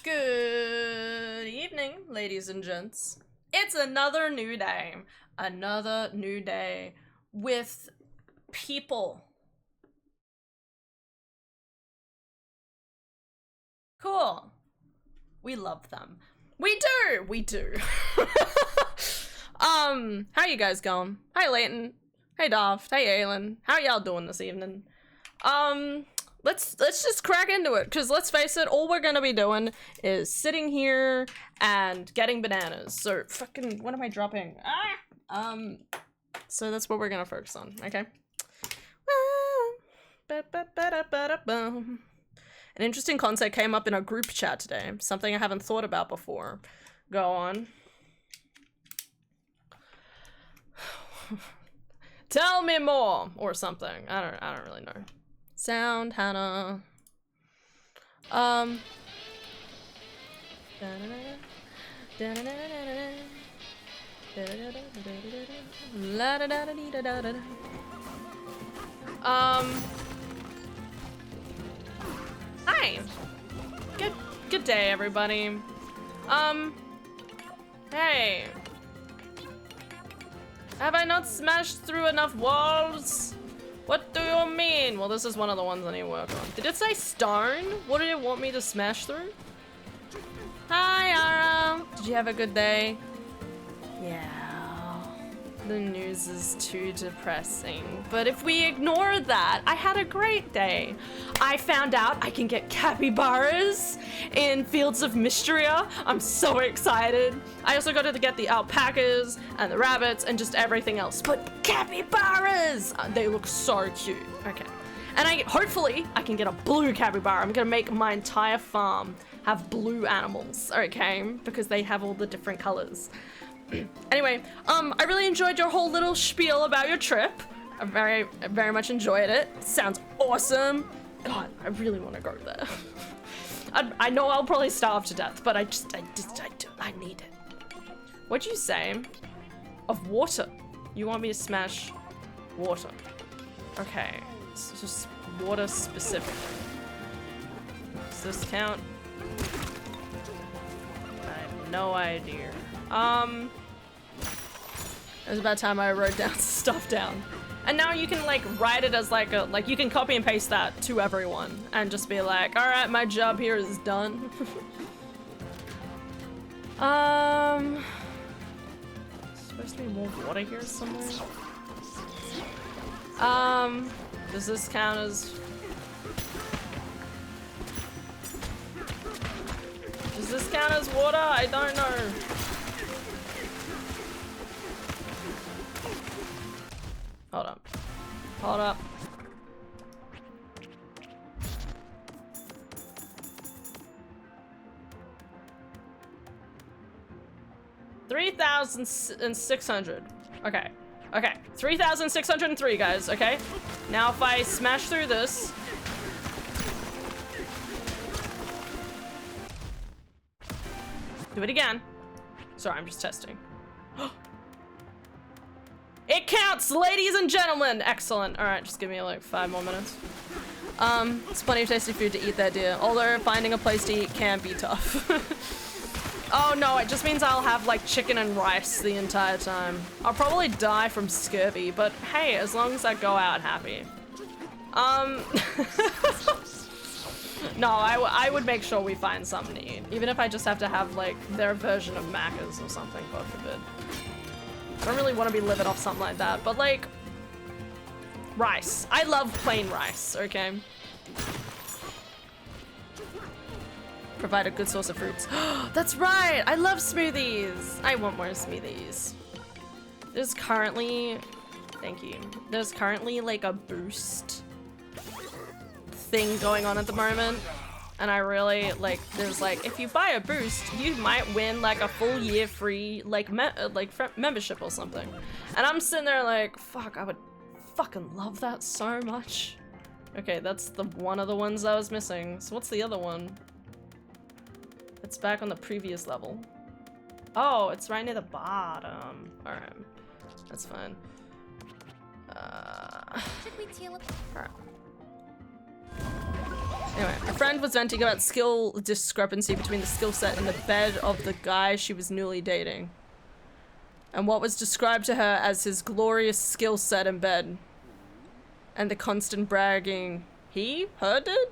Good evening, ladies and gents. It's another new day. Another new day with people. Cool. We love them. We do. How you guys going? Hi, Leighton. Hey, Dov. Hey, Aylin. How y'all doing this evening? Let's just crack into it, because let's face it, all we're gonna be doing is sitting here and getting bananas. So fucking, what am I dropping? So that's what we're gonna focus on, okay? An interesting concept came up in our group chat today, something I haven't thought about before. Go on. Tell me more, or something. I don't really know. Sound, Hannah. Hi. Good day, everybody. Hey. Have I not smashed through enough walls? What do you mean? Well, this is one of the ones I need to work on. Did it say stone? What did it want me to smash through? Hi, Ara. Did you have a good day? Yeah. The news is too depressing. But if we ignore that, I had a great day. I found out I can get capybaras in Fields of Mystria. I'm so excited. I also got to get the alpacas and the rabbits and just everything else. But capybaras! They look so cute. Okay. And hopefully I can get a blue capybara. I'm gonna make my entire farm have blue animals, okay? Because they have all the different colors. Anyway, I really enjoyed your whole little spiel about your trip. I very much enjoyed it. Sounds awesome. God, I really want to go there. I know I'll probably starve to death, but I need it. What'd you say? Of water. You want me to smash water. Okay, it's just water specific. Does this count? I have no idea. It was about time I wrote down stuff down. And now you can like write it as like you can copy and paste that to everyone and just be like, all right, my job here is done. Supposed to be more water here somewhere. Does this count as... Does this count as water? I don't know. Hold up. Hold up. $3,600. Okay. Okay. 3,603, guys. Okay. Now if I smash through this. Do it again. Sorry, I'm just testing. It counts, ladies and gentlemen! Excellent. Alright, just give me like 5 more minutes. It's plenty of tasty food to eat there, dear. Although finding a place to eat can be tough. Oh no, it just means I'll have like chicken and rice the entire time. I'll probably die from scurvy, but hey, as long as I go out happy. No, I would make sure we find something to eat. Even if I just have to have like their version of Macca's or something, God forbid. I don't really want to be living off something like that, but like rice. I love plain rice, okay? Provide a good source of fruits. That's right! I love smoothies! I want more smoothies. There's currently... Thank you. There's currently like a boost thing going on at the moment. And I really, like, there's like, if you buy a boost, you might win like a full year free, like, membership or something. And I'm sitting there like, fuck, I would fucking love that so much. Okay, that's the one of the ones I was missing. So what's the other one? It's back on the previous level. Oh, it's right near the bottom. Alright, that's fine. Should we teal up? Alright. Anyway, a friend was venting about skill discrepancy between the skill set in the bed of the guy she was newly dating, and what was described to her as his glorious skill set in bed, and the constant bragging her did?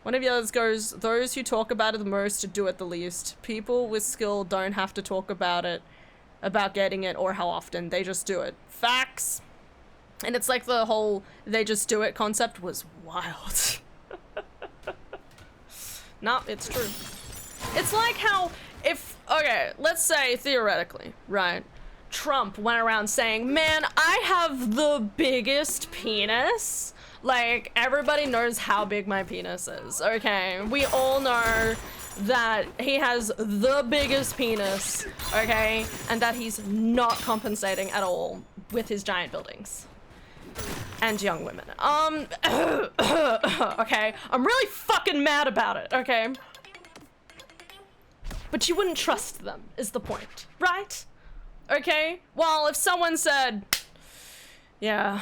One of the others goes, those who talk about it the most do it the least. People with skill don't have to talk about it, about getting it, or how often. They just do it. Facts. And it's like the whole they just do it concept was wild. Nah, it's true. It's like how okay, let's say theoretically, right? Trump went around saying, man, I have the biggest penis. Like, everybody knows how big my penis is, okay? We all know that he has the biggest penis, okay? And that he's not compensating at all with his giant buildings. And young women. Okay, I'm really fucking mad about it, okay? But you wouldn't trust them, is the point, right? Okay? Well, if someone said, yeah,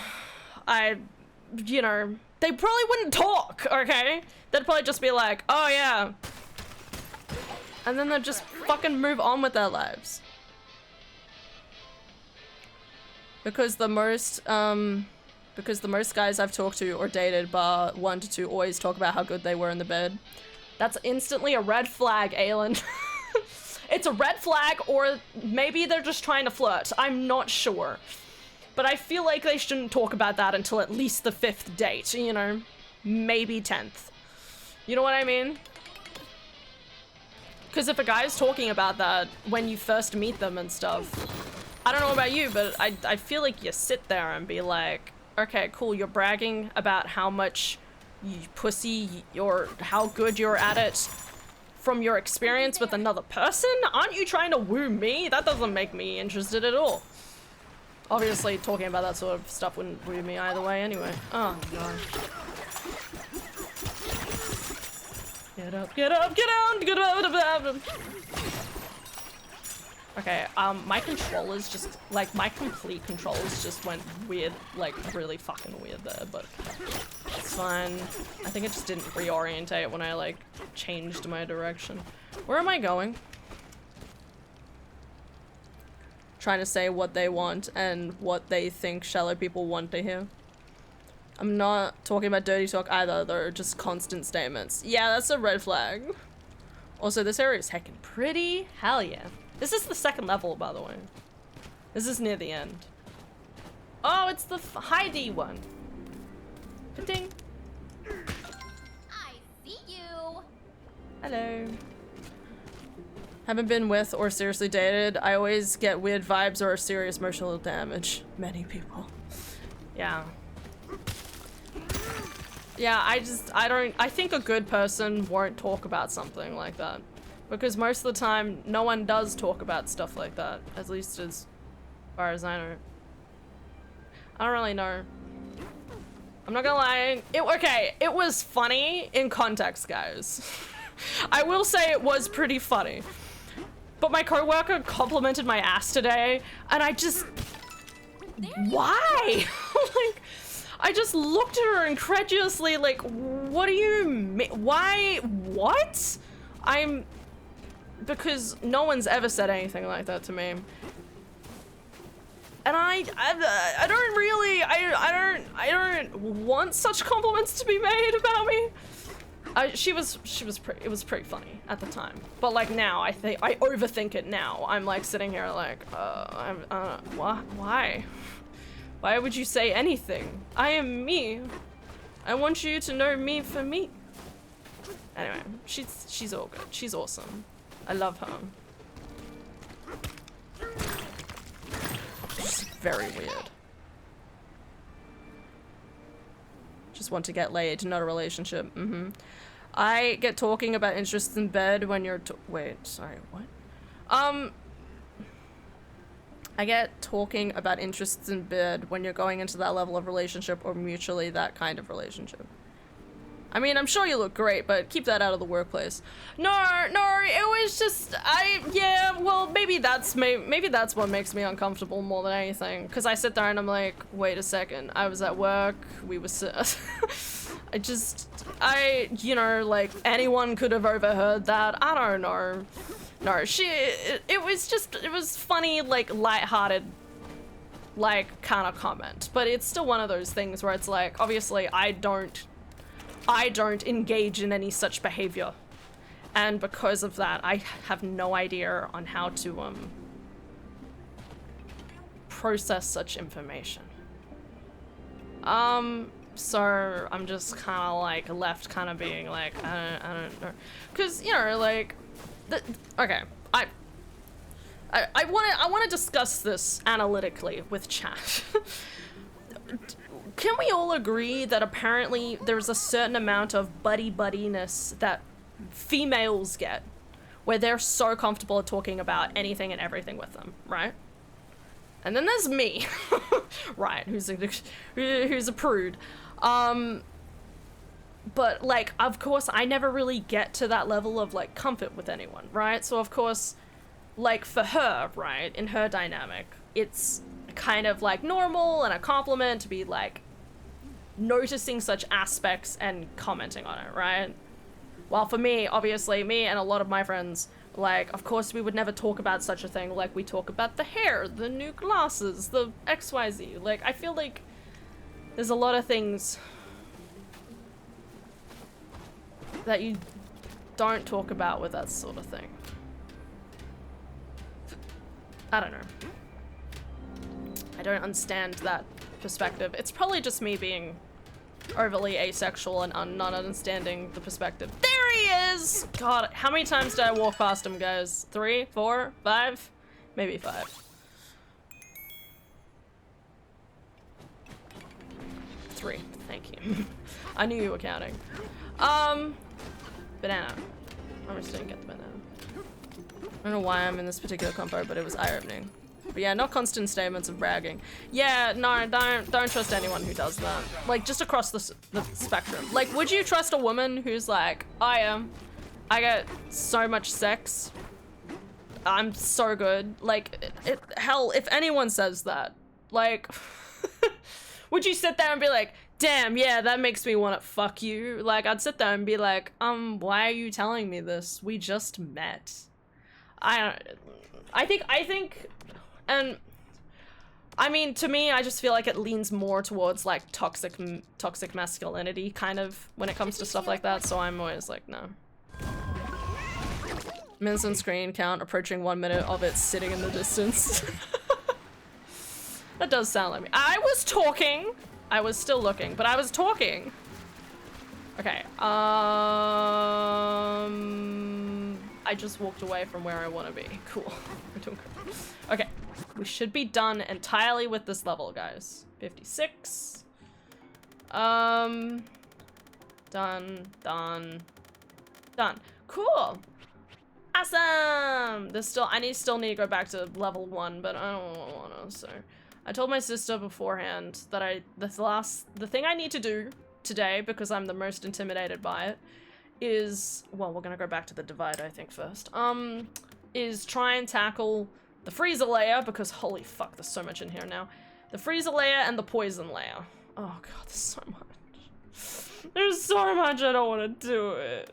you know, they probably wouldn't talk, okay? They'd probably just be like, oh yeah. And then they'd just fucking move on with their lives. Because the most guys I've talked to or dated, bar 1 to 2, always talk about how good they were in the bed. That's instantly a red flag, Aelin. It's a red flag, or maybe they're just trying to flirt. I'm not sure. But I feel like they shouldn't talk about that until at least the 5th date, you know? Maybe 10th. You know what I mean? Because if a guy's talking about that when you first meet them and stuff, I don't know about you, but I feel like you sit there and be like, okay, cool, you're bragging about how much pussy or how good you're at it from your experience with another person? Aren't you trying to woo me? That doesn't make me interested at all. Obviously, talking about that sort of stuff wouldn't woo me either way anyway. Oh, God. Get up, get up, get down, get up. Okay, my controllers just, like, my complete controls just went weird, like, really fucking weird there, but it's fine. I think it just didn't reorientate when I, like, changed my direction. Where am I going? Trying to say what they want and what they think shallow people want to hear. I'm not talking about dirty talk either, they're just constant statements. Yeah, that's a red flag. Also, this area is heckin' pretty. Hell yeah. This is the 2nd level, by the way. This is near the end. Oh, it's the Heidi one. Ding. I see you. Hello. Haven't been with or seriously dated. I always get weird vibes or serious emotional damage. Many people. Yeah. Yeah, I think a good person won't talk about something like that. Because most of the time, no one does talk about stuff like that. At least as far as I know. I don't really know. I'm not gonna lie. It was funny in context, guys. I will say it was pretty funny. But my coworker complimented my ass today, and I just... Why? Like, I just looked at her incredulously, like, what do you mean? Why? What? Because no one's ever said anything like that to me. And I don't really, I don't want such compliments to be made about me. It was pretty funny at the time. But like now, I overthink it now. I'm like sitting here like, why? Why would you say anything? I am me. I want you to know me for me. Anyway, she's all good. She's awesome. I love her. She's very weird. Just want to get laid, not a relationship. I get talking about interests in bed when you're wait, sorry, what? I get talking about interests in bed when you're going into that level of relationship or mutually that kind of relationship. I mean, I'm sure you look great, but keep that out of the workplace. No, it was just, yeah, well, maybe that's what makes me uncomfortable more than anything. Because I sit there and I'm like, wait a second, I was at work, we were you know, like, anyone could have overheard that. I don't know. No, it was funny, like, lighthearted, like, kind of comment. But it's still one of those things where it's like, obviously, I don't engage in any such behavior. And because of that, I have no idea on how to, process such information. So I'm just kind of like left kind of being like, I don't know. Cause, you know, like, okay, I want to discuss this analytically with chat. Can we all agree that apparently there's a certain amount of buddy-buddiness that females get where they're so comfortable at talking about anything and everything with them, right? And then there's me, right, who's a prude. But like, of course, I never really get to that level of like comfort with anyone, right? So of course, like for her, right, in her dynamic, it's kind of like normal and a compliment to be like noticing such aspects and commenting on it, right? While for me, obviously, me and a lot of my friends, like, of course we would never talk about such a thing. Like, we talk about the hair, the new glasses, the XYZ. Like, I feel like there's a lot of things that you don't talk about with that sort of thing. I don't know. I don't understand that perspective. It's probably just me being overly asexual and not understanding the perspective. There he is! God, how many times did I walk past him, guys? 3, 4, 5? Maybe 5. 3, thank you. I knew you were counting. Banana. I just didn't get the banana. I don't know why I'm in this particular compo, but it was eye-opening. But yeah, not constant statements of bragging. Yeah, no, don't trust anyone who does that. Like, just across the spectrum. Like, would you trust a woman who's like, I get so much sex. I'm so good. Like, hell, if anyone says that, like, would you sit there and be like, damn, yeah, that makes me want to fuck you? Like, I'd sit there and be like, why are you telling me this? We just met. I think, and I mean, to me, I just feel like it leans more towards like toxic masculinity kind of when it comes to stuff like that. So I'm always like, no. Minutes on screen count approaching 1 minute of it sitting in the distance. That does sound like me. I was talking. I was still looking, but I was talking. Okay. I just walked away from where I want to be. Cool. We're doing good. Okay. We should be done entirely with this level, guys. 56. Done. Cool. Awesome. I still need to go back to level 1, but I don't want to, so. I told my sister beforehand that the thing I need to do today, because I'm the most intimidated by it, is, well, we're gonna go back to the divide, I think, first, is try and tackle the freezer layer, because holy fuck, there's so much in here now. The freezer layer and the poison layer. Oh god, there's so much. There's so much, I don't want to do it.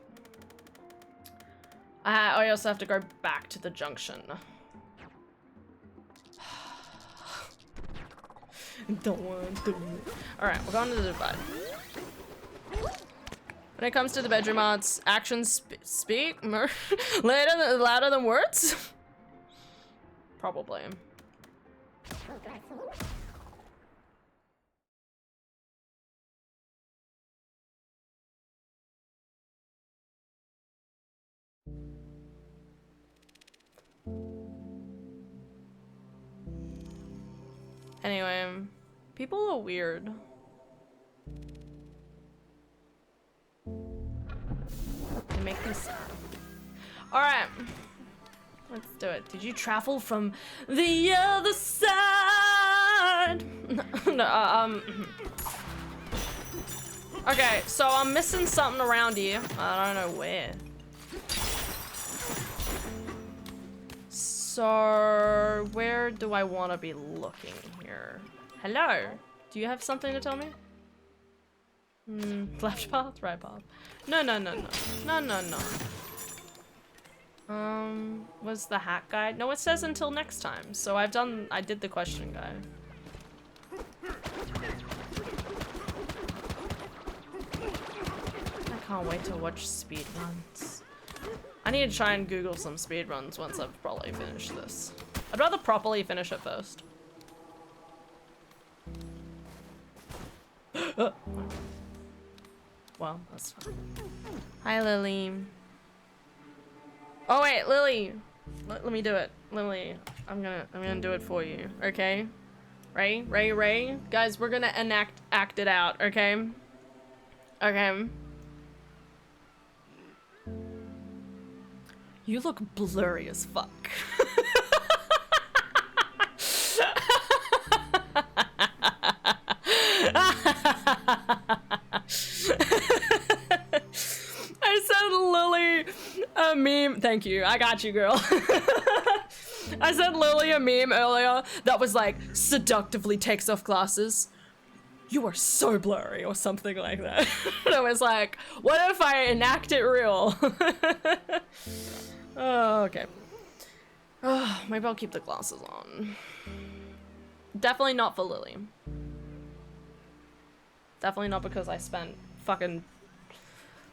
I also have to go back to the junction. Don't want to do it. Alright, we're going to the divide. When it comes to the bedroom arts, actions speak louder than words? Probably. Anyway, people are weird. They make me sad. Alright. Let's do it. Did you travel from the other side? No, okay, so I'm missing something around here. I don't know where. So, where do I want to be looking here? Hello? Do you have something to tell me? Left path, right path. No, no, no, no. No, no, no. Was the hack guide? No, it says until next time. So I did the question guide. I can't wait to watch speedruns. I need to try and Google some speedruns once I've probably finished this. I'd rather properly finish it first. Well, that's fine. Hi, Lily. Oh wait, Lily. Let me do it, Lily. I'm gonna do it for you. Okay. Ray. Guys, we're gonna act it out. Okay. Okay. You look blurry as fuck. I said Lily a meme. Thank you. I got you, girl. I said Lily a meme earlier that was like, seductively takes off glasses. You are so blurry or something like that. And I was like, what if I enact it real? Oh, okay. Oh, maybe I'll keep the glasses on. Definitely not for Lily. Definitely not because I spent fucking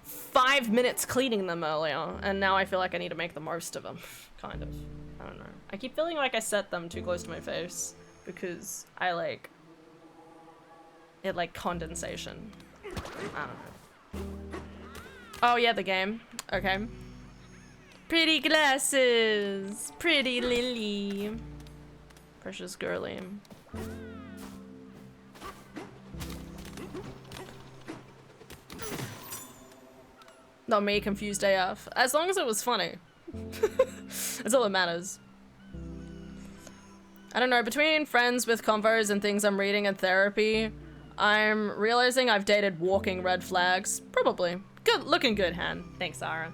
5 minutes cleaning them earlier, and now I feel like I need to make the most of them. Kind of. I don't know. I keep feeling like I set them too close to my face because I like it like condensation. I don't know. Oh yeah, the game. Okay. Pretty glasses. Pretty Lily. Precious girly. Not me, confused AF. As long as it was funny. That's all that matters. I don't know, between friends with convos and things I'm reading in therapy, I'm realizing I've dated walking red flags. Probably. Good, looking good, Han. Thanks, Zara.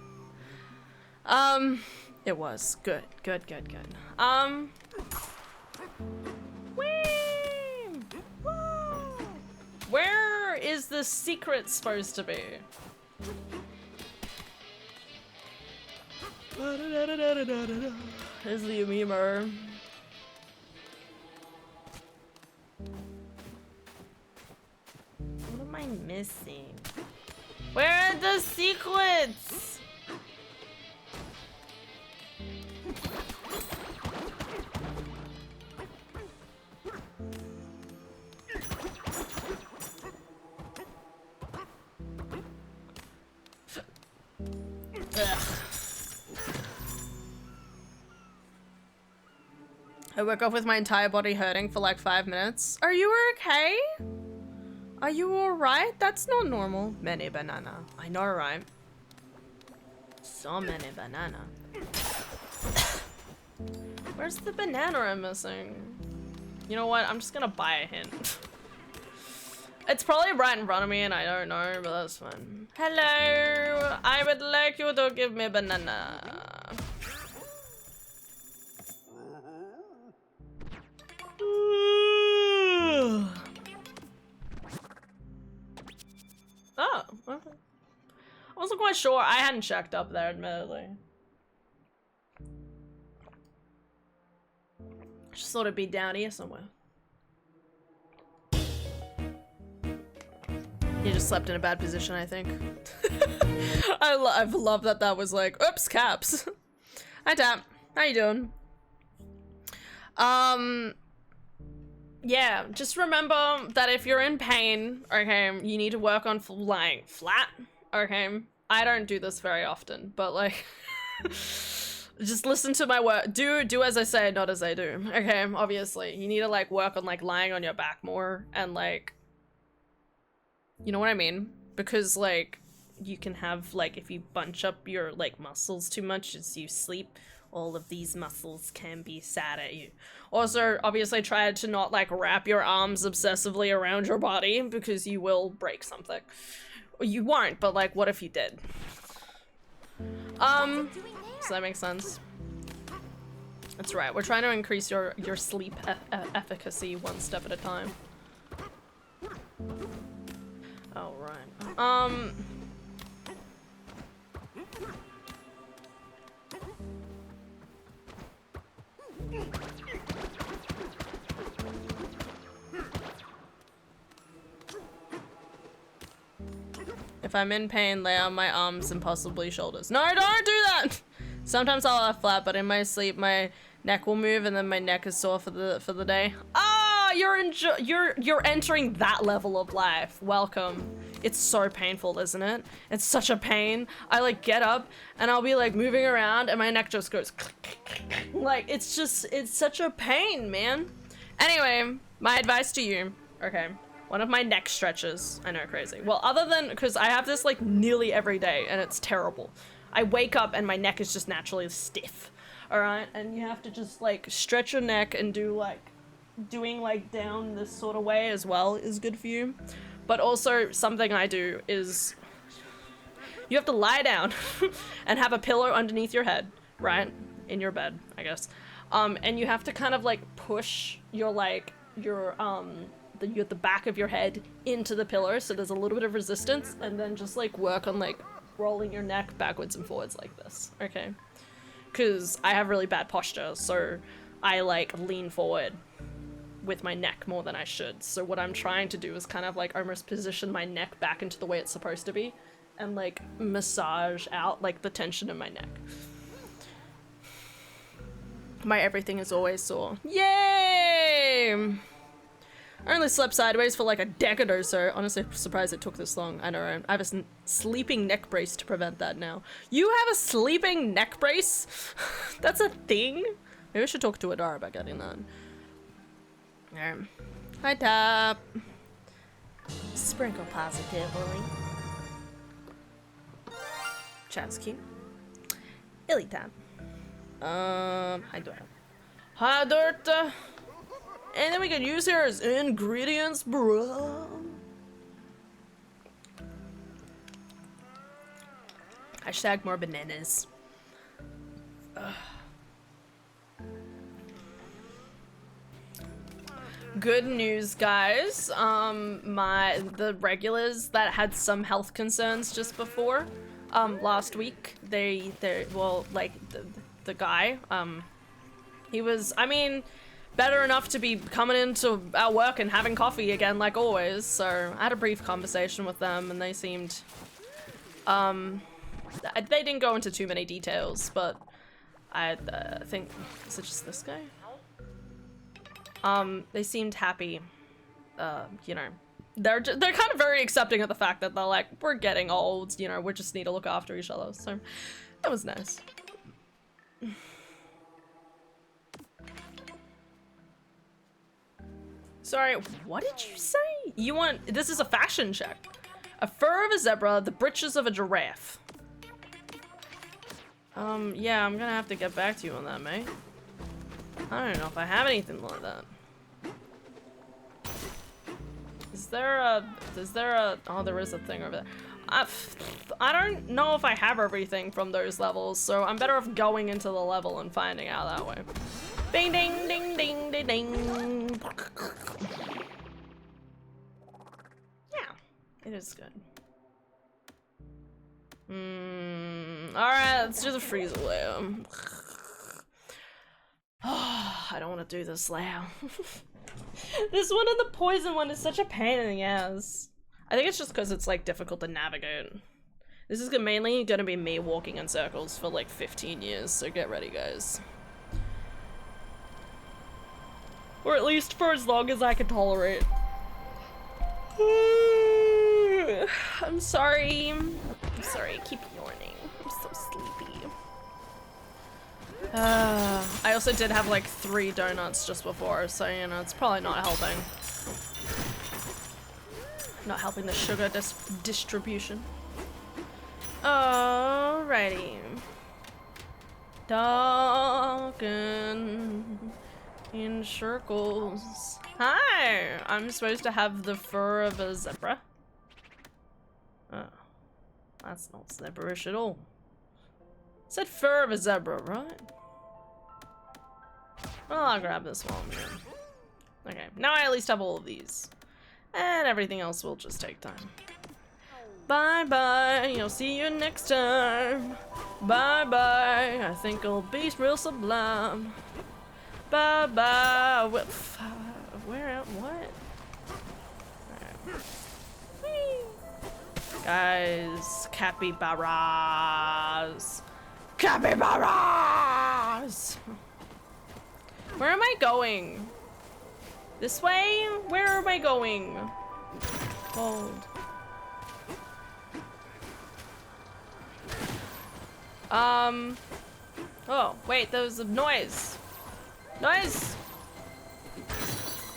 It was. Good. Whee! Woo! Where is the secret supposed to be? Here's the memer. What am I missing? Where are the secrets? Ugh. I woke up with my entire body hurting for like 5 minutes. Are you okay? Are you alright? That's not normal. Many banana. I know, right? So many banana. Where's the banana I'm missing? You know what? I'm just gonna buy a hint. It's probably right in front of me and I don't know, but that's fine. Hello! I would like you to give me banana. Oh, okay. I wasn't quite sure. I hadn't checked up there, admittedly. Just thought it'd be down here somewhere. You just slept in a bad position, I think. I've loved that that was like, oops, caps. Hi, Tap. How you doing? Yeah, just remember that if you're in pain, okay, you need to work on lying flat, okay? I don't do this very often, but like, just listen to my word. Do as I say, not as I do, okay? Obviously, you need to like work on like lying on your back more and like, you know what I mean? Because like, you can have like, if you bunch up your like muscles too much as you sleep, all of these muscles can be sad at you. Also, obviously try to not like wrap your arms obsessively around your body because you will break something. You won't, but like, what if you did? Does that make sense? That's right, we're trying to increase your sleep efficacy one step at a time. Oh, right. If I'm in pain, lay on my arms and possibly shoulders. No, don't do that! Sometimes I'll lie flat, but in my sleep, my neck will move and then my neck is sore for the day. Ah, you're entering that level of life. Welcome. It's so painful, isn't it? It's such a pain. I like get up and I'll be like moving around and my neck just goes like it's such a pain, man. Anyway, my advice to you, okay. One of my neck stretches, I know, crazy. Well, other than, because I have this like nearly every day and it's terrible. I wake up and my neck is just naturally stiff, all right? And you have to just like stretch your neck and doing like down this sort of way as well is good for you. But also something I do is you have to lie down and have a pillow underneath your head, right? In your bed, I guess. And you have to kind of like push your the back of your head into the pillow so there's a little bit of resistance, and then just like work on like rolling your neck backwards and forwards like this, okay? Because I have really bad posture, so I like lean forward with my neck more than I should. So what I'm trying to do is kind of like almost position my neck back into the way it's supposed to be and like massage out like the tension in my neck. My everything is always sore. Yay! I only slept sideways for like a decade or so. Honestly, I'm surprised it took this long. I know, I have a sleeping neck brace to prevent that now. You have a sleeping neck brace? That's a thing? Maybe I should talk to Adara about getting that. Hi, Tap. Sprinkle positively. Chat's cute. Illy Tap. Hi, Dora. Hi, Dorta. Anything we can use here as ingredients, bro. Hashtag more bananas. Ugh. Good news, guys. The regulars that had some health concerns just before, last week, the guy, he was, I mean, better enough to be coming into our work and having coffee again like always, so I had a brief conversation with them and they seemed, they didn't go into too many details, but I think, is it just this guy? They seemed happy, you know, they're kind of very accepting of the fact that they're like, we're getting old, you know, we just need to look after each other, so that was nice. Sorry, what did you say? You want, this is a fashion check. A fur of a zebra, the breeches of a giraffe. Yeah, I'm gonna have to get back to you on that, mate. I don't know if I have anything like that. Is there a, oh, there is a thing over there. I don't know if I have everything from those levels, so I'm better off going into the level and finding out that way. Ding ding ding ding ding ding. Yeah, it is good. Alright, let's do the freezer layer. I don't want to do this layer. This one and the poison one is such a pain in the ass. I think it's just because it's like difficult to navigate. This is mainly gonna be me walking in circles for like 15 years, so get ready, guys. Or at least for as long as I can tolerate. I'm sorry. I'm sorry, I keep yawning. I'm so sleepy. I also did have like 3 donuts just before, so you know, it's probably not helping. Not helping the sugar distribution. Alrighty. Talking in circles. Hi! I'm supposed to have the fur of a zebra. Oh. That's not zebraish at all. It said fur of a zebra, right? Well, I'll grab this one. Okay, now I at least have all of these. And everything else will just take time. Bye bye, I'll see you next time. Bye bye, I think it'll be real sublime. Bye bye. Where? What? Right. Guys, capybaras. Capybaras! Where am I going? This way? Where am I going? Hold. Oh, wait, there was a noise. Noise!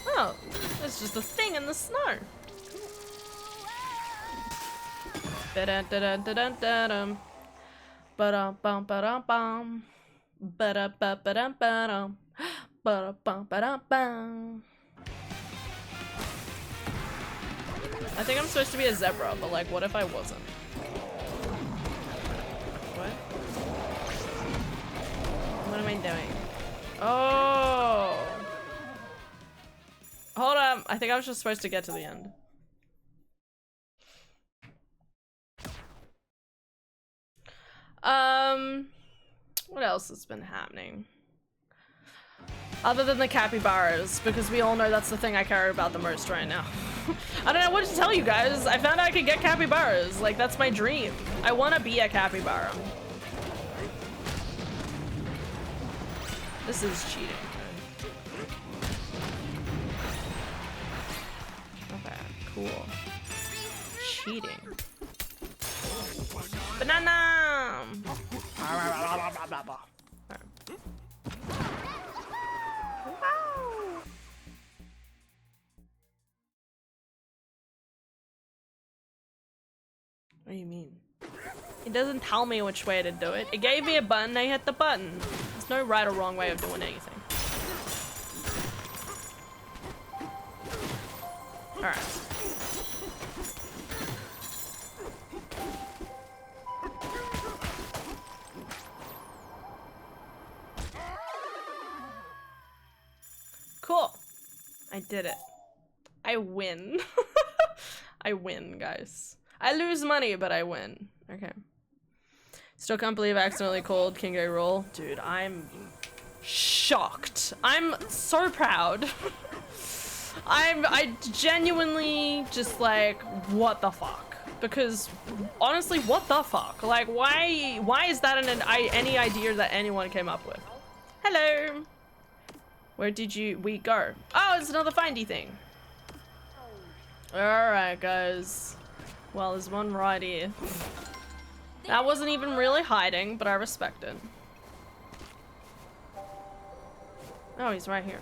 Oh, there's just a thing in the snow. Ba-da-da-da-da-da-dum. Ba-da-bum-ba-da-bum. Ba-da-ba-ba-dum-ba-dum. Ba-da-bum-ba-dum-bum. I think I'm supposed to be a zebra, but like, what if I wasn't? What? What am I doing? Oh! Hold on, I think I was just supposed to get to the end. What else has been happening? Other than the capybaras, because we all know that's the thing I care about the most right now. I don't know what to tell you guys. I found out I could get capybaras. Like, that's my dream. I want to be a capybara. This is cheating. Okay, cool. Cheating. Banana! What do you mean? It doesn't tell me which way to do it. It gave me a button, I hit the button. There's no right or wrong way of doing anything. Alright. Cool. I did it. I win. I win, guys. I lose money, but I win. Okay. Still can't believe I accidentally called King K. Rool. Dude, I'm shocked. I'm so proud. I genuinely just like, what the fuck? Because honestly, what the fuck? Like, why is that any idea that anyone came up with? Hello. Where did we go? Oh, it's another findy thing. Alright, guys. Well, there's one right here. That wasn't even really hiding, but I respect it. Oh, he's right here.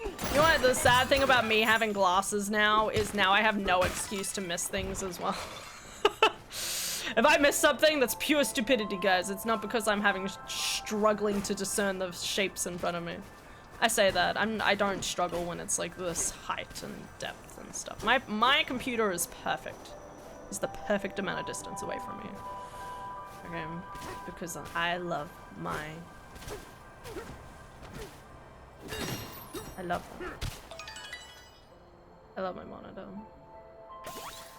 You know what? The sad thing about me having glasses now is now I have no excuse to miss things as well. If I miss something, that's pure stupidity, guys. It's not because I'm struggling to discern the shapes in front of me. I say that. I don't struggle when it's like this height and depth and stuff. My computer is perfect. It's the perfect amount of distance away from me. Okay, because I love my... I love them. I love my monitor.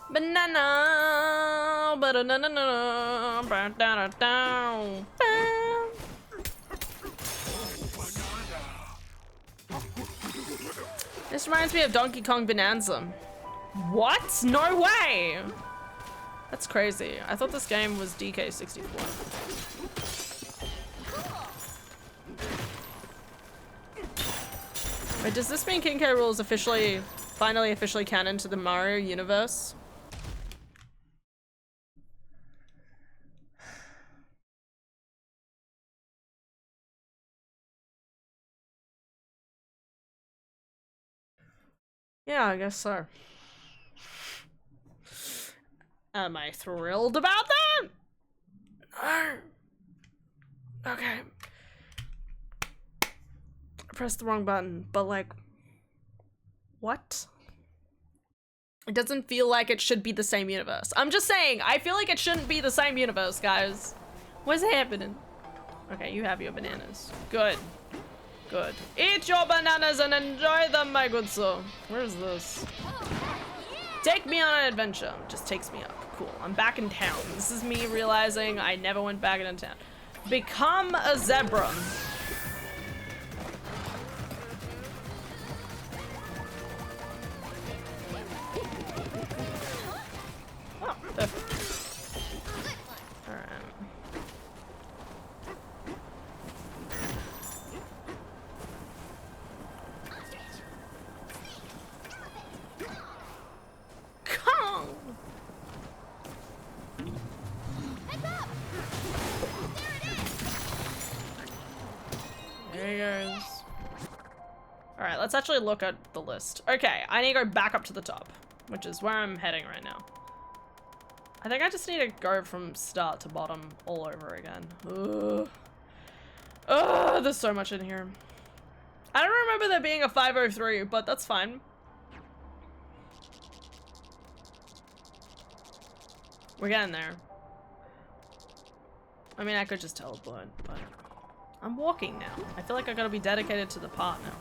Banana, banana, banana, This reminds me of Donkey Kong Bananza. What? No way! That's crazy. I thought this game was DK64. Wait, does this mean King K. Rool is finally officially canon to the Mario universe? Yeah, I guess so. Am I thrilled about that? No. Okay. I pressed the wrong button, but like, what? It doesn't feel like it should be the same universe. I'm just saying, I feel like it shouldn't be the same universe, guys. What's happening? Okay, you have your bananas. Good. Good. Eat your bananas and enjoy them, my good soul. Where's this? Take me on an adventure. Just takes me up. Cool. I'm back in town. This is me realizing I never went back into town. Become a zebra. Oh, perfect. Alright. Kong! There he goes. Alright, let's actually look at the list. Okay, I need to go back up to the top, which is where I'm heading right now. I think I just need to go from start to bottom all over again. Ugh. Ugh, there's so much in here. I don't remember there being a 503, but that's fine. We're getting there. I mean, I could just teleport, but I'm walking now. I feel like I gotta be dedicated to the part now.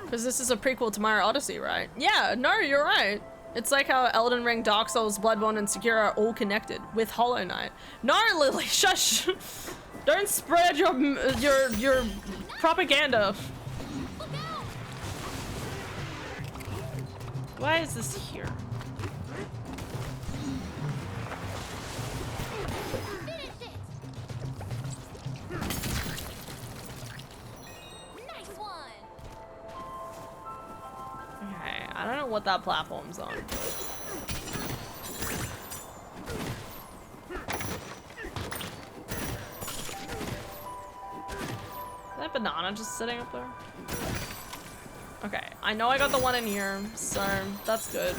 Because this is a prequel to Mario Odyssey, right? Yeah, no, you're right. It's like how Elden Ring, Dark Souls, Bloodborne, and Sekiro are all connected with Hollow Knight. No, Lily, shush! Don't spread your propaganda. Why is this here? Okay, I don't know what that platform's on. Is that banana just sitting up there? Okay, I know I got the one in here, so that's good.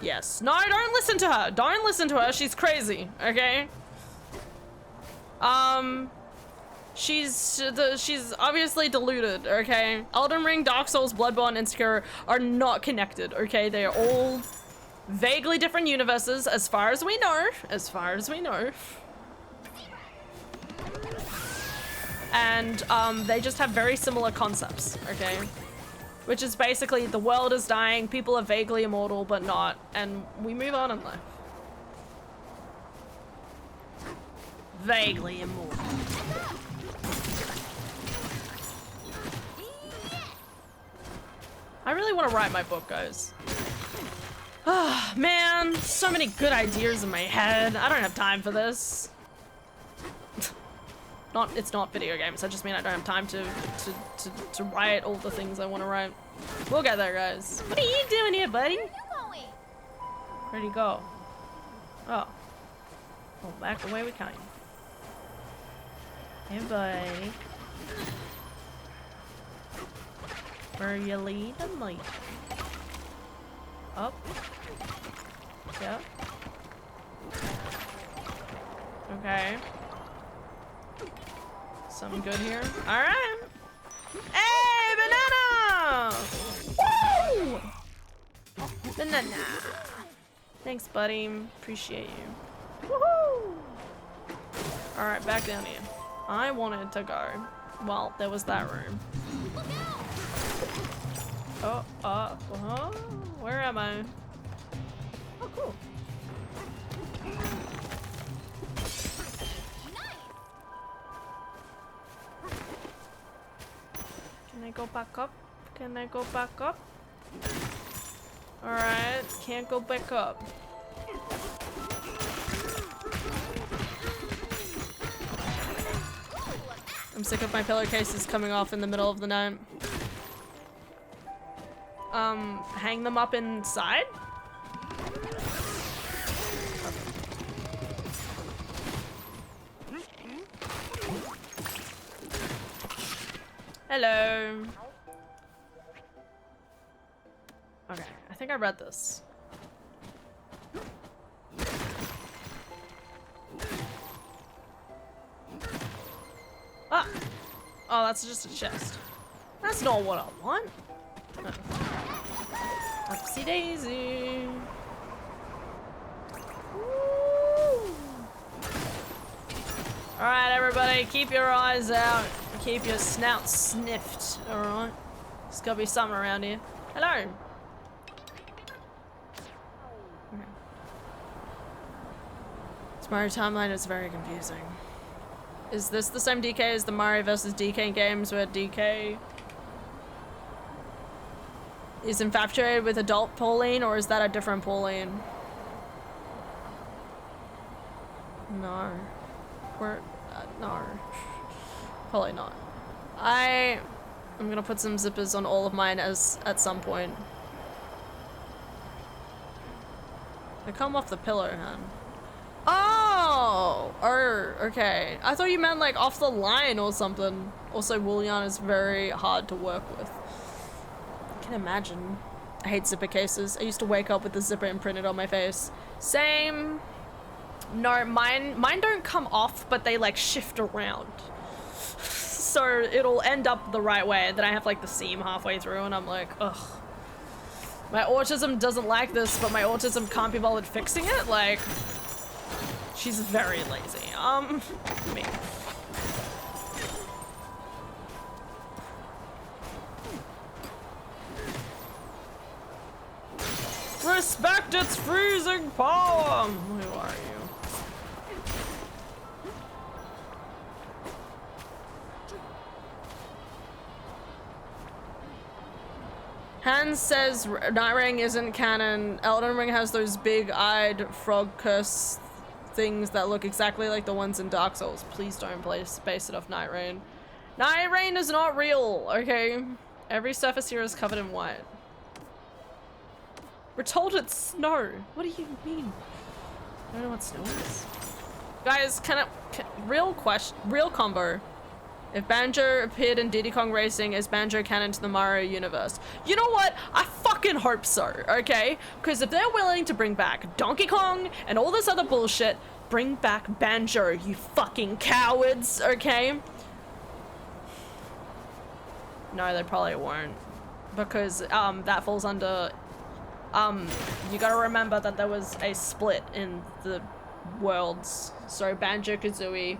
Yes. No, don't listen to her. Don't listen to her. She's crazy, okay? She's obviously deluded, okay? Elden Ring, Dark Souls, Bloodborne, and Sekiro are not connected, okay? They are all vaguely different universes as far as we know. As far as we know. And they just have very similar concepts, okay? Which is basically the world is dying, people are vaguely immortal but not, and we move on in life. Vaguely immortal. I really want to write my book, guys. Ah, man, so many good ideas in my head. I don't have time for this. It's not video games. I just mean I don't have time to write all the things I want to write. We'll get there, guys. What are you doing here, buddy? Where are you going? Where'd he go? Oh. Oh, back the way we came. Hey, buddy. Where you leading me? Up. Yep. Okay. Something good here. Alright. Hey, banana! Woo! Banana. Thanks, buddy. Appreciate you. Woohoo! Alright, back down here. I wanted to go. Well, there was that room. Oh, where am I? Oh, cool. Can I go back up? Can I go back up? Alright, can't go back up. I'm sick of my pillowcases coming off in the middle of the night. Hang them up inside? Hello. Okay, I think I read this. Ah! Oh, that's just a chest. That's not what I want. Oh. Upsy daisy. Woo. Alright, everybody, keep your eyes out. Keep your snout sniffed, alright? There's gotta be something around here. Hello! Okay. This Mario timeline is very confusing. Is this the same DK as the Mario vs. DK games where DK is infatuated with adult Pauline, or is that a different Pauline? No. No. Probably not. I'm gonna put some zippers on all of mine at some point. They come off the pillow, man. Oh! Okay. I thought you meant like off the line or something. Also, Woolian is very hard to work with. I can imagine. I hate zipper cases. I used to wake up with the zipper imprinted on my face. Same. No, mine don't come off, but they like shift around. So it'll end up the right way. Then I have like the seam halfway through and I'm like, ugh. My autism doesn't like this, but my autism can't be bothered fixing it. Like, she's very lazy. Me. Respect its freezing power! Who are you? Hans says Night Ring isn't canon. Elden Ring has those big-eyed frog curse things that look exactly like the ones in Dark Souls. Please don't base it off Night Rain. Night Rain is not real, okay? Every surface here is covered in white. We're told it's snow. What do you mean? I don't know what snow is. Guys, real combo. If Banjo appeared in Diddy Kong Racing, is Banjo canon to the Mario universe? You know what? I fucking hope so, okay? Because if they're willing to bring back Donkey Kong and all this other bullshit, bring back Banjo, you fucking cowards, okay? No, they probably won't. Because, that falls under... you gotta remember that there was a split in the worlds. So Banjo-Kazooie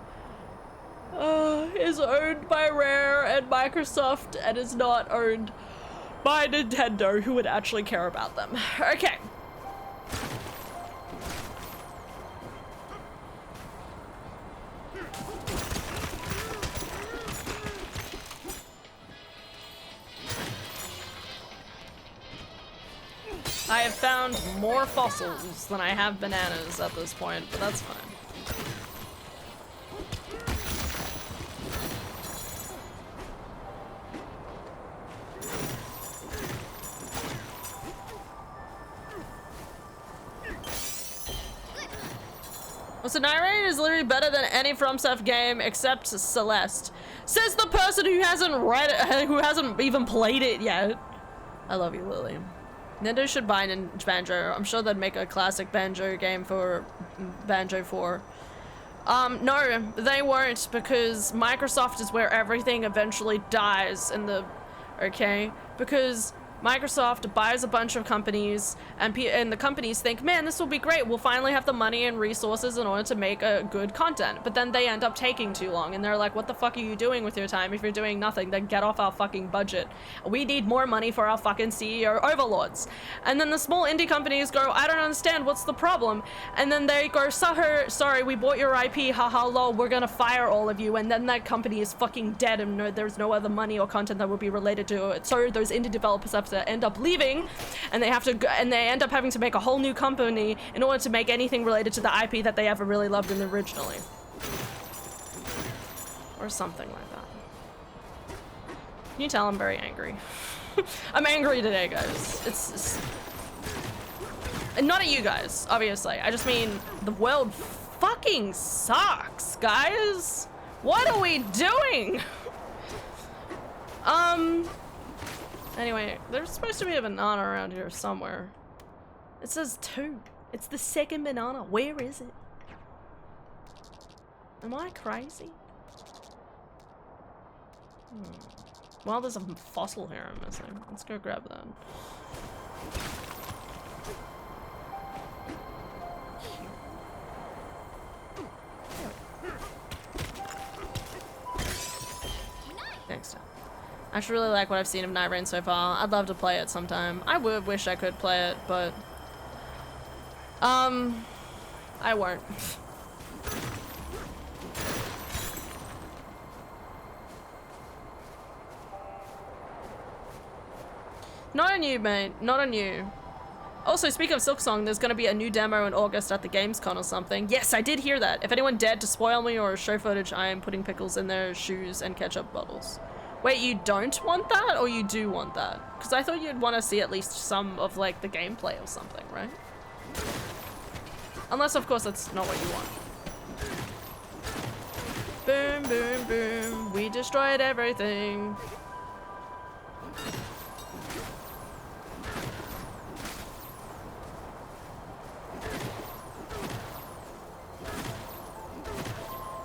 is owned by Rare and Microsoft and is not owned by Nintendo, who would actually care about them. Okay. I have found more fossils than I have bananas at this point, but that's fine. So Night Rain is literally better than any FromSoft game except Celeste. Says the person who hasn't read it, who hasn't even played it yet. I love you, Lily. Nintendo should buy Banjo. I'm sure they'd make a classic Banjo game for Banjo 4. No, they won't, because Microsoft is where everything eventually dies in the... Okay? Because Microsoft buys a bunch of companies, and the companies think, man, this will be great. We'll finally have the money and resources in order to make a good content. But then they end up taking too long, and they're like, what the fuck are you doing with your time? If you're doing nothing, then get off our fucking budget. We need more money for our fucking CEO overlords. And then the small indie companies go, I don't understand, what's the problem? And then they go, sorry, we bought your IP, haha lol, we're gonna fire all of you. And then that company is fucking dead, and there's no other money or content that will be related to it. So those indie developers have to end up leaving, and they end up having to make a whole new company in order to make anything related to the IP that they ever really loved in originally. Or something like that. Can you tell I'm very angry? I'm angry today, guys. It's and not at you guys, obviously. I just mean the world fucking sucks, guys. What are we doing? Anyway, there's supposed to be a banana around here somewhere. It says 2. It's the second banana. Where is it? Am I crazy? Well, there's a fossil here I'm missing. Let's go grab that. I actually really like what I've seen of Night Rain so far. I'd love to play it sometime. I would wish I could play it, but I won't. Not on you, mate. Not on you. Also, speaking of Silksong, there's gonna be a new demo in August at the Gamescom or something. Yes, I did hear that. If anyone dared to spoil me or show footage, I am putting pickles in their shoes and ketchup bottles. Wait, you don't want that, or you do want that? Because I thought you'd want to see at least some of, like, the gameplay or something, right? Unless, of course, that's not what you want. Boom, boom, boom. We destroyed everything.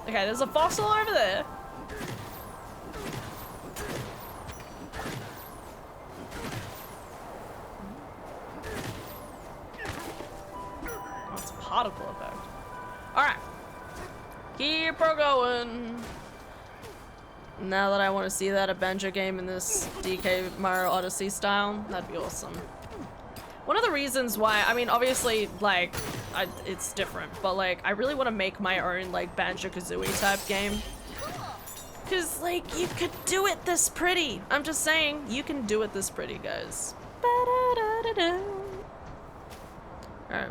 Okay, there's a fossil over there. Oh, it's a particle effect. Alright. Keep her going. Now that I want to see that a Banjo game in this DK Mario Odyssey style, that'd be awesome. One of the reasons why, I mean, obviously, like, it's different, but, like, I really want to make my own, like, Banjo-Kazooie type game. Because, like, you could do it this pretty. I'm just saying, you can do it this pretty, guys. Alright.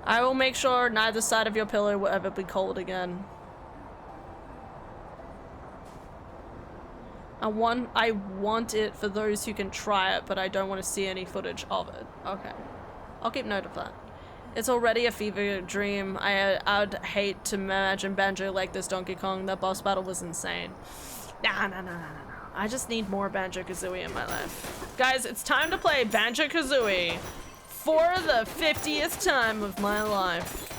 I will make sure neither side of your pillow will ever be cold again. I want it for those who can try it, but I don't want to see any footage of it. Okay. I'll keep note of that. It's already a fever dream. I'd hate to imagine Banjo like this Donkey Kong. That boss battle was insane. Nah. I just need more Banjo-Kazooie in my life. Guys, it's time to play Banjo-Kazooie for the 50th time of my life.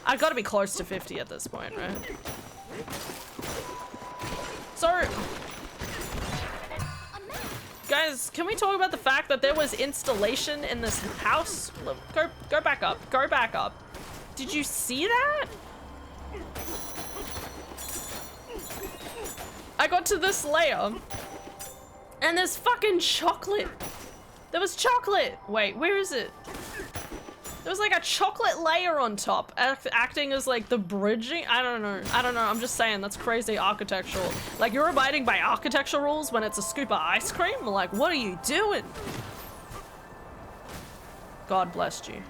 I gotta be close to 50 at this point, right? So, guys, can we talk about the fact that there was installation in this house? Look, go back up. Go back up. Did you see that? I got to this layer, and there's fucking chocolate. There was chocolate. Wait, where is it? There was like a chocolate layer on top, acting as like the bridging. I don't know. I'm just saying, that's crazy architectural. Like, you're abiding by architecture rules when it's a scoop of ice cream? Like, what are you doing? God bless you.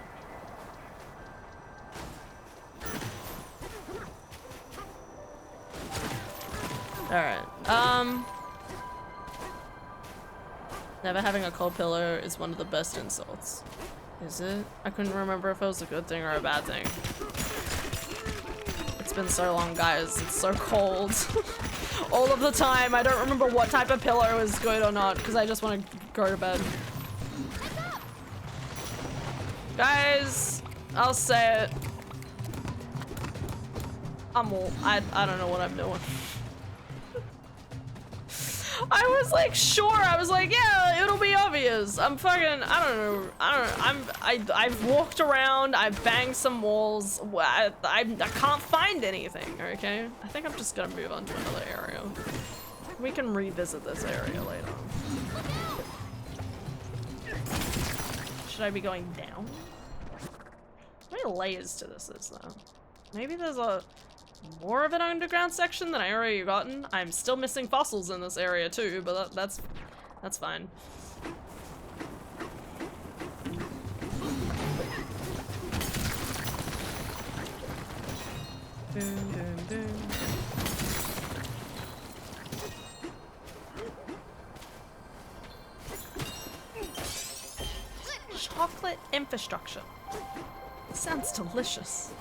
Alright, never having a cold pillow is one of the best insults. Is it? I couldn't remember if it was a good thing or a bad thing. It's been so long, guys. It's so cold. All of the time. I don't remember what type of pillow is good or not, because I just want to go to bed. Guys, I'll say it. I don't know what I'm doing. I was like, sure. I was like, yeah, it'll be obvious. I'm fucking, I don't know. I've walked around. I've banged some walls. I can't find anything. Okay. I think I'm just gonna move on to another area. We can revisit this area later. Should I be going down? How many layers to this is though? Maybe there's more of an underground section than I already gotten. I'm still missing fossils in this area too, but that's fine. Boom, boom, boom. Chocolate infrastructure. Sounds delicious.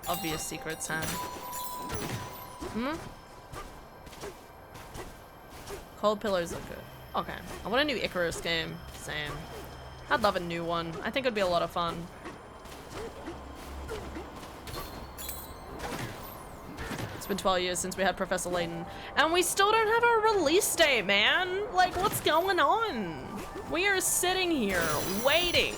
Obvious secrets, huh? Cold pillars look good. Okay. I want a new Icarus game. Same. I'd love a new one. I think it'd be a lot of fun. It's been 12 years since we had Professor Layton, and we still don't have a release date, man. Like, what's going on? We are sitting here waiting.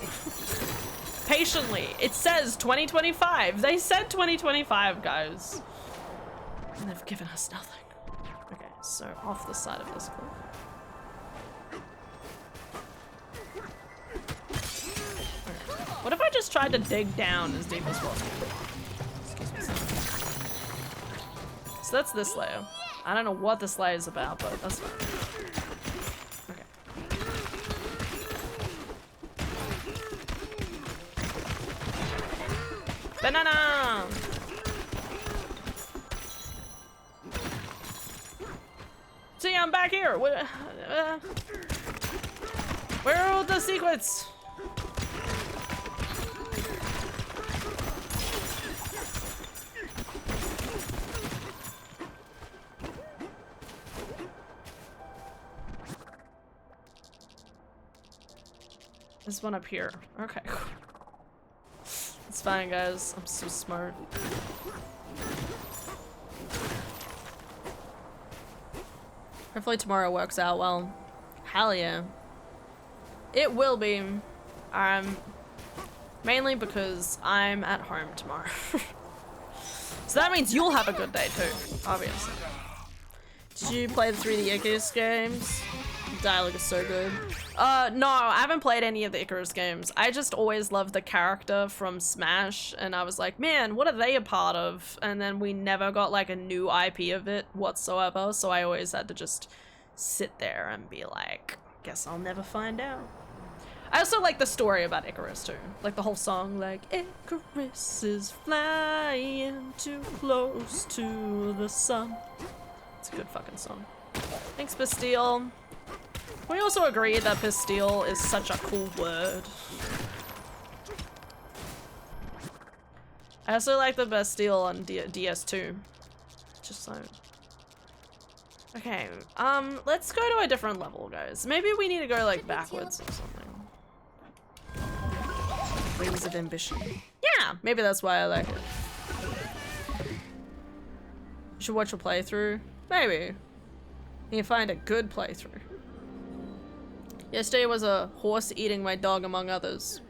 Patiently. It says 2025. They said 2025, guys. And they've given us nothing. Okay, so off the side of this cliff. Okay. What if I just tried to dig down as deep as possible? Excuse me. So that's this layer. I don't know what this layer is about, but that's fine. Okay. Banana! See, I'm back here! Where are all the secrets? This one up here. Okay. It's fine, guys. I'm so smart. Hopefully tomorrow works out well. Hell yeah. It will be. Mainly because I'm at home tomorrow. So that means you'll have a good day too, obviously. Did you play the 3D Icarus games? The dialogue is so good. No, I haven't played any of the Icarus games. I just always loved the character from Smash, and I was like, man, what are they a part of? And then we never got like a new IP of it whatsoever, so I always had to just sit there and be like, guess I'll never find out. I also like the story about Icarus too. Like the whole song, like, Icarus is flying too close to the sun. It's a good fucking song. Thanks, Bastille. We also agree that pastille is such a cool word. I also like the Bastille on DS2. Just so. Okay, let's go to a different level, guys. Maybe we need to go like backwards or something. Wings of Ambition. Yeah, maybe that's why I like it. You should watch a playthrough. Maybe. You find a good playthrough. Yesterday was a horse eating my dog, among others.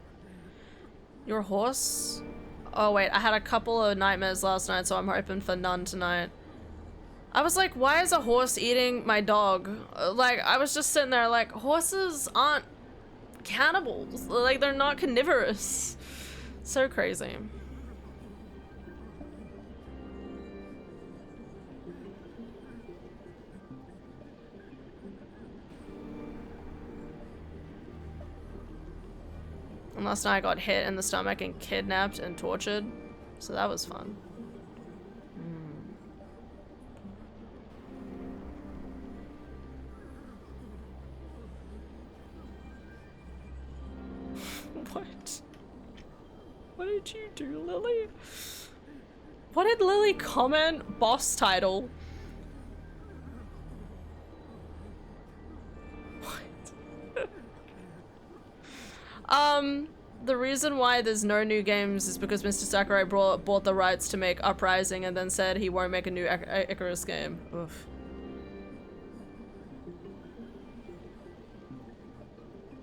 Your horse? Oh wait, I had a couple of nightmares last night, so I'm hoping for none tonight. I was like, why is a horse eating my dog? Like, I was just sitting there like, horses aren't cannibals. Like, they're not carnivorous. So crazy. And last night I got hit in the stomach and kidnapped and tortured. So that was fun. What? What did you do, Lily? What did Lily comment? Boss title. The reason why there's no new games is because Mr. Sakurai bought the rights to make Uprising and then said he won't make a new Icarus game. Oof.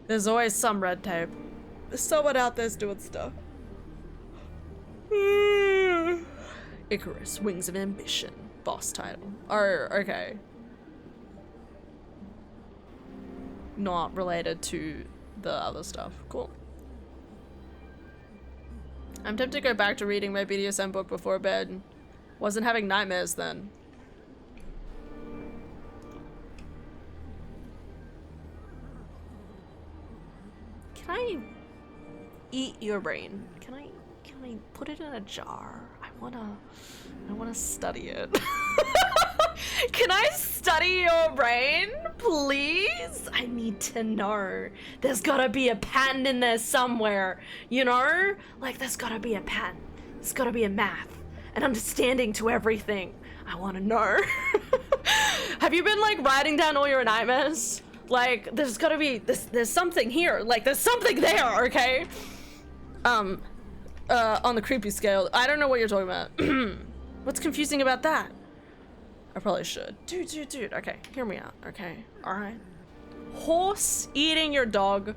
There's always some red tape. There's someone out there's doing stuff. Icarus, Wings of Ambition. Boss title. Oh, okay. Not related to the other stuff. Cool. I'm tempted to go back to reading my BDSM book before bed. Wasn't having nightmares then. Can I eat your brain? Can I put it in a jar? I wanna study it. Can I study your brain, please? I need to know. There's gotta be a pattern in there somewhere, you know? Like, there's gotta be a pattern. There's gotta be a math, an understanding to everything. I wanna know. Have you been, like, writing down all your nightmares? Like, there's gotta be, there's something here. Like, there's something there, okay? On the creepy scale. I don't know what you're talking about. What's confusing about that? I probably should. Dude, okay, hear me out, okay? Alright. Horse eating your dog,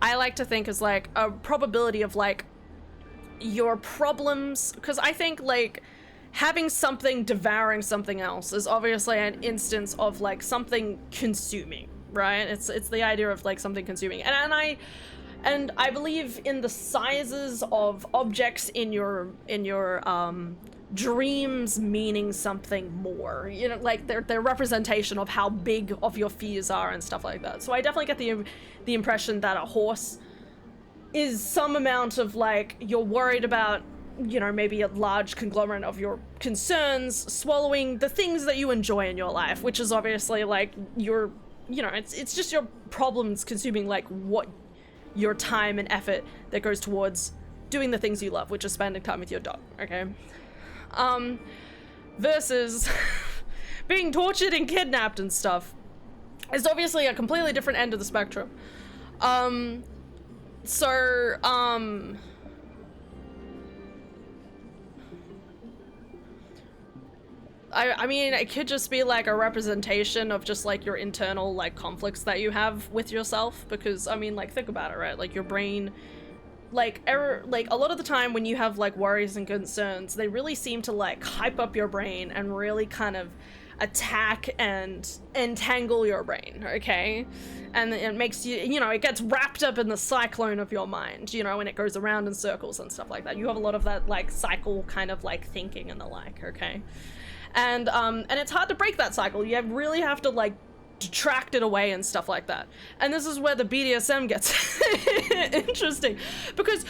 I like to think is like a probability of like your problems, because I think like having something devouring something else is obviously an instance of like something consuming, right? It's the idea of like something consuming, and I believe in the sizes of objects in your dreams meaning something more, you know, like their representation of how big of your fears are and stuff like that. So I definitely get the impression that a horse is some amount of like, you're worried about, you know, maybe a large conglomerate of your concerns swallowing the things that you enjoy in your life, which is obviously like your, you know, it's just your problems consuming like what your time and effort that goes towards doing the things you love, which is spending time with your dog, okay? Versus being tortured and kidnapped and stuff is obviously a completely different end of the spectrum. I mean, it could just be like a representation of just like your internal like conflicts that you have with yourself, because I mean, like, think about it, right? Like your brain, like a lot of the time when you have like worries and concerns, they really seem to like hype up your brain and really kind of attack and entangle your brain, okay? And it makes you, you know, it gets wrapped up in the cyclone of your mind, you know, and it goes around in circles and stuff like that. You have a lot of that like cycle kind of like thinking and the like, okay? And it's hard to break that cycle. You really have to like detract it away and stuff like that. And this is where the BDSM gets interesting, because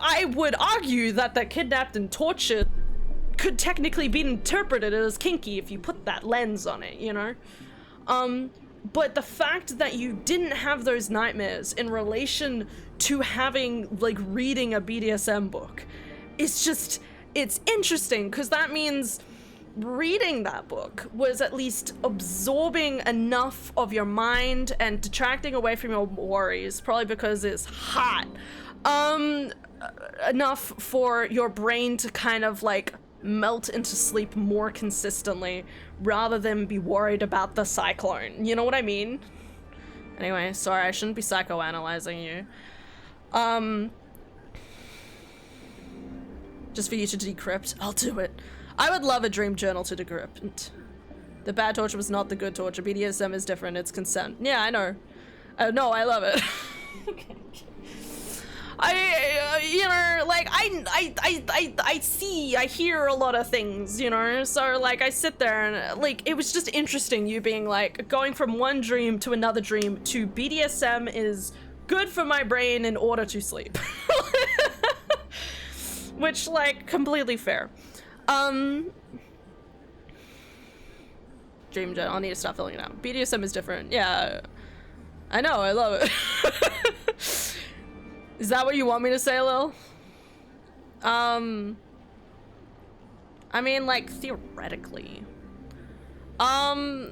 I would argue that the kidnapped and tortured could technically be interpreted as kinky if you put that lens on it, you know? But the fact that you didn't have those nightmares in relation to having, like, reading a BDSM book is just, it's interesting, because that means reading that book was at least absorbing enough of your mind and detracting away from your worries, probably because it's hot, enough for your brain to kind of like melt into sleep more consistently rather than be worried about the cyclone. You know what I mean? Anyway, sorry, I shouldn't be psychoanalyzing you. Just for you to decrypt, I'll do it. I would love a dream journal to decrypt. The bad torture was not the good torture. BDSM is different, it's consent. Yeah, I know. No, I love it. Okay. You know, like, I hear a lot of things, you know, so, like, I sit there and, like, it was just interesting you being, like, going from one dream to another dream to BDSM is good for my brain in order to sleep. Which, like, completely fair. Dream Jet, I'll need to stop filling it out. BDSM is different. Yeah, I know, I love it. Is that what you want me to say, Lil? I mean, like, theoretically. I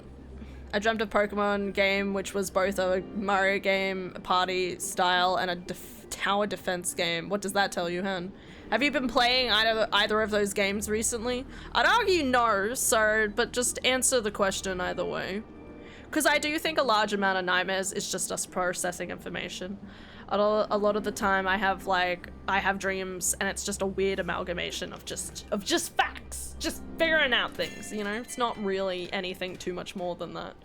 dreamt of Pokemon game, which was both a Mario game, a party style, and a tower defense game. What does that tell you, Hen? Have you been playing either of those games recently? I'd argue no, so, but just answer the question either way. Because I do think a large amount of nightmares is just us processing information. A lot of the time I have dreams and it's just a weird amalgamation of just facts, just figuring out things, you know? It's not really anything too much more than that.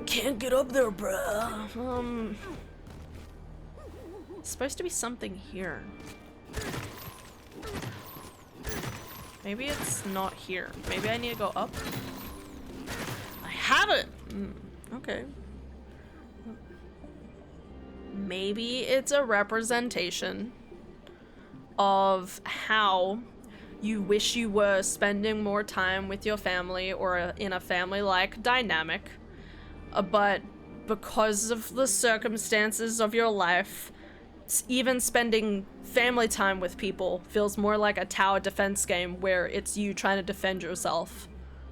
Can't get up there, bruh. It's supposed to be something here. Maybe it's not here. Maybe I need to go up. I have it! Okay. Maybe it's a representation of how you wish you were spending more time with your family or in a family-like dynamic, but because of the circumstances of your life, even spending family time with people feels more like a tower defense game where it's you trying to defend yourself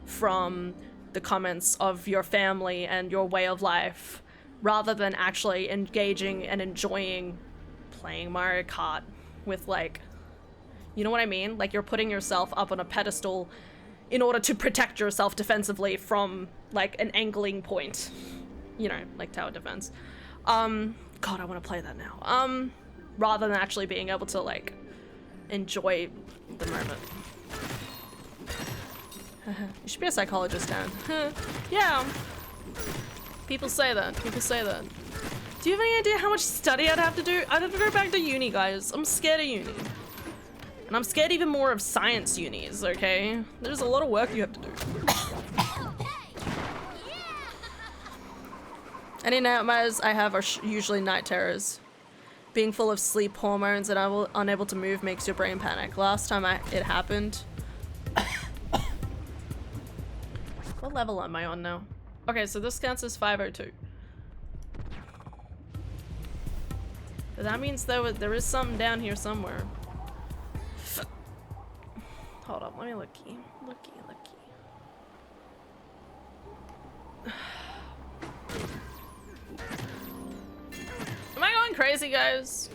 from the comments of your family and your way of life, rather than actually engaging and enjoying playing Mario Kart with, like, you know what I mean? Like, you're putting yourself up on a pedestal in order to protect yourself defensively from, like, an angling point. You know, like tower defense. God, I want to play that now. Rather than actually being able to, like, enjoy the moment. You should be a psychologist, Dan. Yeah. People say that. People say that. Do you have any idea how much study I'd have to do? I'd have to go back to uni, guys. I'm scared of uni. And I'm scared even more of science unis, okay? There's a lot of work you have to do. Any nightmares I have are usually night terrors. Being full of sleep hormones and unable to move makes your brain panic. Last time it happened... What level am I on now? Okay, so this counts as 502. But that means there is something down here somewhere. Hold on, let me looky. Am I going crazy, guys?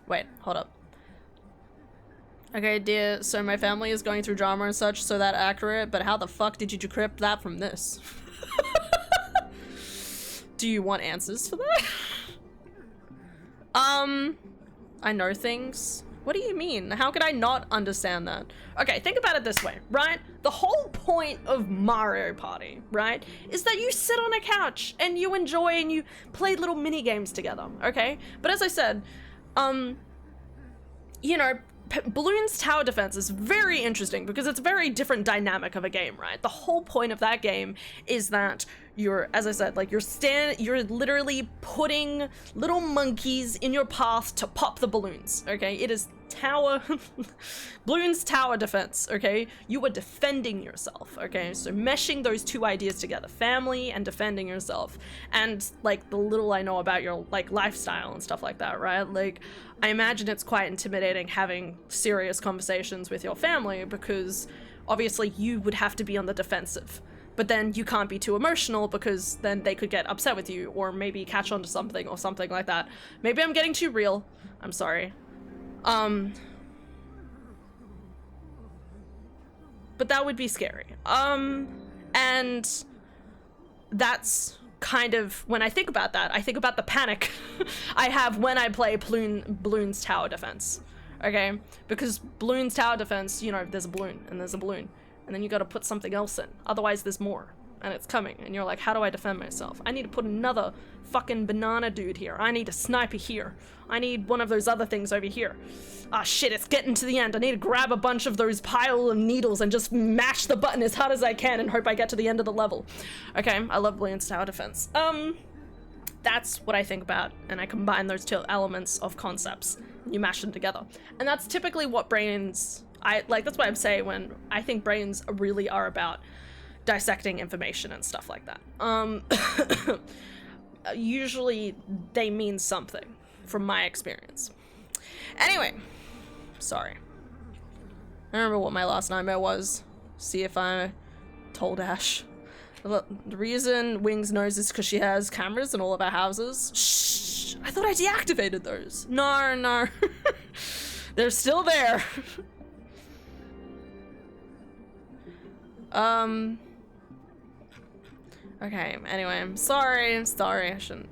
Wait, hold up. Okay, dear, so my family is going through drama and such, so that accurate, but how the fuck did you decrypt that from this? Do you want answers for that? I know things. What do you mean? How could I not understand that? Okay, think about it this way, right? The whole point of Mario Party, right, is that you sit on a couch and you enjoy and you play little mini games together, okay? But as I said, you know, Bloons Tower Defense is very interesting because it's a very different dynamic of a game, right? The whole point of that game is that you're, as I said, like you're literally putting little monkeys in your path to pop the balloons, okay? It is Bloons Tower Defense, okay? You are defending yourself, okay? So meshing those two ideas together, family and defending yourself, and like the little I know about your like lifestyle and stuff like that, right? Like, I imagine it's quite intimidating having serious conversations with your family because obviously you would have to be on the defensive, but then you can't be too emotional because then they could get upset with you or maybe catch on to something or something like that. Maybe I'm getting too real. I'm sorry. But that would be scary. And that's kind of, when I think about that, I think about the panic I have when I play Bloons Tower Defense, okay? Because Bloons Tower Defense, you know, there's a balloon, and there's a balloon, and then you gotta put something else in, otherwise there's more, and it's coming, and you're like, how do I defend myself? I need to put another fucking banana dude here, I need a sniper here, I need one of those other things over here. Ah shit, it's getting to the end, I need to grab a bunch of those pile of needles and just mash the button as hard as I can and hope I get to the end of the level. Okay, I love Bloons Tower Defense. That's what I think about, and I combine those two elements of concepts, and you mash them together. And that's typically what brains, that's what I'm saying when I think brains really are about dissecting information and stuff like that. Usually they mean something, from my experience. Anyway, sorry. I remember what my last nightmare was. See if I told Ash. The reason Wings knows is because she has cameras in all of our houses. Shh! I thought I deactivated those. No. They're still there. Okay, anyway, I'm sorry, I shouldn't.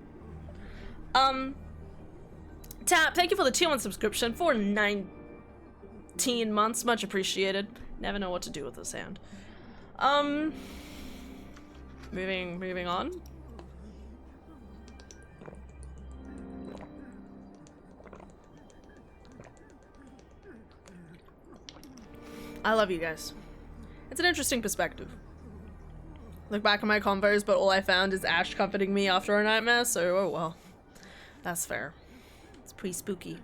Tap, thank you for the tier 1 subscription for 19 months, much appreciated. Never know what to do with this hand. Moving on. I love you guys. It's an interesting perspective. Look back at my convos, but all I found is Ash comforting me after a nightmare, so oh well. That's fair. It's pretty spooky.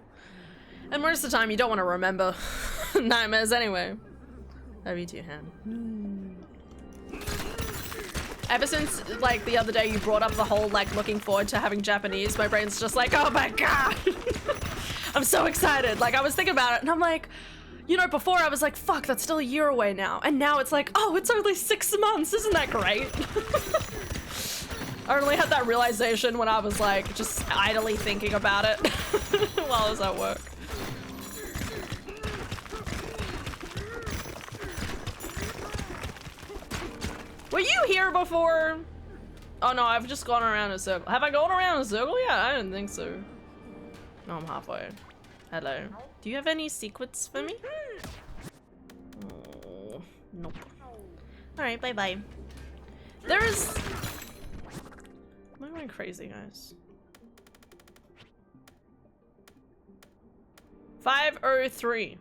And most of the time you don't want to remember nightmares anyway. Love you too, Han. Ever since, like, the other day you brought up the whole, like, looking forward to having Japanese, my brain's just like, oh my god! I'm so excited. Like, I was thinking about it, and I'm like, you know, before I was like, fuck, that's still a year away now. And now it's like, oh, it's only 6 months. Isn't that great? I only had that realization when I was like, just idly thinking about it while I was at work. Were you here before? Oh no, I've just gone around in a circle. Have I gone around in a circle? Yeah, I didn't think so. No, I'm halfway. Hello. Do you have any secrets for me? Oh, nope. Alright, bye-bye. There is... Am I going crazy, guys? 503.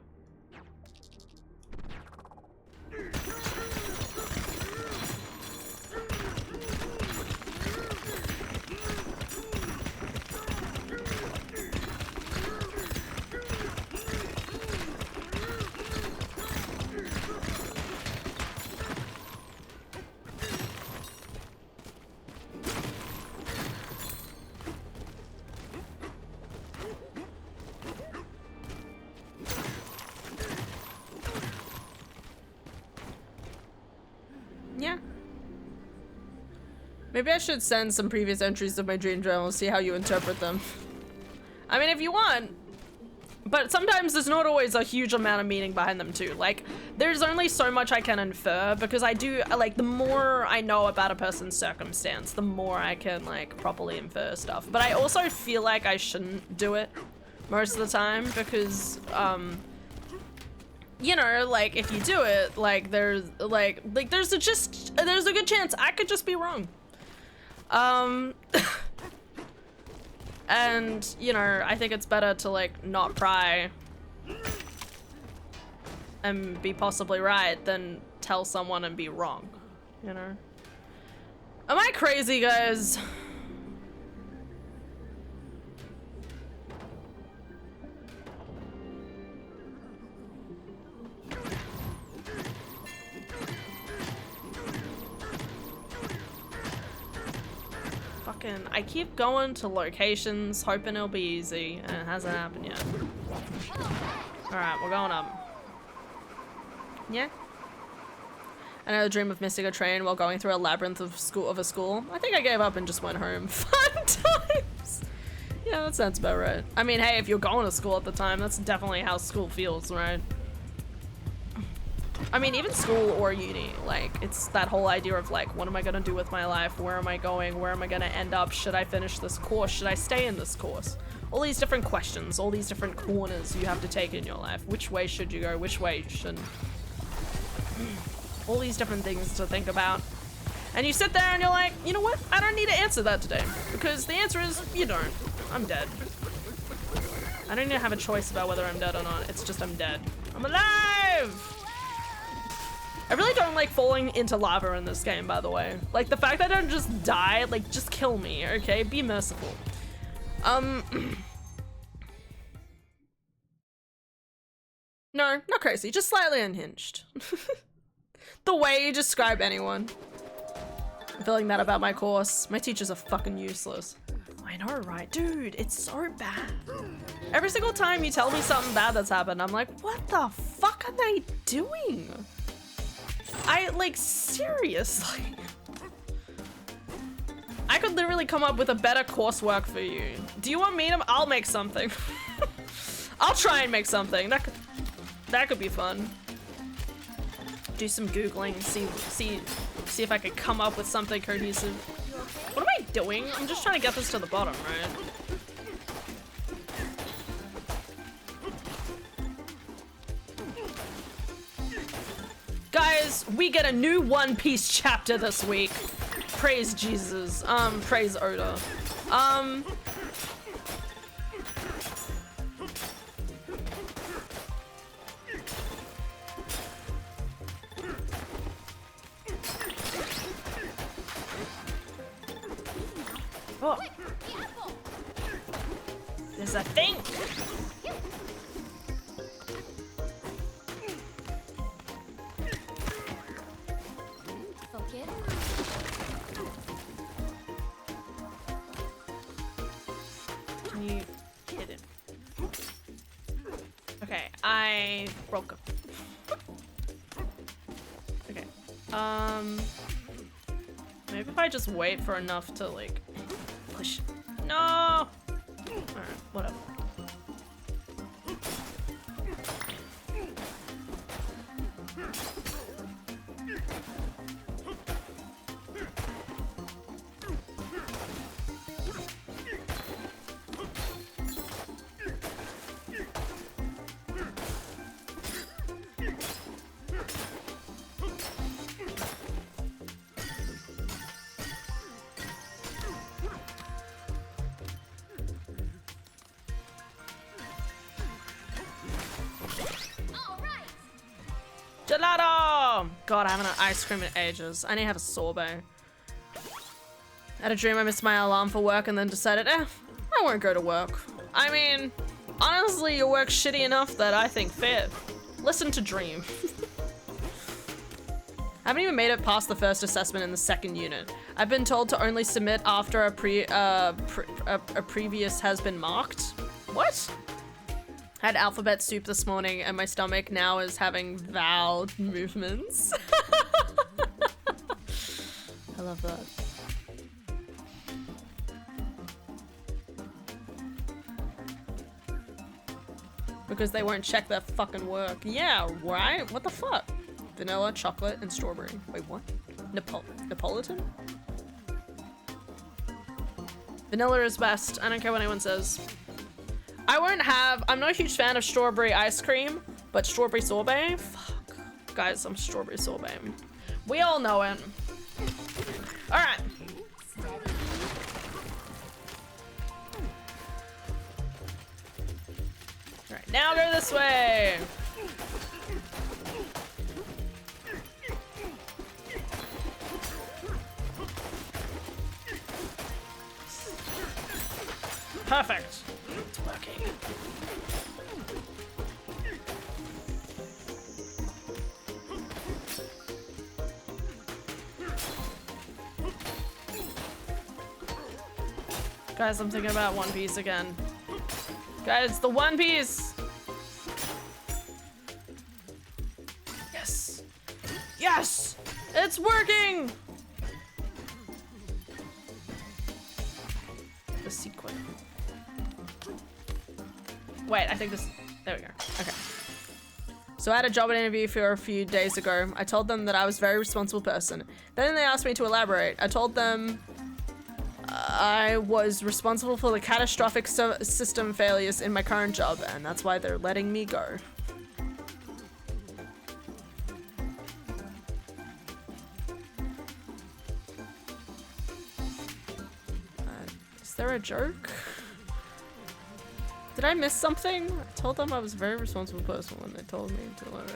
Yeah. Maybe I should send some previous entries of my dream journal, see how you interpret them. I mean, if you want. But sometimes there's not always a huge amount of meaning behind them too. Like, there's only so much I can infer because I do, like, the more I know about a person's circumstance, the more I can, like, properly infer stuff. But I also feel like I shouldn't do it most of the time because, you know, like, if you do it, like, there's a good chance I could just be wrong. And, you know, I think it's better to, like, not pry and be possibly right than tell someone and be wrong, you know? Am I crazy, guys? I keep going to locations, hoping it'll be easy, and it hasn't happened yet. Alright, we're going up. Yeah? I know the dream of missing a train while going through a labyrinth of a school. I think I gave up and just went home 5 times. Yeah, that sounds about right. I mean, hey, if you're going to school at the time, that's definitely how school feels, right? I mean, even school or uni, like, it's that whole idea of, like, what am I gonna do with my life? Where am I going? Where am I gonna end up? Should I finish this course? Should I stay in this course? All these different questions, all these different corners you have to take in your life. Which way should you go? Which way you shouldn't? All these different things to think about. And you sit there and you're like, you know what? I don't need to answer that today. Because the answer is, you don't. I'm dead. I don't even have a choice about whether I'm dead or not. It's just I'm dead. I'm alive! I really don't like falling into lava in this game, by the way. Like, the fact that I don't just die, like, just kill me, okay? Be merciful. No, not crazy, just slightly unhinged. The way you describe anyone. I'm feeling that about my course. My teachers are fucking useless. I know, right? Dude, it's so bad. Every single time you tell me something bad that's happened, I'm like, what the fuck are they doing? Like, seriously. I could literally come up with a better coursework for you. Do you want me to? I'll make something. I'll try and make something. That could be fun. Do some Googling, see if I could come up with something cohesive. What am I doing? I'm just trying to get this to the bottom, right? Guys, we get a new One Piece chapter this week. Praise Jesus. Praise Oda. Oh. There's a thing. Can you hit him? Okay, I broke him. Okay. Maybe if I just wait for enough to, like, push. No! Alright, whatever. gelato! God, I haven't had ice cream in ages. I need to have a sorbet. I had a dream I missed my alarm for work and then decided, I won't go to work. I mean, honestly, your work's shitty enough that I think fair. Listen to dream. I haven't even made it past the first assessment in the second unit. I've been told to only submit after a previous has been marked. What? I had alphabet soup this morning and my stomach now is having vowel movements. I love that. Because they won't check their fucking work. Yeah, right? What the fuck? Vanilla, chocolate, and strawberry. Wait, what? Napolitan? Vanilla is best. I don't care what anyone says. I'm not a huge fan of strawberry ice cream, but strawberry sorbet? Fuck. Guys, I'm strawberry sorbet. We all know it. Alright. Alright, now go this way. Perfect. It's working. Guys, I'm thinking about One Piece again. Guys, the One Piece! Yes! Yes! It's working! The sequin. Wait, I think this... There we go. Okay. So I had a job interview for a few days ago. I told them that I was a very responsible person. Then they asked me to elaborate. I told them I was responsible for the catastrophic system failures in my current job, and that's why they're letting me go. Is there a joke? Did I miss something? I told them I was a very responsible person when they told me to let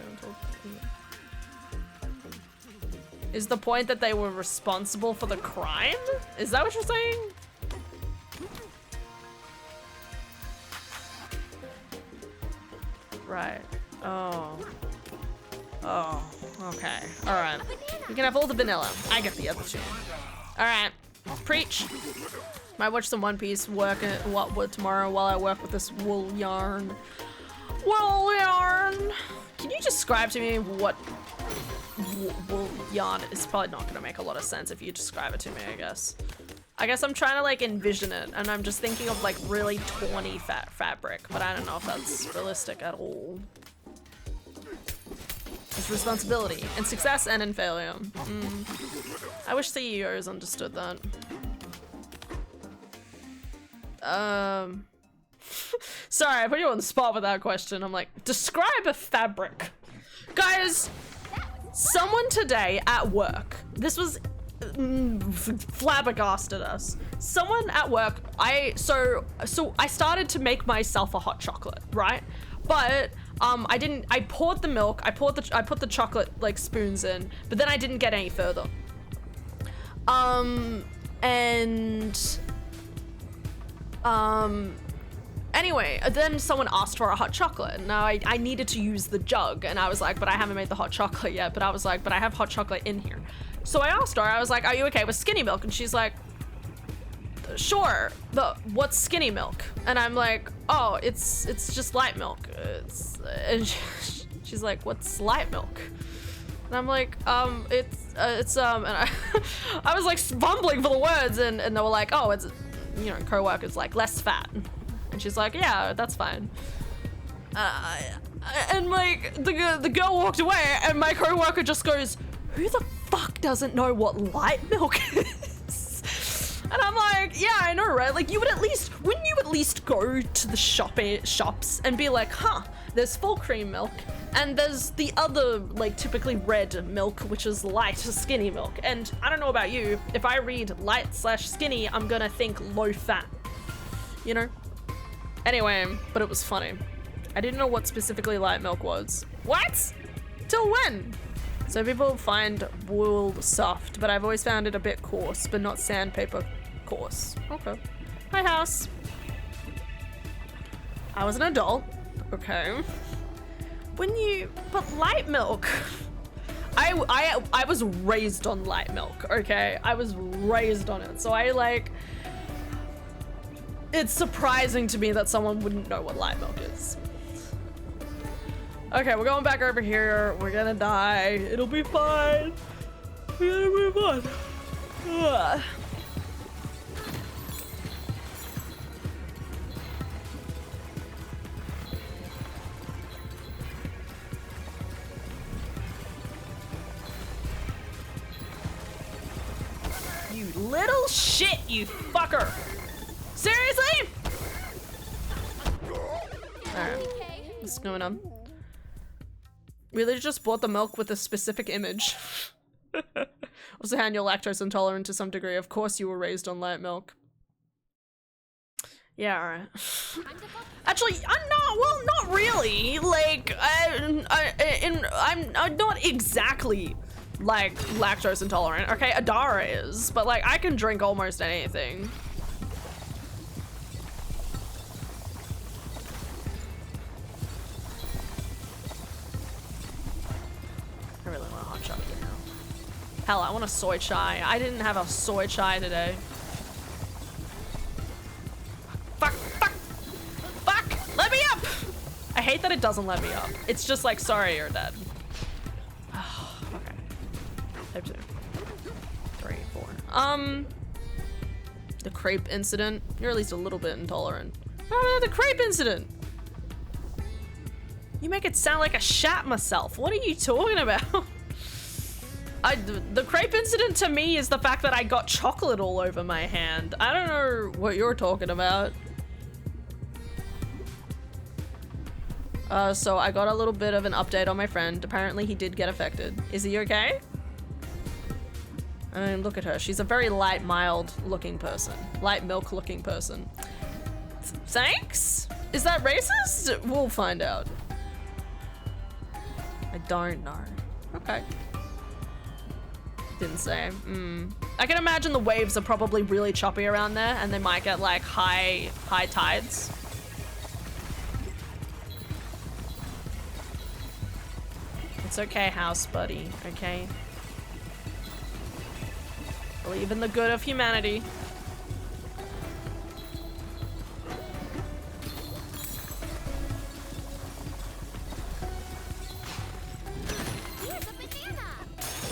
Is the point that they were responsible for the crime? Is that what you're saying? Right. Oh. Oh, okay. Alright. You can have all the vanilla. I get the other two. Alright. Preach. Might watch some One Piece tomorrow while I work with this wool yarn. Wool yarn! Can you describe to me what wool yarn is? Probably not gonna make a lot of sense if you describe it to me, I guess. I guess I'm trying to like envision it, and I'm just thinking of like really tawny fabric, but I don't know if that's realistic at all. It's responsibility in success and in failure. I wish CEOs understood that. Sorry, I put you on the spot with that question. I'm like, describe a fabric. Guys, someone today at work, this was flabbergasted us. Someone at work, so I started to make myself a hot chocolate, right? But I poured the milk, I put the chocolate like spoons in, but then I didn't get any further. Anyway, then someone asked for a hot chocolate. Now I needed to use the jug, and I was like, but I haven't made the hot chocolate yet. But I was like, but I have hot chocolate in here. So I asked her, I was like, are you okay with skinny milk? And she's like, sure, but what's skinny milk? And I'm like, oh, it's just light milk. And she's like, what's light milk? And I'm like, and I was like fumbling for the words, and they were like, oh, it's, you know, co-workers like less fat. And she's like, yeah, that's fine. And like the girl walked away, and my co-worker just goes, who the fuck doesn't know what light milk is? And I'm like, yeah, I know, right? Like, wouldn't you at least go to the shops and be like, huh, there's full cream milk, and there's the other, like, typically red milk, which is light skinny milk. And I don't know about you, if I read light/skinny, I'm gonna think low fat, you know? Anyway, but it was funny. I didn't know what specifically light milk was. What? Till when? So people find wool soft, but I've always found it a bit coarse, but not sandpaper coarse. Okay. Hi, house. I was an adult. Okay. But light milk. I was raised on light milk, okay? I was raised on it, so it's surprising to me that someone wouldn't know what light milk is. Okay, we're going back over here. We're gonna die. It'll be fine. We gotta move on. Ugh. You little shit, you fucker. Seriously? Alright, what's going on? We literally just bought the milk with a specific image. Also, Han, you're lactose intolerant to some degree. Of course you were raised on light milk. Yeah, alright. Actually, I'm not, well, not really. Like, I'm not exactly, like, lactose intolerant, okay? Adara is, but, like, I can drink almost anything. I really want a hot chocolate now. Hell, I want a soy chai. I didn't have a soy chai today. Fuck, fuck, fuck, let me up! I hate that it doesn't let me up. It's just like, sorry, you're dead. Okay. Type 2. 3, 4. The crepe incident. You're at least a little bit intolerant. Oh, the crepe incident! You make it sound like I shat myself. What are you talking about? The crepe incident to me is the fact that I got chocolate all over my hand. I don't know what you're talking about. So I got a little bit of an update on my friend. Apparently he did get affected. Is he okay? I mean, look at her. She's a very light, mild looking person. Light milk looking person. Thanks? Is that racist? We'll find out. I don't know. Okay. Didn't say. I can imagine the waves are probably really choppy around there and they might get like high tides. It's okay, house buddy, okay? Believe in the good of humanity.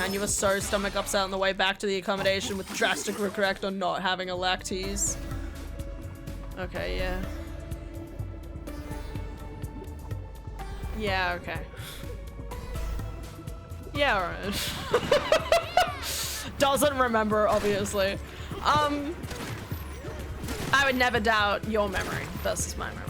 And you were so stomach upset on the way back to the accommodation with drastic regret on not having a lactese. Okay, yeah. Yeah, okay. Yeah, alright. Doesn't remember, obviously. I would never doubt your memory versus my memory.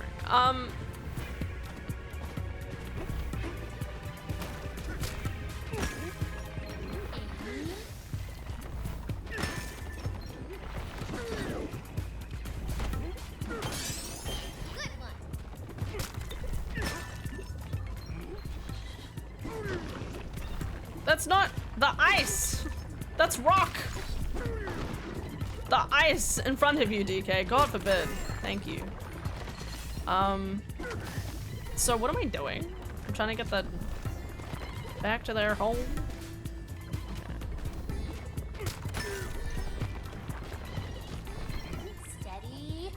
That's not the ice. That's rock. The ice in front of you, DK. God forbid. Thank you. So what am I doing? I'm trying to get that back to their home. Steady.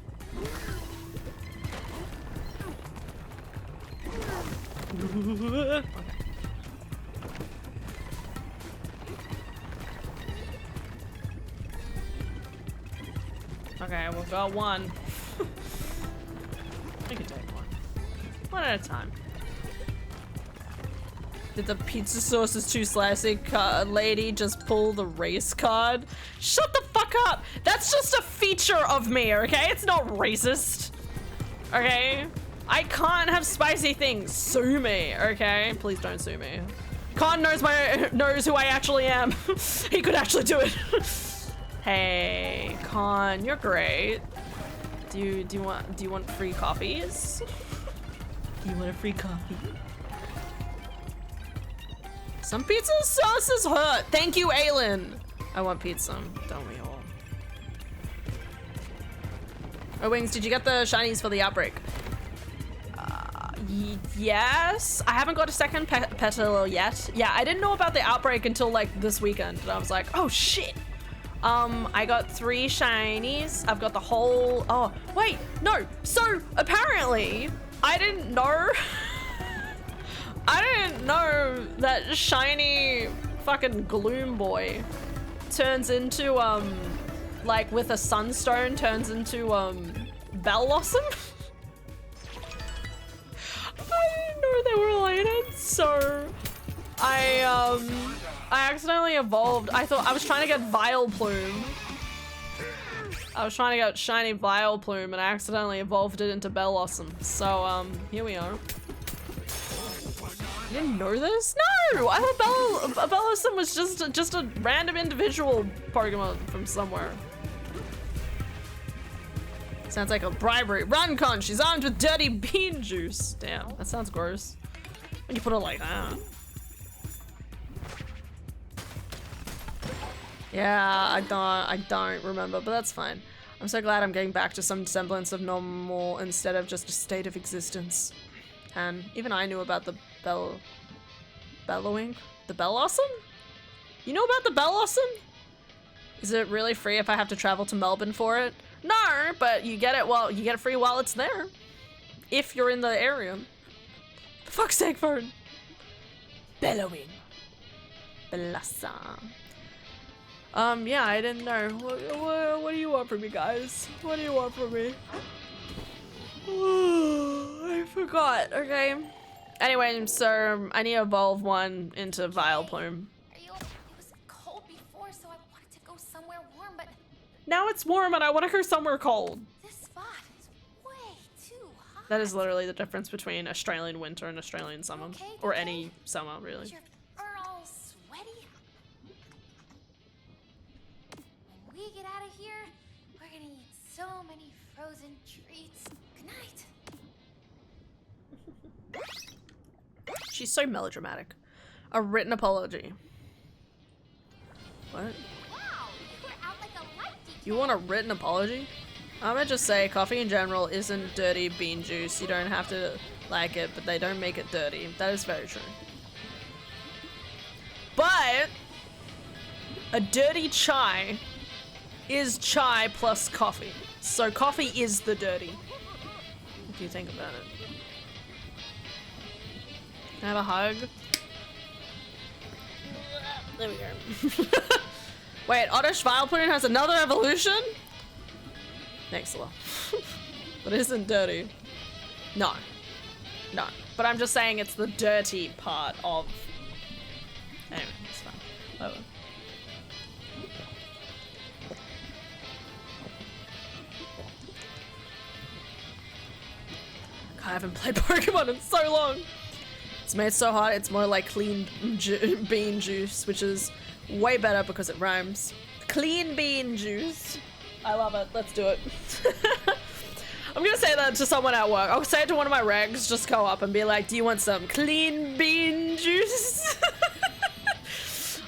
Okay. Okay, we've got one. We can take one. One at a time. Did the pizza sauce is too slicey lady just pull the race card? Shut the fuck up! That's just a feature of me, okay? It's not racist. Okay? I can't have spicy things. Sue me, okay? Please don't sue me. Khan knows who I actually am. He could actually do it. Hey, Khan, you're great. Do you want free coffees? Do you want a free coffee? Some pizza sauces hurt. Thank you, Aylin. I want pizza, don't we all? Oh, Wings, did you get the shinies for the outbreak? Yes. I haven't got a second petal yet. Yeah, I didn't know about the outbreak until like this weekend. And I was like, oh shit. I got 3 shinies. I've got the whole, oh, wait, no. So apparently I didn't know, I didn't know that shiny fucking Gloom Boy turns into, like with a sunstone turns into, Bellossom. I didn't know they were related, so I accidentally evolved. I thought I was trying to get Vileplume. I was trying to get shiny Vileplume and I accidentally evolved it into Bellossom. So here we are. You didn't know this? No! I thought Bellossom was just a random individual Pokemon from somewhere. Sounds like a bribery. Run, con! She's armed with dirty bean juice. Damn, that sounds gross. When you put it like that. Yeah, I don't remember, but that's fine. I'm so glad I'm getting back to some semblance of normal instead of just a state of existence. And even I knew about the bellowing? The Bellossom? You know about the Bellossom? Is it really free if I have to travel to Melbourne for it? No, but you get it free while it's there. If you're in the area. For fuck's sake, Fern. Bellowing. Blossom. Yeah, I didn't know. What do you want from me, guys? What do you want from me? I forgot, okay. Anyway, so I need to evolve one into Vileplume. It was cold before, so I wanted to go somewhere warm, but Now it's warm and I want to go somewhere cold. this spot is way too hot. That is literally the difference between Australian winter and Australian summer. Okay, Or okay. any summer, really. Is your fur all sweaty? When we get out of here, we're gonna eat so many frozen treats. Good night. She's so melodramatic. A written apology. What? Wow, you were out like a light. You want a written apology? I'm gonna just say coffee in general isn't dirty bean juice. You don't have to like it, but they don't make it dirty. That is very true. But a dirty chai is chai plus coffee. So coffee is the dirty. If you think about it. Can I have a hug? There we go. Wait, Oddish Vileplume has another evolution? Thanks a lot. But it isn't dirty. No. No. But I'm just saying it's the dirty part of... Anyway, it's fine. Whatever. I haven't played Pokemon in so long. It's made so hot, it's more like clean bean juice, which is way better because it rhymes. Clean bean juice. I love it. Let's do it. I'm gonna say that to someone at work. I'll say it to one of my regs, just go up and be like, do you want some clean bean juice?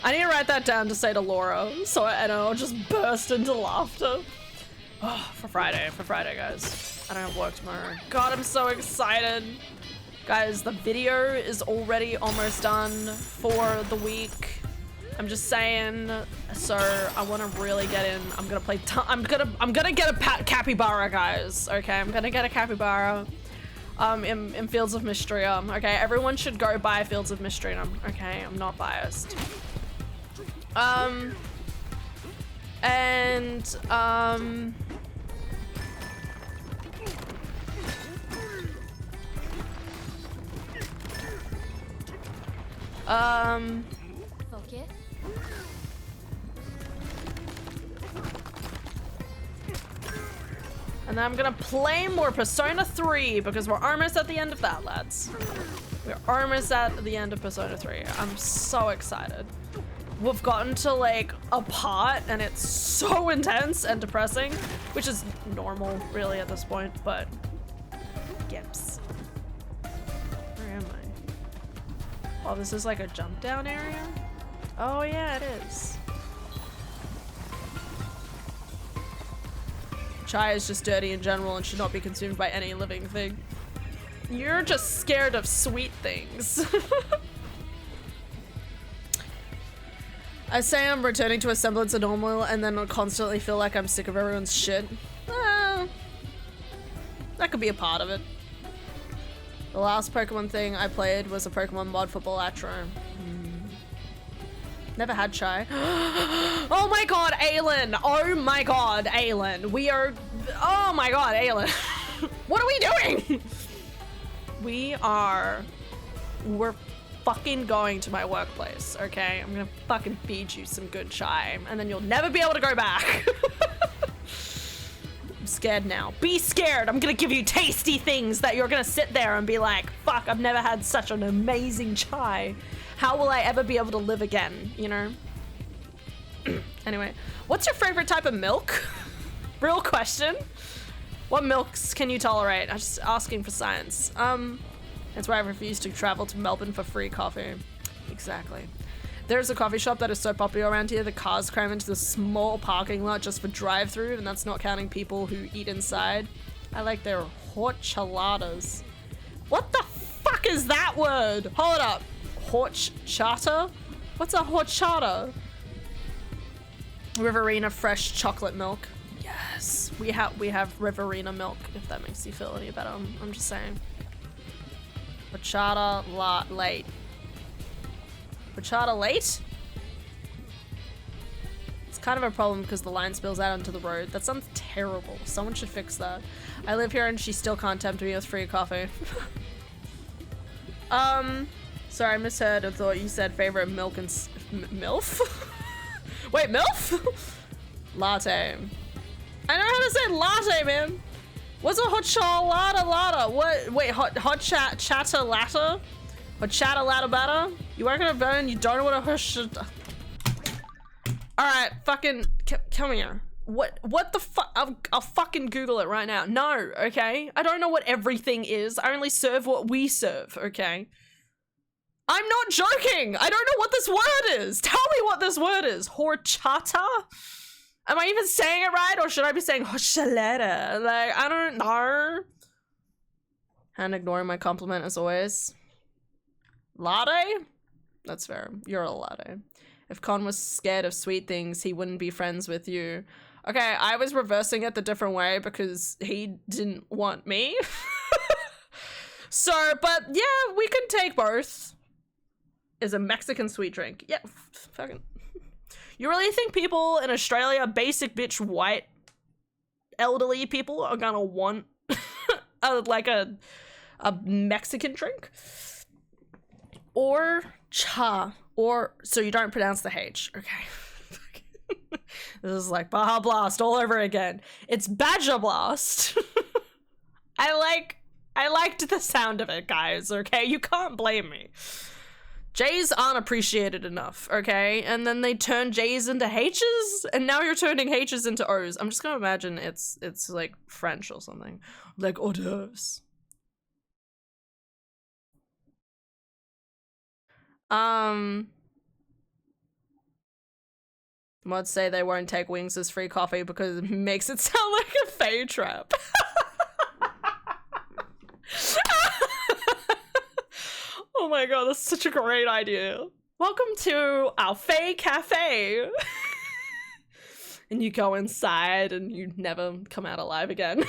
I need to write that down to say to Laura, and I'll just burst into laughter. Oh, for Friday, guys. I don't have work tomorrow. God, I'm so excited. Guys, the video is already almost done for the week. I'm just saying, so I want to really get in. I'm gonna play. I'm gonna get a capybara, guys. Okay, I'm gonna get a capybara. In Fields of Mistria. Okay, everyone should go buy Fields of Mistria. Okay, I'm not biased. Focus. And then I'm gonna play more Persona 3 because we're almost at the end of that, lads. We're almost at the end of Persona 3. I'm so excited. We've gotten to like a part and it's so intense and depressing, which is normal really at this point, but Gips. Where am I? Oh, this is like a jump down area? Oh yeah, it is. Chai is just dirty in general and should not be consumed by any living thing. You're just scared of sweet things. I say I'm returning to a semblance of normal and then I'll constantly feel like I'm sick of everyone's shit. That could be a part of it. The last Pokemon thing I played was a Pokemon mod for Balatro. Never had Chai. Oh my god, Aylin! Oh my god, Aylin. We are... Oh my god, Aylin. What are we doing? We're fucking going to my workplace, okay? I'm gonna fucking feed you some good Chai, and then you'll never be able to go back. I'm scared now. Be scared! I'm gonna give you tasty things that you're gonna sit there and be like, fuck, I've never had such an amazing Chai. How will I ever be able to live again, you know? Anyway, what's your favorite type of milk? Real question. What milks can you tolerate? I'm just asking for science. That's why I refuse to travel to Melbourne for free coffee. Exactly. There's a coffee shop that is so popular around here, the cars cram into the small parking lot just for drive-through, and that's not counting people who eat inside. I like their horcheladas. What the fuck is that word? Hold up. Horchata? What's a horchata? Riverina fresh chocolate milk. Yes, we have Riverina milk, if that makes you feel any better. I'm just saying. Horchata late. Horchata late? It's kind of a problem because the line spills out onto the road. That sounds terrible. Someone should fix that. I live here and she still can't tempt me with free coffee. Sorry, I misheard. I thought you said favorite milk and MILF? Wait, MILF? Latte. I know how to say latte, man. What's a horchata latte? What? Wait, hot chatter latte? Hot chatter latte batter? You work at a bar and you don't know what a horchata. Alright, fucking come here. What the fuck? I'll fucking Google it right now. No, okay? I don't know what everything is. I only serve what we serve, okay? I'm not joking! I don't know what this word is! Tell me what this word is! Horchata? Am I even saying it right, or should I be saying horchaleta? Like, I don't know. And ignoring my compliment as always. Latte? That's fair. You're a latte. If Con was scared of sweet things, he wouldn't be friends with you. Okay, I was reversing it the different way because he didn't want me. So, but yeah, we can take both. Is a Mexican sweet drink. Yeah, fucking. You really think people in Australia, basic bitch white elderly people, are gonna want like a Mexican drink? Or cha, or so you don't pronounce the H, okay? This is like Baja Blast all over again. It's Badger Blast. I liked the sound of it, guys, okay? You can't blame me. J's aren't appreciated enough, okay? And then they turn J's into H's, and now you're turning H's into O's. I'm just gonna imagine it's like French or something. Like hors d'oeuvres. Mods say they won't take Wings as free coffee because it makes it sound like a Fae trap. Oh my god, that's such a great idea. Welcome to our Fae Cafe. And you go inside and you never come out alive again.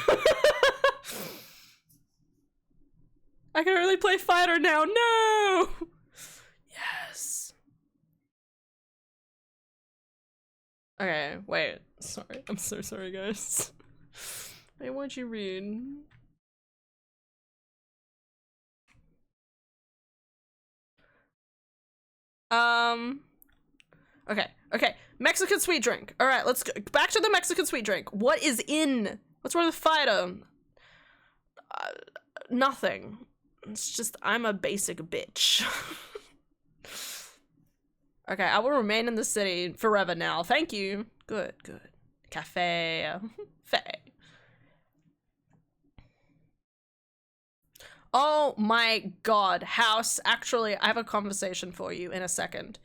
I can only play fighter now. No! Yes. Okay, wait. Sorry. I'm so sorry, guys. Wait, what'd you read? Okay. Mexican sweet drink. All right, let's go back to the Mexican sweet drink. What's wrong with fighter? Nothing. It's just I'm a basic bitch. Okay, I will remain in the city forever now. Thank you. Good. Cafe. Fae. Oh my god, House. Actually, I have a conversation for you in a second.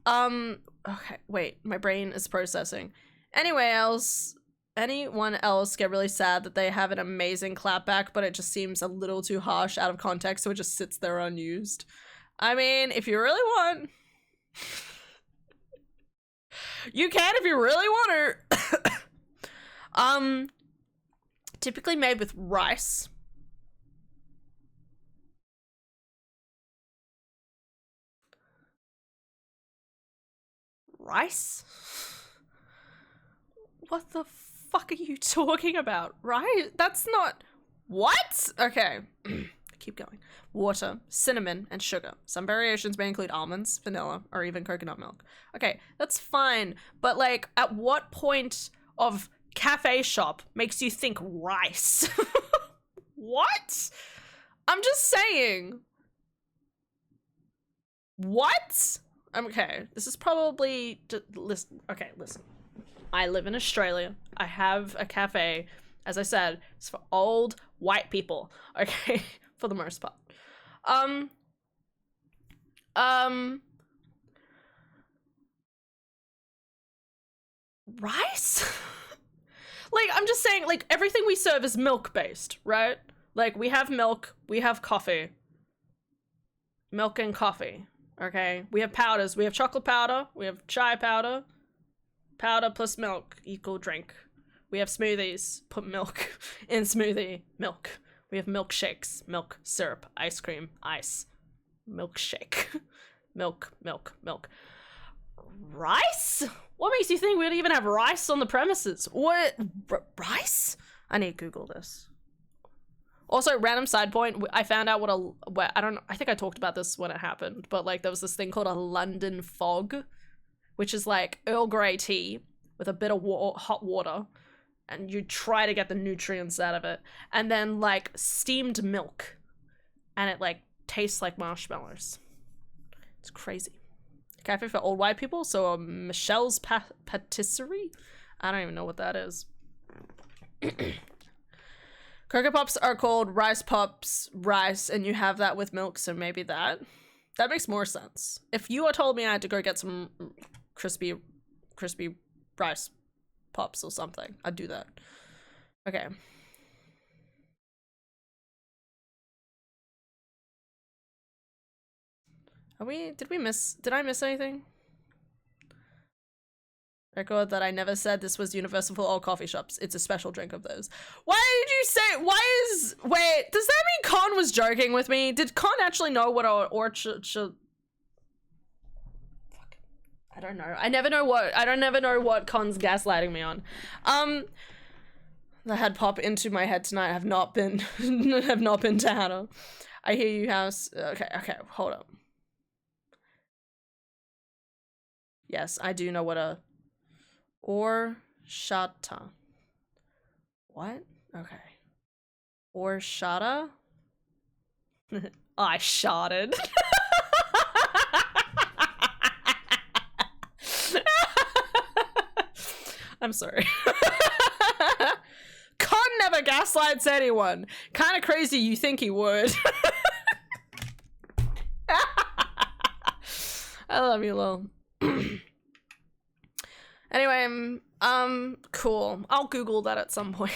Okay, wait, my brain is processing. Anyone else get really sad that they have an amazing clapback, but it just seems a little too harsh out of context, so it just sits there unused? I mean, if you really want, you can if you really want to. Typically made with rice. Rice? What the fuck are you talking about? Right? That's not... What? Okay. Keep going. Water, cinnamon, and sugar. Some variations may include almonds, vanilla, or even coconut milk. Okay, that's fine. But like, at what point of cafe shop makes you think rice? What? I'm just saying. What? Okay, this is probably just, listen. Okay, listen. I live in Australia. I have a cafe. As I said, it's for old white people. Okay, for the most part. Rice? Like, I'm just saying, like, everything we serve is milk-based, right? Like, we have milk, we have coffee. Milk and coffee, okay? We have powders. We have chocolate powder, we have chai powder. Powder plus milk equal drink. We have smoothies, put milk in smoothie, milk. We have milkshakes, milk, syrup, ice cream, ice. Milkshake. Milk, milk, milk. Rice? What makes you think we'd even have rice on the premises? What? Rice? I need to Google this. Also, random side point, I found out I think I talked about this when it happened, but like there was this thing called a London fog, which is like Earl Grey tea with a bit of hot water, and you try to get the nutrients out of it, and then like steamed milk, and it like tastes like marshmallows. It's crazy. Cafe for old white people, so Michelle's Patisserie? I don't even know what that is. Cocoa Pops are called Rice Pops Rice, and you have that with milk, so maybe that makes more sense. If you had told me I had to go get some crispy rice pops or something, I'd do that. Okay. Did I miss anything? Record that I never said this was universal for all coffee shops. It's a special drink of those. Why did you say, wait, does that mean Con was joking with me? Did Con actually know what orchard should... Fuck. I don't know. I never know what Con's gaslighting me on. I had pop into my head tonight. I have not been, to Hannah. I hear you, House. Okay, hold up. Yes, I do know what a horchata. What? Okay. Horchata? I shotted. I'm sorry. Con never gaslights anyone. Kind of crazy you think he would. I love you, Lil. Anyway, cool. I'll Google that at some point.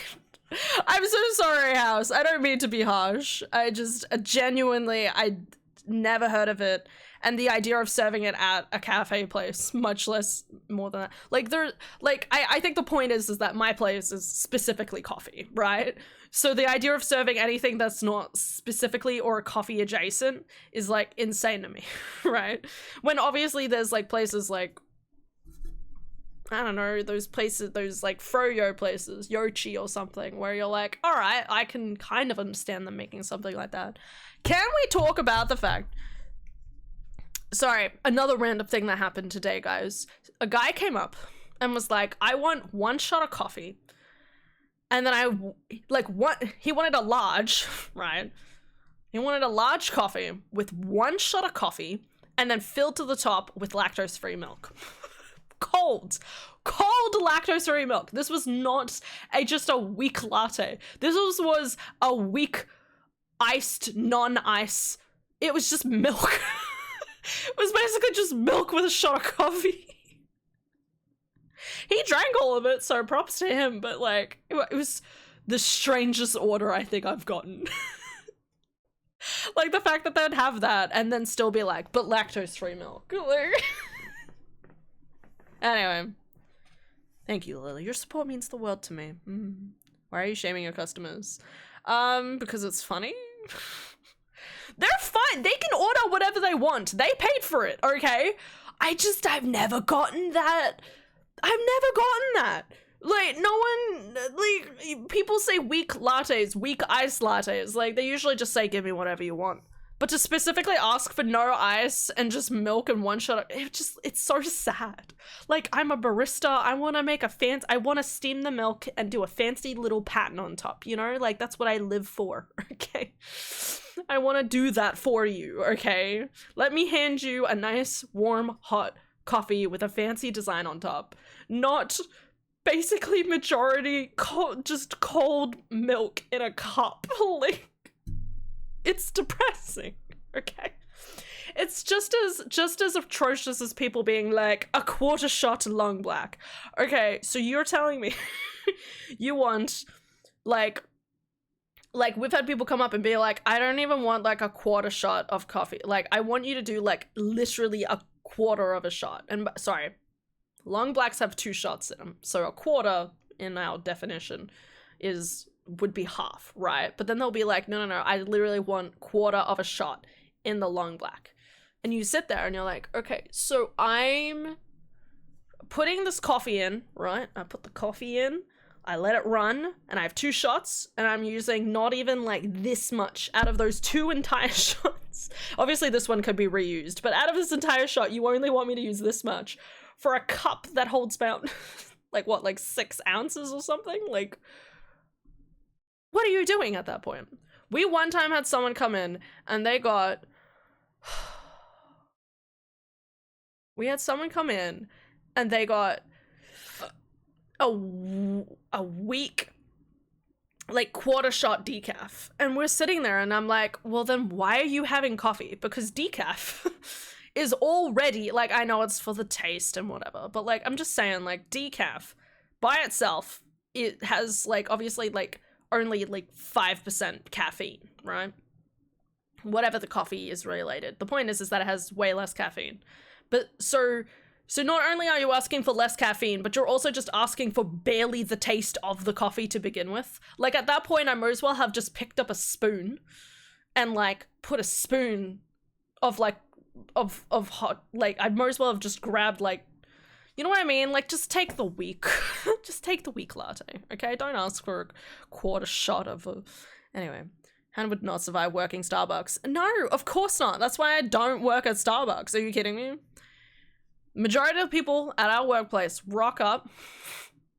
I'm so sorry, House. I don't mean to be harsh. I just genuinely, I never heard of it. And the idea of serving it at a cafe place, much less more than that. Like, I think the point is that my place is specifically coffee, right? So the idea of serving anything that's not specifically or coffee adjacent is like insane to me, right? When obviously there's like places like, I don't know, those places, those like froyo places, Yochi or something, where you're like, all right, I can kind of understand them making something like that. Can we talk about the fact... Sorry, another random thing that happened today, guys. A guy came up and was like, I want one shot of coffee. And then he wanted a large, right? He wanted a large coffee with one shot of coffee and then filled to the top with lactose-free milk. Cold lactose-free milk. This was not just a weak latte. This was a weak iced, non-ice. It was just milk. It was basically just milk with a shot of coffee. He drank all of it, so props to him, but like, it was the strangest order I think I've gotten. Like the fact that they'd have that and then still be like, but lactose-free milk. Anyway. Thank you, Lily. Your support means the world to me. Why are you shaming your customers? Because it's funny. They're fine. They can order whatever they want. They paid for it, okay? I've never gotten that. I've never gotten that. Like, no one, like, people say weak lattes, weak ice lattes. Like, they usually just say, give me whatever you want. But to specifically ask for no ice and just milk and one shot, it's so sad. Like, I'm a barista, I want to make I want to steam the milk and do a fancy little pattern on top, you know? Like, that's what I live for, okay? I want to do that for you, okay? Let me hand you a nice, warm, hot coffee with a fancy design on top. Not basically majority just cold milk in a cup. Like, it's depressing, okay? It's just as atrocious as people being like, a quarter shot long black. Okay, so you're telling me you want, like we've had people come up and be like, I don't even want like a quarter shot of coffee. Like, I want you to do like literally a quarter of a shot. And sorry, long blacks have 2 shots in them. So a quarter in our definition would be half, right? But then they'll be like, no, I literally want quarter of a shot in the long black. And you sit there and you're like, okay, so I'm putting this coffee in, right? I put the coffee in, I let it run, and I have 2 shots, and I'm using not even like this much out of those 2 entire shots. Obviously this one could be reused, but out of this entire shot, you only want me to use this much for a cup that holds about like what, like 6 ounces or something? Like, what are you doing at that point? We one time had someone come in and they got a weak, like, quarter shot decaf. And we're sitting there and I'm like, well then why are you having coffee? Because decaf is already, like, I know it's for the taste and whatever, but like, I'm just saying, like, decaf by itself, it has like, obviously like only like 5% caffeine, right? Whatever the coffee is related. The point is that it has way less caffeine. But so not only are you asking for less caffeine, but you're also just asking for barely the taste of the coffee to begin with. Like, at that point, I might as well have just picked up a spoon and like put a spoon of like, of hot, like, I might as well have just grabbed like, you know what I mean? Like, just take the weak, just take the weak latte, okay? Don't ask for a quarter shot of a, anyway. Hannah would not survive working Starbucks. No, of course not. That's why I don't work at Starbucks. Are you kidding me? Majority of people at our workplace rock up,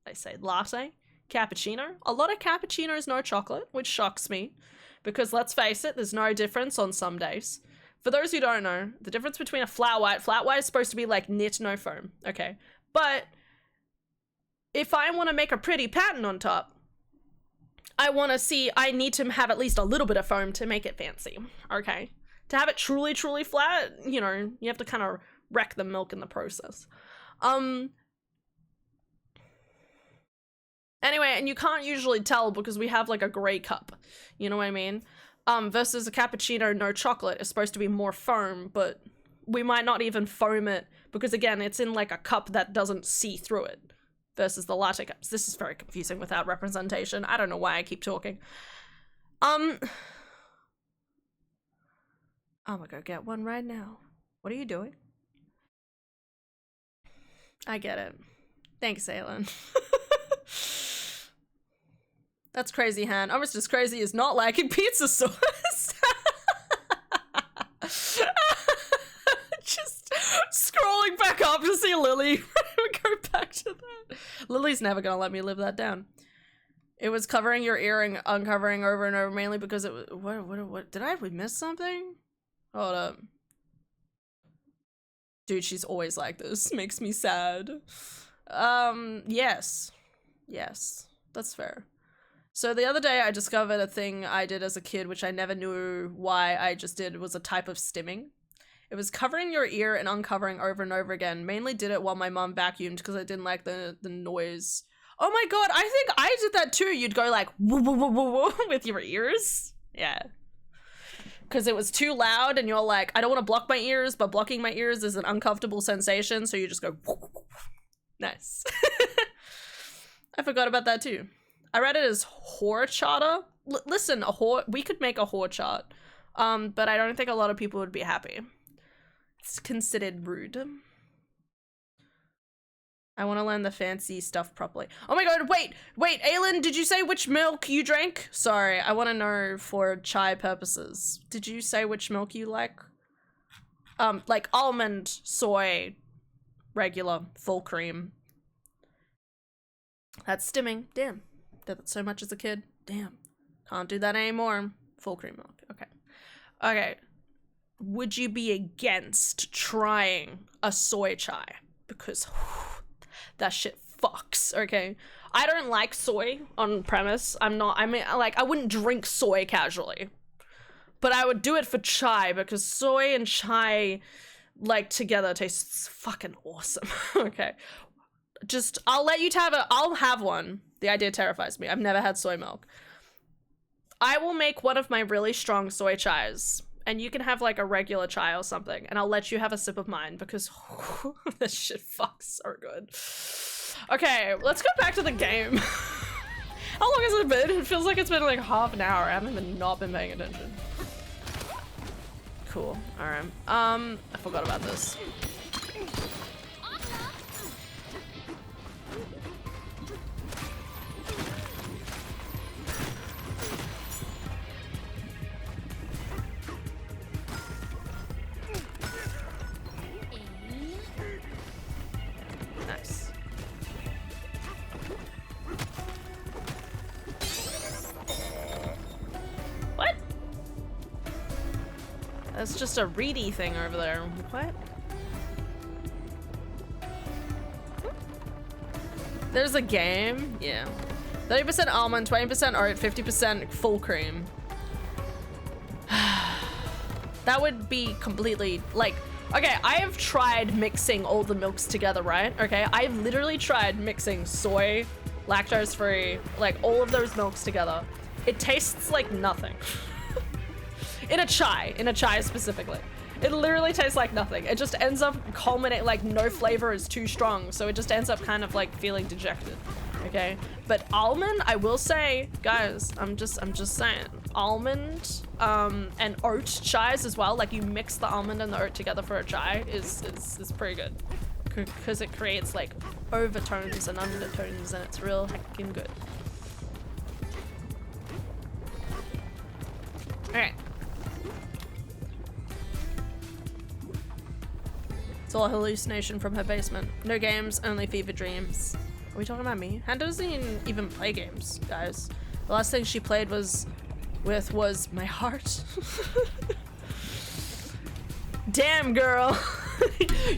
they say latte, cappuccino. A lot of cappuccinos, no chocolate, which shocks me. Because let's face it, there's no difference on some days. For those who don't know, the difference between a flat white is supposed to be like knit, no foam, okay? But if I want to make a pretty pattern on top, I need to have at least a little bit of foam to make it fancy, okay? To have it truly, truly flat, you know, you have to kind of wreck the milk in the process. Anyway, and you can't usually tell because we have like a gray cup, you know what I mean? Versus a cappuccino, no chocolate, is supposed to be more foam, but we might not even foam it because, again, it's in like a cup that doesn't see through it versus the latte cups. This is very confusing without representation. I don't know why I keep talking. I'm gonna go get one right now. What are you doing? I get it. Thanks, Aylin. That's crazy, Han. Almost as crazy as not liking pizza sauce. Just scrolling back up to see Lily. Go back to that. Lily's never gonna let me live that down. It was covering your ear, uncovering over and over, mainly because it was, what, did I miss something? Hold up. Dude, she's always like this. Makes me sad. Yes. Yes. That's fair. So the other day I discovered a thing I did as a kid, which I never knew why I just did. It was a type of stimming. It was covering your ear and uncovering over and over again. Mainly did it while my mom vacuumed because I didn't like the noise. Oh my god, I think I did that too. You'd go like woo woo woo woo woo with your ears. Yeah. Because it was too loud and you're like, I don't want to block my ears, but blocking my ears is an uncomfortable sensation, so you just go woo, woo, woo. Nice. I forgot about that too. I read it as whore charter. Listen, we could make a whore chart. But I don't think a lot of people would be happy. It's considered rude. I want to learn the fancy stuff properly. Oh my god, wait, Aylin, did you say which milk you drank? Sorry, I want to know for chai purposes. Did you say which milk you like? Like almond, soy, regular, full cream. That's stimming. Damn. Did that so much as a kid. Damn. Can't do that anymore. Full cream milk. Okay. Okay. Would you be against trying a soy chai? Because that shit fucks, okay? I don't like soy on premise. I wouldn't drink soy casually. But I would do it for chai because soy and chai, like, together tastes fucking awesome. Okay. Just, I'll let you I'll have one. The idea terrifies me. I've never had soy milk. I will make one of my really strong soy chais, and you can have like a regular chai or something, and I'll let you have a sip of mine because this shit fucks so good. Okay, let's go back to the game. How long has it been? It feels like it's been like half an hour. I haven't even not been paying attention. Cool. All right. I forgot about this. Nice. What? That's just a reedy thing over there. What? There's a game? Yeah. 30% almond, 20% oat, 50% full cream. That would be completely, like, okay, I have tried mixing all the milks together, right? Okay, I've literally tried mixing soy, lactose-free, like all of those milks together. It tastes like nothing. In a chai specifically. It literally tastes like nothing. It just ends up culminating, like no flavor is too strong, so it just ends up kind of like feeling dejected, okay? But almond, I will say, guys, I'm just saying, almond and oat chais as well, like you mix the almond and the oat together for a chai is pretty good. Because it creates like overtones and undertones and it's real heckin' good. Alright. It's all a hallucination from her basement. No games, only fever dreams. Are we talking about me? Hannah doesn't even play games, guys. The last thing she played was my heart. Damn, girl.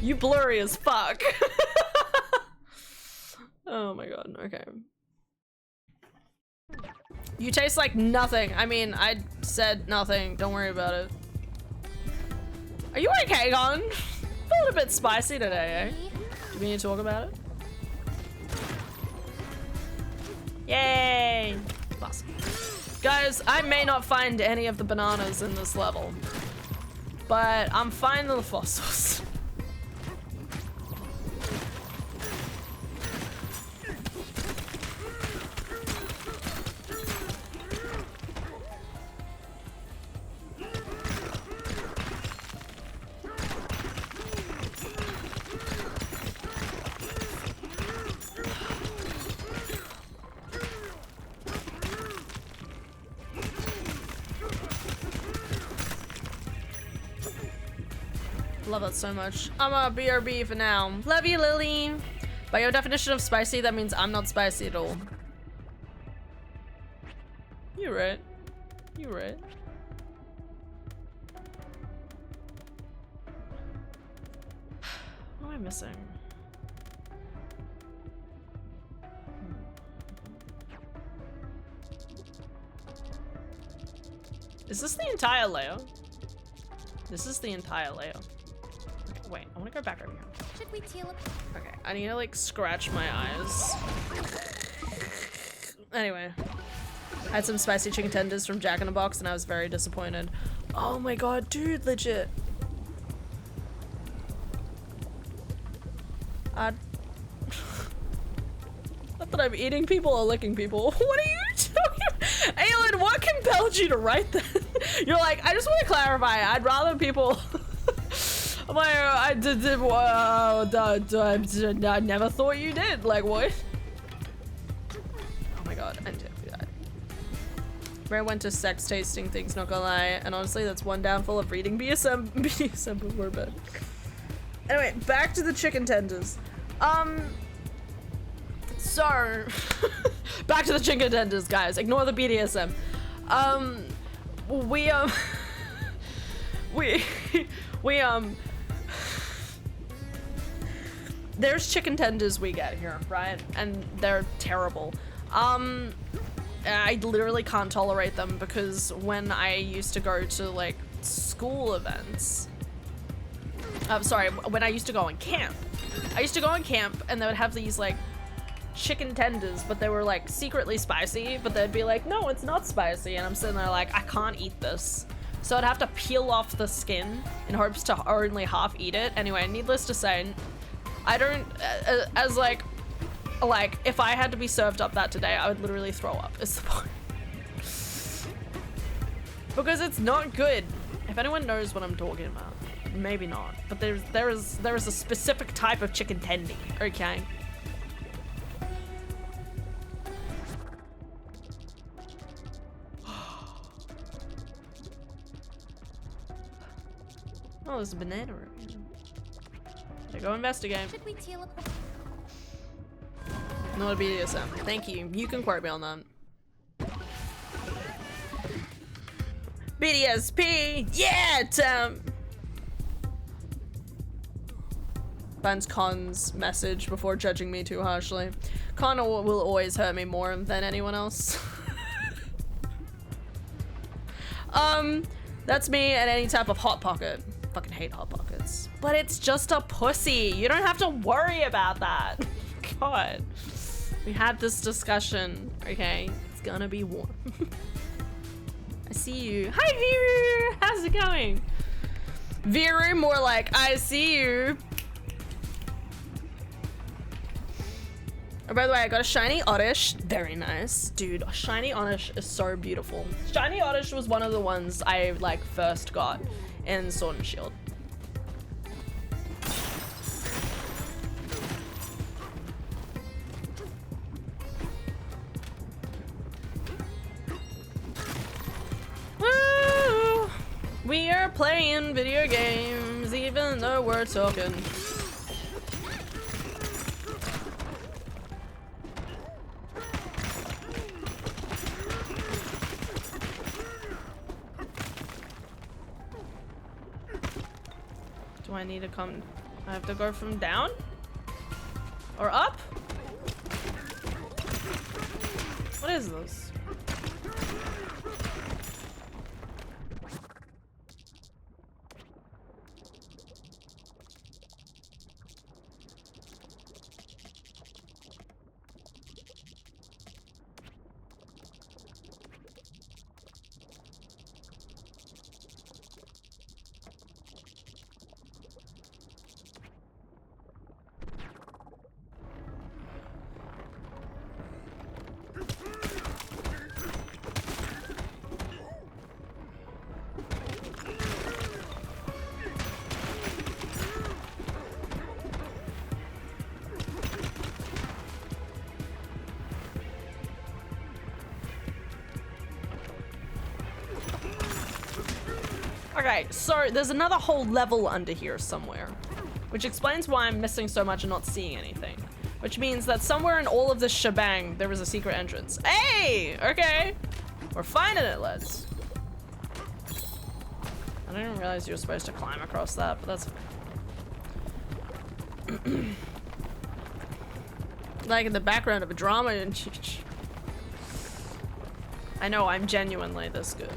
You blurry as fuck. Oh my god, okay. You taste like nothing. I mean, I said nothing. Don't worry about it. Are you okay, Gon? A little bit spicy today, eh? Do we need to talk about it? Yay! Awesome. Guys, I may not find any of the bananas in this level, but I'm finding the fossils. Love that so much. I'm a BRB for now. Love you, Lily. By your definition of spicy, that means I'm not spicy at all. You're right. You're right. What am I missing? Is this the entire layer? This is the entire layer. Okay, wait, I want to go back over here. Should we teleport? Okay, I need to like scratch my eyes. Anyway, I had some spicy chicken tenders from Jack in the Box and I was very disappointed. Oh my god, dude, legit. Not that I'm eating people or licking people. What are you talking about? Aelin, what compelled you to write that? You're like, I just want to clarify. I'd rather people... I'm like, I never thought you did. Like, what? Oh my god, I did do that. Ray went to sex tasting things, not gonna lie. And honestly, that's one downfall of reading BDSM before bed. Anyway, back to the chicken tenders. So, back to the chicken tenders, guys. Ignore the BDSM. There's chicken tenders we get here, right? And they're terrible. I literally can't tolerate them because when I used to go to like school events, sorry, when I used to go on camp, and they would have these like chicken tenders, but they were like secretly spicy, but they'd be like, no, it's not spicy. And I'm sitting there like, I can't eat this. So I'd have to peel off the skin in hopes to only half eat it. Anyway, needless to say, I don't, as like, if I had to be served up that today, I would literally throw up, is the point. Because it's not good. If anyone knows what I'm talking about, maybe not. But there is a specific type of chicken tendy, okay? Oh, there's a banana room. Okay, go investigate. Should we teleport? Not a BDSM. Thank you. You can quote me on that. BDSP! Yeah, Tim! Find Con's message before judging me too harshly. Con will always hurt me more than anyone else. That's me at any type of hot pocket. Fucking hate hot pockets. But it's just a pussy. You don't have to worry about that. God. We had this discussion, okay? It's gonna be warm. I see you. Hi, Viru! How's it going? Viru, more like, I see you. Oh, by the way, I got a shiny Oddish. Very nice. Dude, a shiny Oddish is so beautiful. Shiny Oddish was one of the ones I, like, first got in Sword and Shield. Woo! We are playing video games, even though we're talking. Do I need to come? I have to go from down? Or up? What is this? Okay, so there's another whole level under here somewhere, which explains why I'm missing so much and not seeing anything. Which means that somewhere in all of this shebang, there was a secret entrance. Hey! Okay! We're finding it, lads. I didn't realize you were supposed to climb across that, but that's fine. Like in the background of a drama and I know I'm genuinely this good.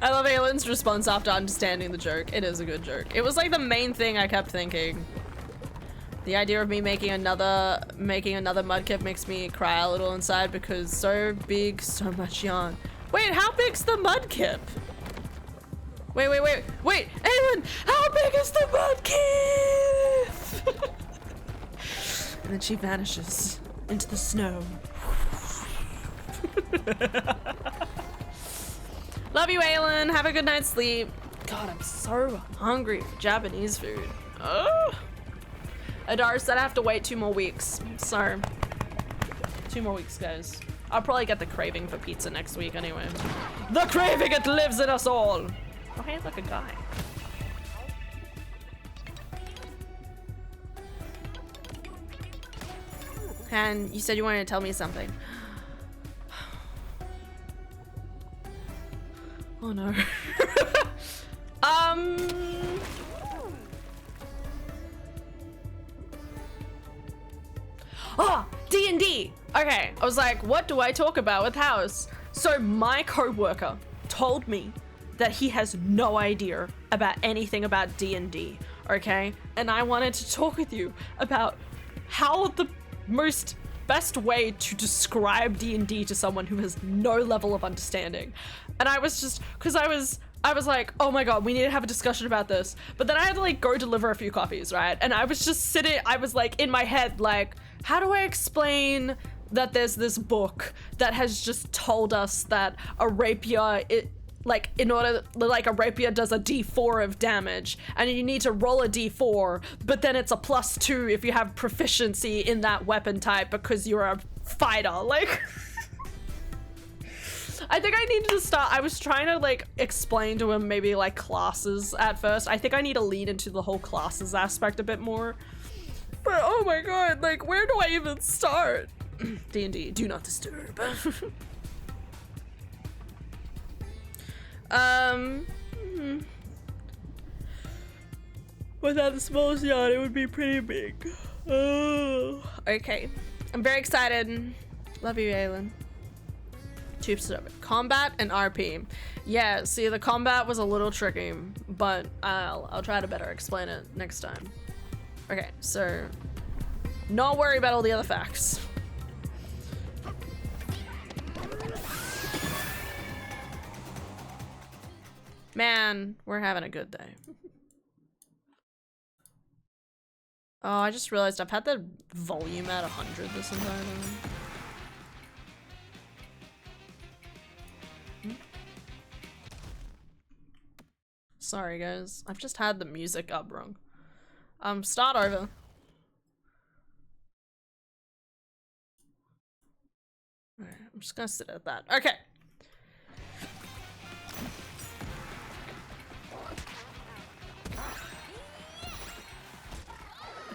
I love Aylin's response after understanding the joke. It is a good joke. It was like the main thing I kept thinking. The idea of me making another mudkip makes me cry a little inside because so big, so much yarn. Wait, how big's the mudkip? Wait, Aylin, how big is the mudkip? And then she vanishes into the snow. Love you, Aylin. Have a good night's sleep. God, I'm so hungry for Japanese food. Oh. Adara said I have to wait 2 more weeks. So, 2 more weeks, guys. I'll probably get the craving for pizza next week anyway. The craving, it lives in us all. Oh, hey, look, a guy. And you said you wanted to tell me something. Oh no. Oh, D&D. Okay, I was like, what do I talk about with House? So my co-worker told me that he has no idea about anything about D&D, okay? And I wanted to talk with you about how the best way to describe D&D to someone who has no level of understanding. And I was just, because I was like, oh my god, we need to have a discussion about this. But then I had to like go deliver a few copies, right? And I was just sitting, I was like in my head, like, how do I explain that there's this book that has just told us that a rapier, like a rapier does a d4 of damage and you need to roll a d4, but then it's a +2 if you have proficiency in that weapon type because you're a fighter. Like, I think I needed to start, I was trying to like explain to him maybe like classes at first. I think I need to lean into the whole classes aspect a bit more. But oh my god, like where do I even start? D&D, do not disturb. Without the smallest yacht, it would be pretty big. Oh. Okay, I'm very excited. Love you, Aylin. Tubes over. Combat and RP. Yeah, see, the combat was a little tricky, but I'll try to better explain it next time. Okay, so not worry about all the other facts. Man, we're having a good day. Oh, I just realized I've had the volume at 100 this entire time. Sorry guys, I've just had the music up wrong. Start over. Alright, I'm just gonna sit at that. Okay.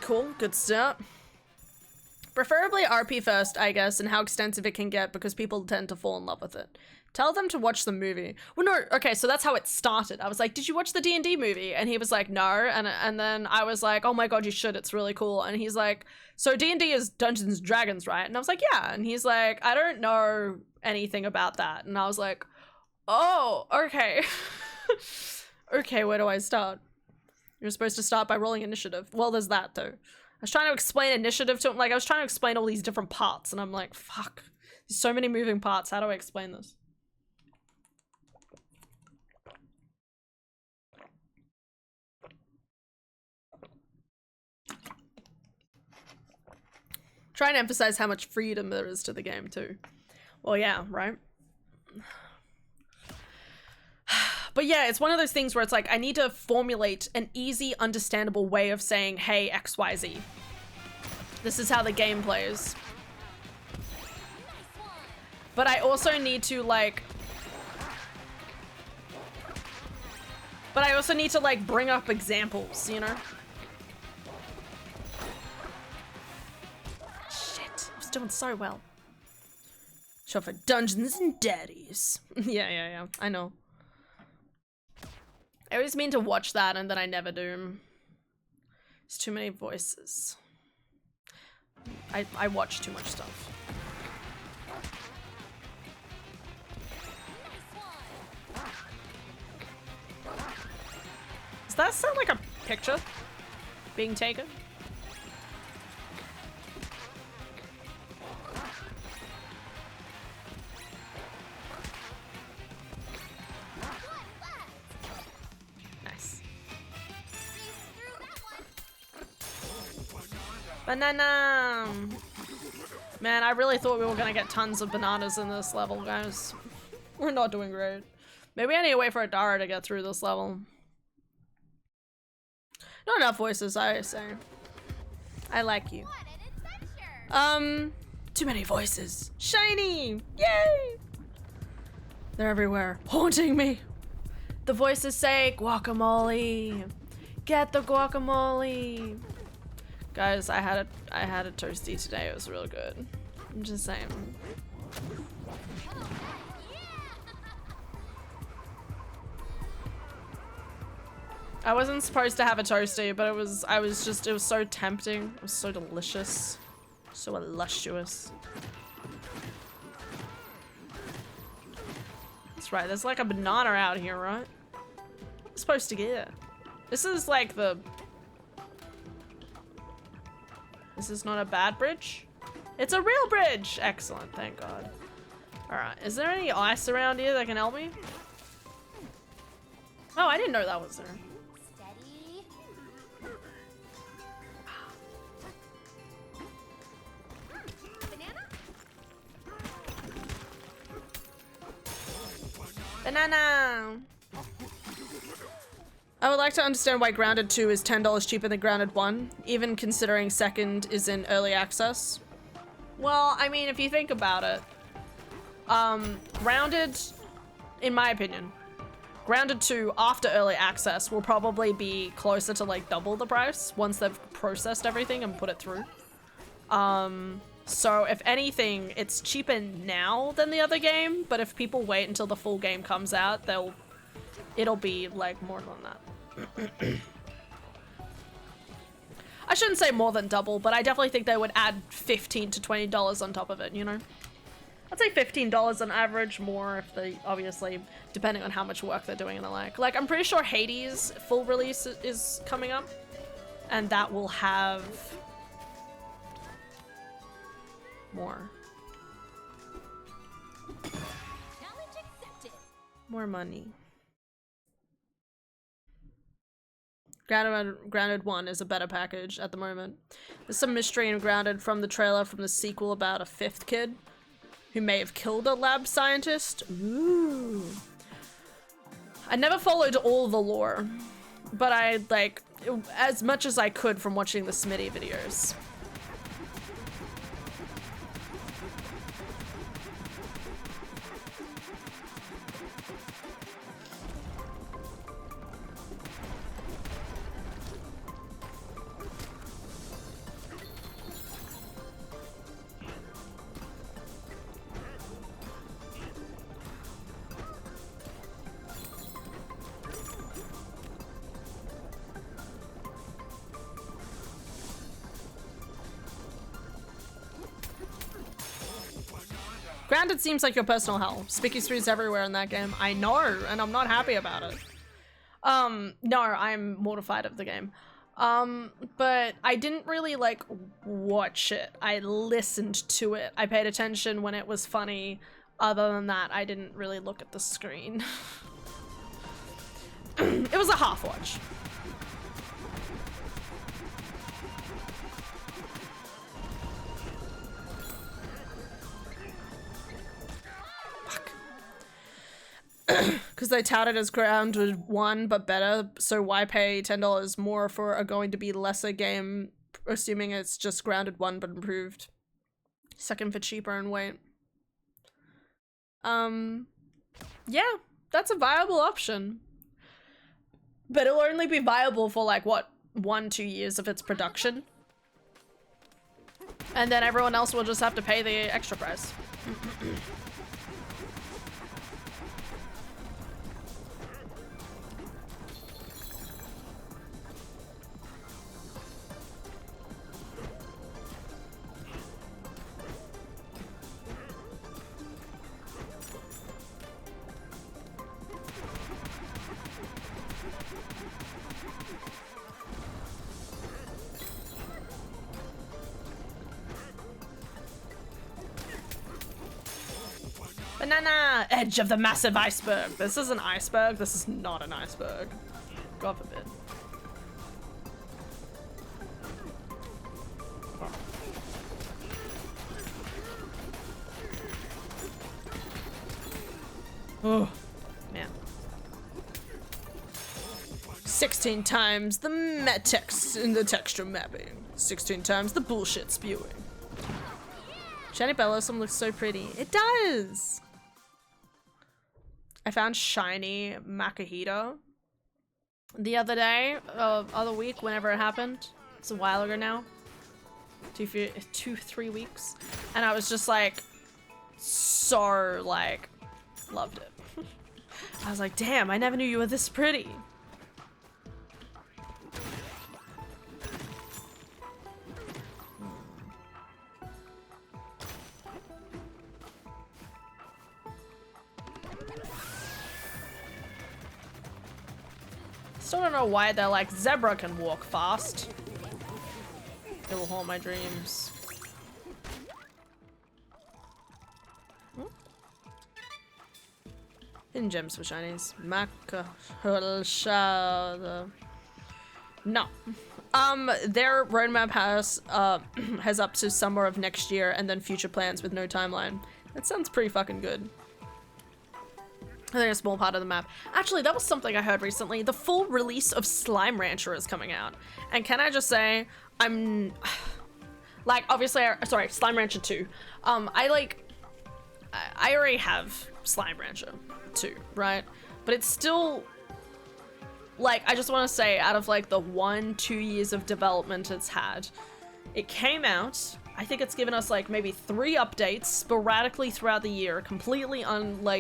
Cool, good start. Preferably RP first, I guess, and how extensive it can get because people tend to fall in love with it. Tell them to watch the movie. Well, no, okay, so that's how it started. I was like, did you watch the D&D movie? And he was like, no. And then I was like, oh my god, you should, it's really cool. And he's like, so D&D is Dungeons and Dragons, right? And I was like, yeah. And he's like, I don't know anything about that. And I was like, oh, okay. Okay, where do I start? You're supposed to start by rolling initiative. Well, there's that though. I was trying to explain initiative to him. Like, I was trying to explain all these different parts and I'm like, fuck, there's so many moving parts. How do I explain this? Trying to emphasize how much freedom there is to the game too. Well, yeah, right? But yeah, it's one of those things where it's like, I need to formulate an easy, understandable way of saying, hey, XYZ. This is how the game plays. But I also need to like... But I also need to like bring up examples, you know? Shit, I was doing so well. Show for Dungeons and Daddies. Yeah, I know. I always mean to watch that and then I never do. It's too many voices. I watch too much stuff. that sound like a picture being taken? Nice. Banana! Man, I really thought we were gonna get tons of bananas in this level, guys. We're not doing great. Maybe I need to wait for Adara to get through this level. Not enough voices, I say. I like you. Too many voices. Shiny! Yay! They're everywhere, haunting me. The voices say, guacamole. Get the guacamole. Guys, I had a toasty today. It was real good. I'm just saying. I wasn't supposed to have a toasty, but it was so tempting. It was so delicious. So luscious. That's right, there's like a banana out here, right? I'm supposed to get. This is like the... This is not a bad bridge? It's a real bridge! Excellent, thank God. Alright, is there any ice around here that can help me? Oh, I didn't know that was there. Steady. Banana? Banana! I would like to understand why Grounded 2 is $10 cheaper than Grounded 1, even considering second is in early access. Well, I mean, if you think about it, Grounded, in my opinion, Grounded 2 after early access will probably be closer to like double the price once they've processed everything and put it through. So if anything, it's cheaper now than the other game, but if people wait until the full game comes out, it'll be like more than that. I shouldn't say more than double, but I definitely think they would add $15 to $20 on top of it, you know? I'd say $15 on average, more if they, obviously, depending on how much work they're doing and the like. Like, I'm pretty sure Hades full release is coming up, and that will have more. Challenge accepted. More money. Grounded 1 is a better package at the moment. There's some mystery in Grounded from the trailer from the sequel about a fifth kid who may have killed a lab scientist. Ooh. I never followed all the lore, but I, like, as much as I could from watching the Smitty videos. Grounded seems like your personal hell. Spiky streets everywhere in that game. I know, and I'm not happy about it. No, I'm mortified of the game. But I didn't really, like, watch it. I listened to it. I paid attention when it was funny. Other than that, I didn't really look at the screen. It was a half watch. Because they touted as Grounded 1 but better, so why pay $10 more for a going to be lesser game, assuming it's just Grounded 1 but improved? Second for cheaper and wait. Yeah, that's a viable option. But it'll only be viable for like, what, 1-2 years of its production? And then everyone else will just have to pay the extra price. Banana! Edge of the massive iceberg. This is an iceberg. This is not an iceberg. God forbid. Oh, man. 16 times the text in the texture mapping. 16 times the bullshit spewing. Shiny Bellossom looks so pretty. It does! I found shiny Makahita the other day, other week, whenever it happened. It's a while ago now. 3 weeks. And I was just like, so like, loved it. I was like, damn, I never knew you were this pretty. Still don't know why they're like, Zebra can walk fast. It will haunt my dreams. Hidden gems for shinies. No. Their roadmap has up to summer of next year and then future plans with no timeline. That sounds pretty fucking good. I think a small part of the map. Actually, that was something I heard recently. The full release of Slime Rancher is coming out. And can I just say, I'm... Like, obviously, sorry, Slime Rancher 2. I already have Slime Rancher 2, right? But it's still... Like, I just want to say, out of like the 1-2 years of development it's had, it came out... I think it's given us like maybe 3 updates sporadically throughout the year, completely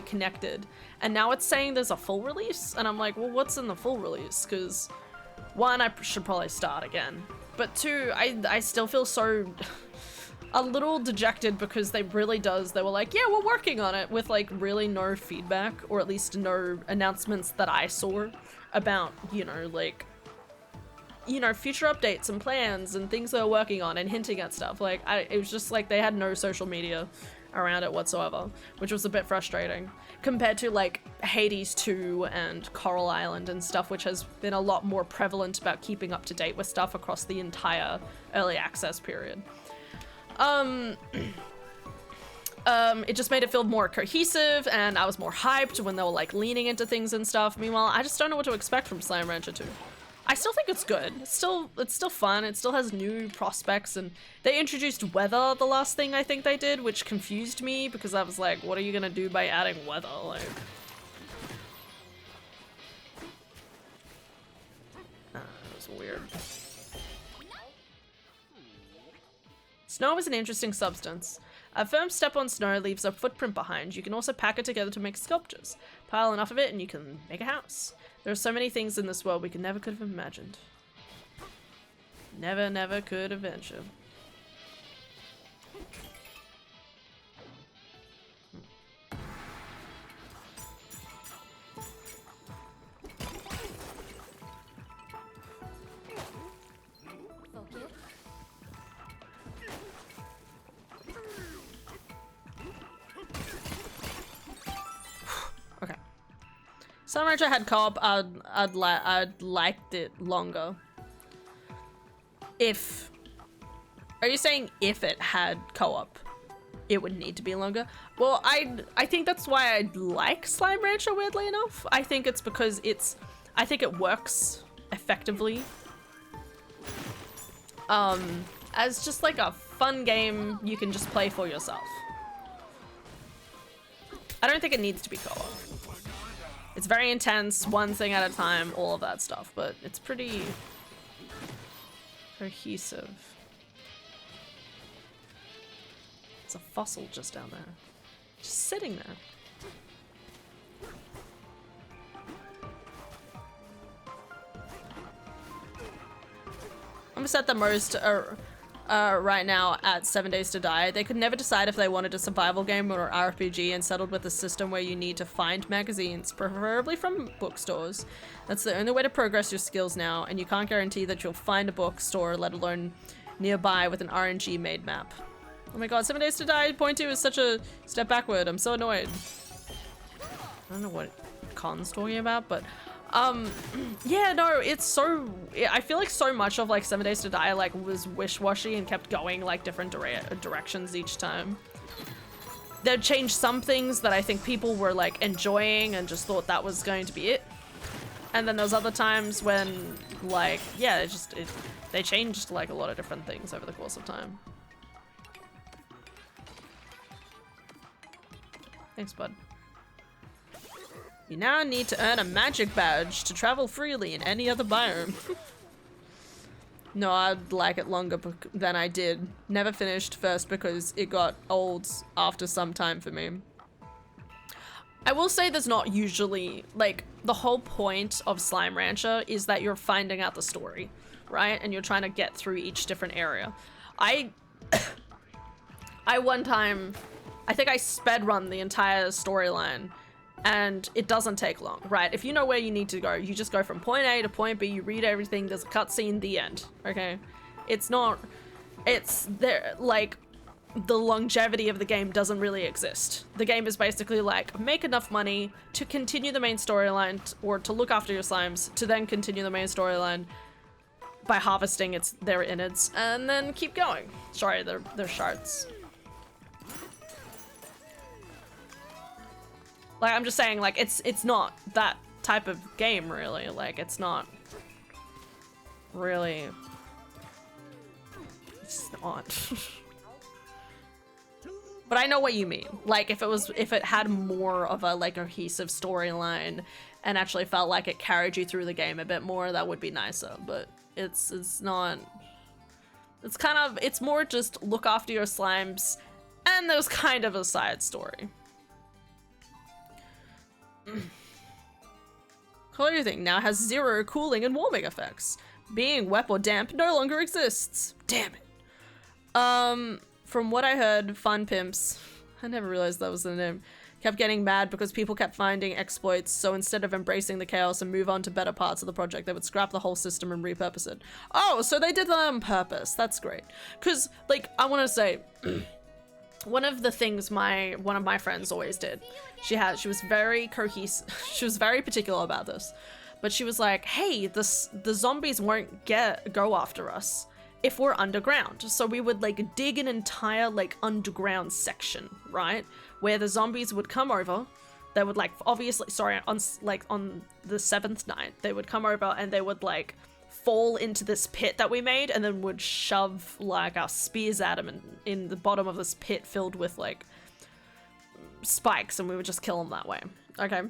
connected. And now it's saying there's a full release, and I'm like, well, what's in the full release? Because 1, I should probably start again. But 2, I still feel so a little dejected because they were like, yeah, we're working on it, with like really no feedback, or at least no announcements that I saw about, future updates and plans and things they're working on and hinting at stuff. Like, it was just like they had no social media around it whatsoever, which was a bit frustrating compared to like Hades 2 and Coral Island and stuff, which has been a lot more prevalent about keeping up to date with stuff across the entire early access period. It just made it feel more cohesive, and I was more hyped when they were like leaning into things and stuff. Meanwhile, I just don't know what to expect from Slime Rancher 2. I still think it's good. It's still fun. It still has new prospects, and they introduced weather the last thing I think they did, which confused me because I was like, what are you gonna do by adding weather? Like, it was weird. Snow is an interesting substance. A firm step on snow leaves a footprint behind. You can also pack it together to make sculptures. Pile enough of it and you can make a house. There are so many things in this world we never could have imagined. Never could have ventured. Okay. Slime Rancher had co-op, I'd liked it longer. If... Are you saying if it had co-op, it would need to be longer? Well, I think that's why I like Slime Rancher, weirdly enough. I think it's because I think it works effectively. As just like a fun game you can just play for yourself. I don't think it needs to be co-op. It's very intense, one thing at a time, all of that stuff, but it's pretty cohesive. It's a fossil just down there. Just sitting there. I'm set the most right now at 7 Days to Die. They could never decide if they wanted a survival game or RPG and settled with a system where you need to find magazines, preferably from bookstores. That's the only way to progress your skills now, and you can't guarantee that you'll find a bookstore, let alone nearby with an RNG made map. Oh my god, 7 Days to Die point 2 is such a step backward. I'm so annoyed. I don't know what Con's talking about, but yeah, no, it's so, I feel like so much of like 7 Days to Die like was wish-washy and kept going like different directions each time. They'd change some things that I think people were like enjoying and just thought that was going to be it. And then there's other times when like, yeah, they changed like a lot of different things over the course of time. Thanks, bud. You now need to earn a magic badge to travel freely in any other biome. No, I'd like it longer than I did. Never finished first because it got old after some time for me. I will say there's not usually, like, the whole point of Slime Rancher is that you're finding out the story, right? And you're trying to get through each different area. I one time, I think I sped run the entire storyline. And it doesn't take long, right? If you know where you need to go, you just go from point A to point B, you read everything, there's a cutscene, the end, okay? It's not, it's there, like, the longevity of the game doesn't really exist. The game is basically like, make enough money to continue the main storyline, or to look after your slimes, to then continue the main storyline by harvesting their innards, and then keep going. Sorry, they're shards. Like, I'm just saying, like, it's not that type of game, really. Like, it's not really... It's not. But I know what you mean. Like, if it had more of a, like, cohesive storyline and actually felt like it carried you through the game a bit more, that would be nicer. But it's not... It's kind of... It's more just look after your slimes, and there's kind of a side story. Clothing now has 0 cooling and warming effects. Being wet or damp no longer exists. Damn it. From what I heard, Fun Pimps, I never realized that was the name, kept getting mad because people kept finding exploits, so instead of embracing the chaos and move on to better parts of the project, they would scrap the whole system and repurpose it. Oh, so they did that on purpose. That's great. Because, like, I want to say... One of the things one of my friends always did, she was very cohesive, she was very particular about this, but she was like, hey, the zombies won't go after us if we're underground. So we would like dig an entire like underground section, right? Where the zombies would come over, they would like, obviously, sorry, on the 7th night, they would come over and they would like fall into this pit that we made and then would shove like our spears at them in the bottom of this pit filled with like spikes, and we would just kill them that way. Okay.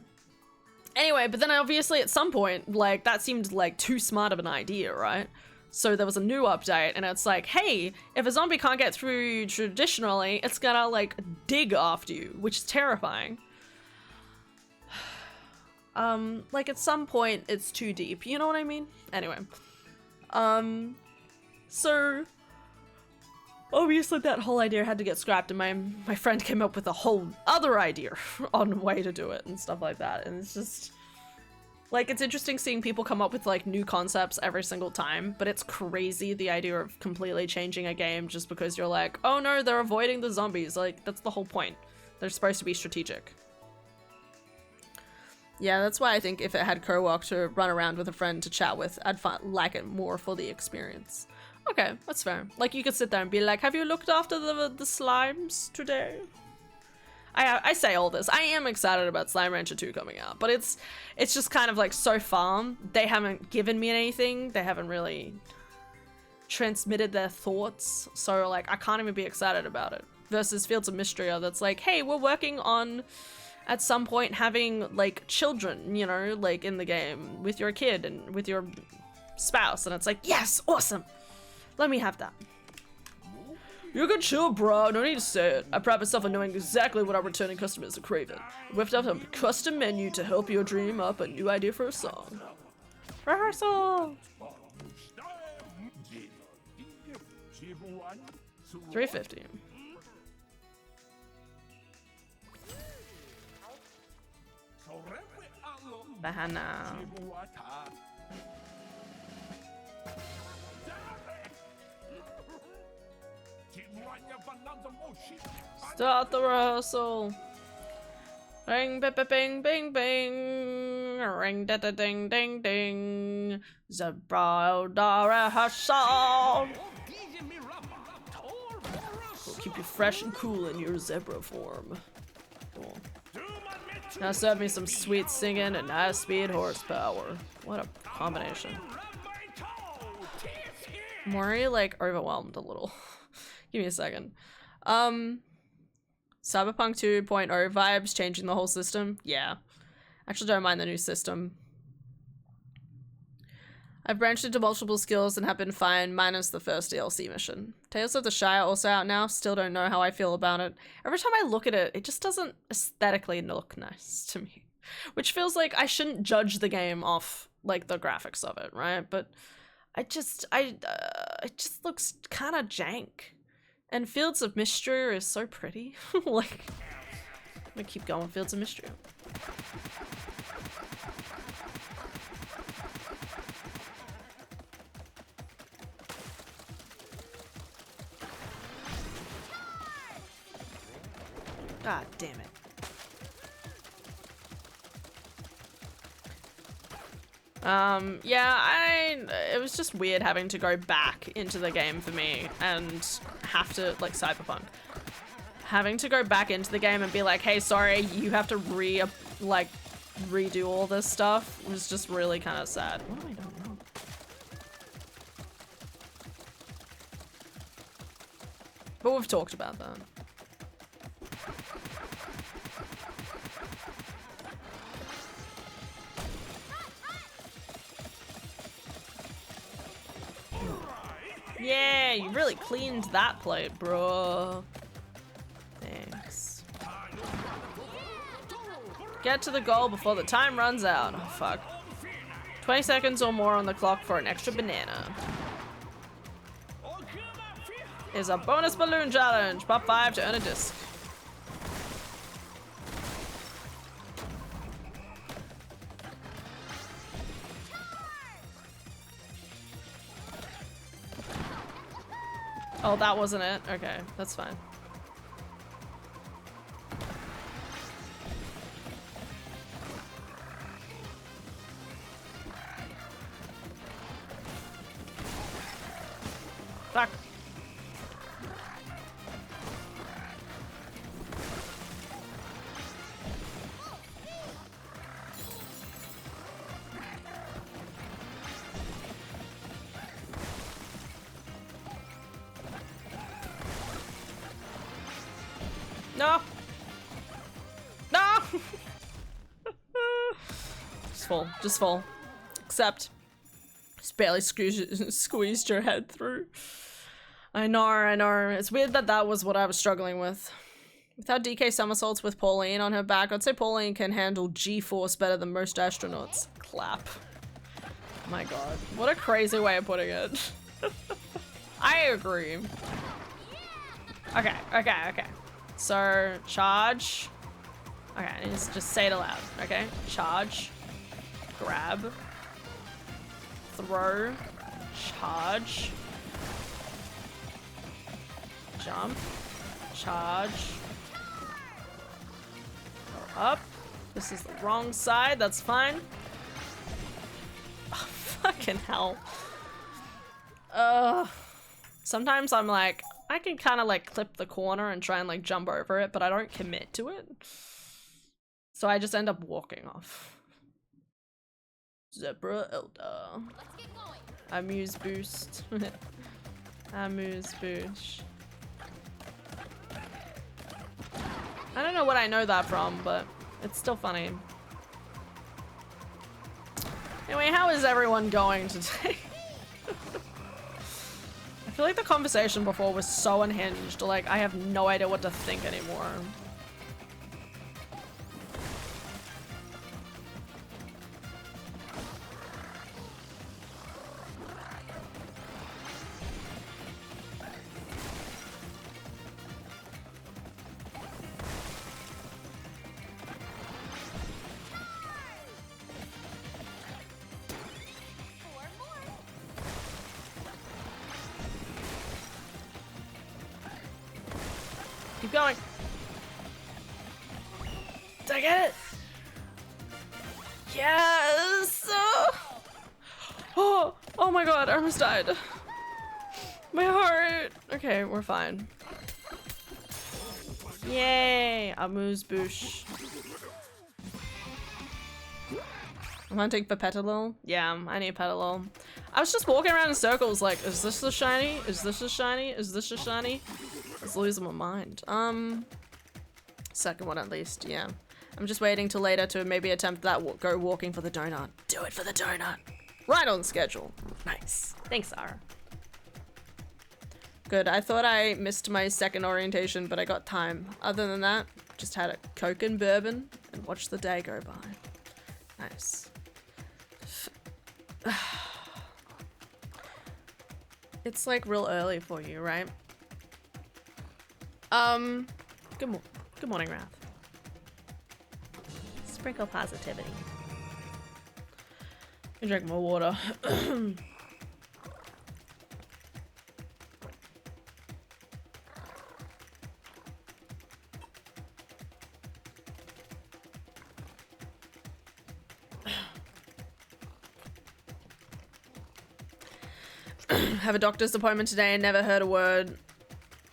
Anyway, but then obviously at some point, like, that seemed like too smart of an idea, right? So there was a new update and it's like, hey, if a zombie can't get through traditionally, it's gonna like dig after you, which is terrifying. Like at some point it's too deep, you know what I mean? Anyway, so obviously that whole idea had to get scrapped, and my friend came up with a whole other idea on a way to do it and stuff like that, and it's just like, it's interesting seeing people come up with like new concepts every single time, but it's crazy the idea of completely changing a game just because you're like, oh no, they're avoiding the zombies. Like, that's the whole point. They're supposed to be strategic. Yeah, that's why I think if it had co-walk to run around with a friend to chat with, I'd like it more for the experience. Okay, that's fair. Like, you could sit there and be like, have you looked after the slimes today? I say all this. I am excited about Slime Rancher 2 coming out, but it's just kind of like, so far, they haven't given me anything. They haven't really transmitted their thoughts, so like, I can't even be excited about it. Versus Fields of Mystery, that's like, hey, we're working on... at some point having like children, you know, like in the game with your kid and with your spouse, and it's like, yes, awesome, let me have that. You can chill, bro, no need to say it. I pride myself on knowing exactly what our returning customers are craving. Whipped up a custom menu to help you dream up a new idea for a song. Rehearsal! 350. Bahana. Start the rehearsal. Ring, bing, bing, bing, bing. Ring, da, da, ding, ding, ding. Zebra, da, rehearsal. We'll keep you fresh and cool in your zebra form. Cool. Now serve me some sweet singing and high speed horsepower. What a combination. I'm already like overwhelmed a little. Give me a second. Cyberpunk 2.0 vibes, changing the whole system. Yeah. Actually don't mind the new system. I've branched into multiple skills and have been fine, minus the first DLC mission. Tales of the Shire also out now, still don't know how I feel about it. Every time I look at it, it just doesn't aesthetically look nice to me. Which feels like I shouldn't judge the game off, like, the graphics of it, right? But it just looks kind of jank. And Fields of Mystery is so pretty. Like, I'm gonna keep going, Fields of Mystery. God damn it. Yeah, it was just weird having to go back into the game for me and have to, like, Cyberpunk. Having to go back into the game and be like, hey, sorry, you have to redo all this stuff was just really kind of sad. What am I doing wrong? But we've talked about that. Yeah, you really cleaned that plate, bro. Thanks. Get to the goal before the time runs out. Oh, fuck. 20 seconds or more on the clock for an extra banana. Is a bonus balloon challenge. Pop 5 to earn a disc. Oh, that wasn't it? Okay, that's fine. Fuck. No! No! Just fall. Just fall. Except, just barely squeezed your head through. I know. It's weird that that was what I was struggling with. Without DK somersaults with Pauline on her back, I'd say Pauline can handle G-force better than most astronauts. Clap. My god. What a crazy way of putting it. I agree. Okay. So, charge. Okay, just say it aloud, okay? Charge. Grab. Throw. Charge. Jump. Charge. Go up. This is the wrong side, that's fine. Oh, fucking hell. Sometimes I'm like, I can kind of like clip the corner and try and like jump over it, but I don't commit to it. So I just end up walking off. Zebra Elder. Amuse boost. Amuse boost. I don't know what I know that from, but it's still funny. Anyway, how is everyone going today? I feel like the conversation before was so unhinged, like I have no idea what to think anymore. Keep going. Did I get it? Yes! Oh my god, I almost died. My heart. Okay, we're fine. Yay! Amuse bouche. I'm hunting for Petalil. Yeah, I need Petalil. I was just walking around in circles like, is this a shiny? Is this a shiny? Is this a shiny? I was losing my mind. Second one at least, yeah. I'm just waiting till later to maybe attempt that go walking for the donut. Do it for the donut. Right on schedule. Nice. Thanks, Sarah. Good, I thought I missed my second orientation, but I got time. Other than that, just had a Coke and bourbon and watched the day go by. Nice. It's like real early for you, right? Good morning, Wrath. Sprinkle positivity. I drink more water. Have a doctor's appointment today and never heard a word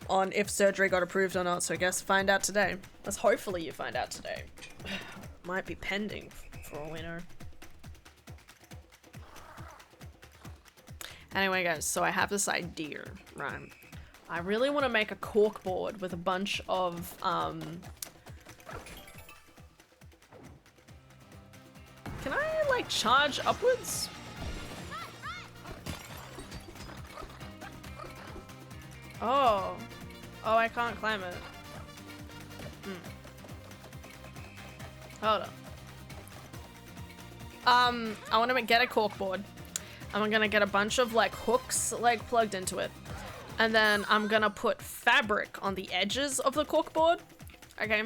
on if surgery got approved or not, so I guess find out today. Let's hopefully you find out today. Might be pending for all we know. Anyway guys, so I have this idea, right? I really want to make a cork board with a bunch of can I like charge upwards? Oh, I can't climb it. Hold on. I want to get a cork board. I'm gonna get a bunch of like hooks like plugged into it, and then I'm gonna put fabric on the edges of the cork board. Okay.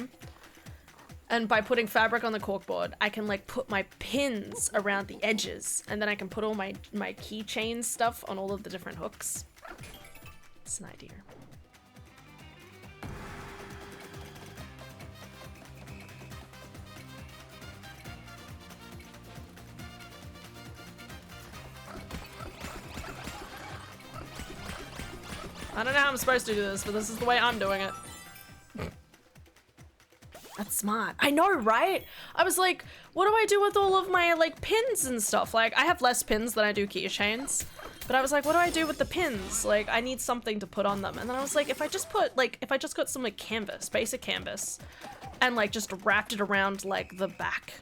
And by putting fabric on the cork board, I can like put my pins around the edges, and then I can put all my keychain stuff on all of the different hooks. It's an idea. I don't know how I'm supposed to do this, but this is the way I'm doing it. That's smart. I know, right? I was like, what do I do with all of my like pins and stuff? Like, I have less pins than I do keychains. But I was like, what do I do with the pins? Like, I need something to put on them. And then I was like, if I just got some like canvas, basic canvas, and like just wrapped it around like the back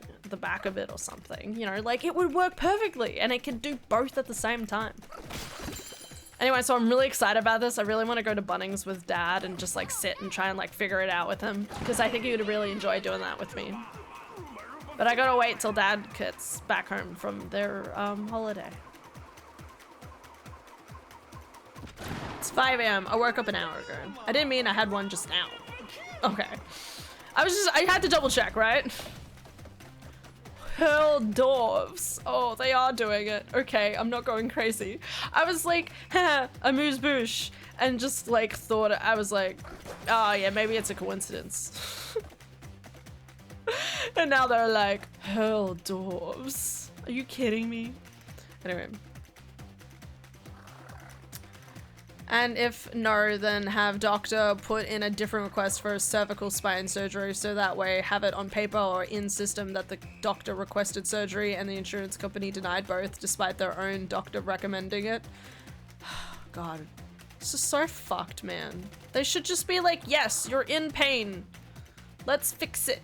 of it or something, you know, like it would work perfectly and it can do both at the same time. Anyway, so I'm really excited about this. I really want to go to Bunnings with Dad and just like sit and try and like figure it out with him, because I think he would really enjoy doing that with me. But I gotta wait till Dad gets back home from their holiday. It's 5 AM. I woke up an hour ago. I didn't mean I had one just now. Okay. I had to double check, right? Hell dwarves. Oh, they are doing it. Okay, I'm not going crazy. I was like, amuse bouche, and just like thought, I was like, oh yeah, maybe it's a coincidence. And now they're like, hell dwarves. Are you kidding me? Anyway. And if no, then have doctor put in a different request for a cervical spine surgery, so that way have it on paper or in system that the doctor requested surgery and the insurance company denied both despite their own doctor recommending it. God, this is so fucked, man. They should just be like, yes, you're in pain. Let's fix it.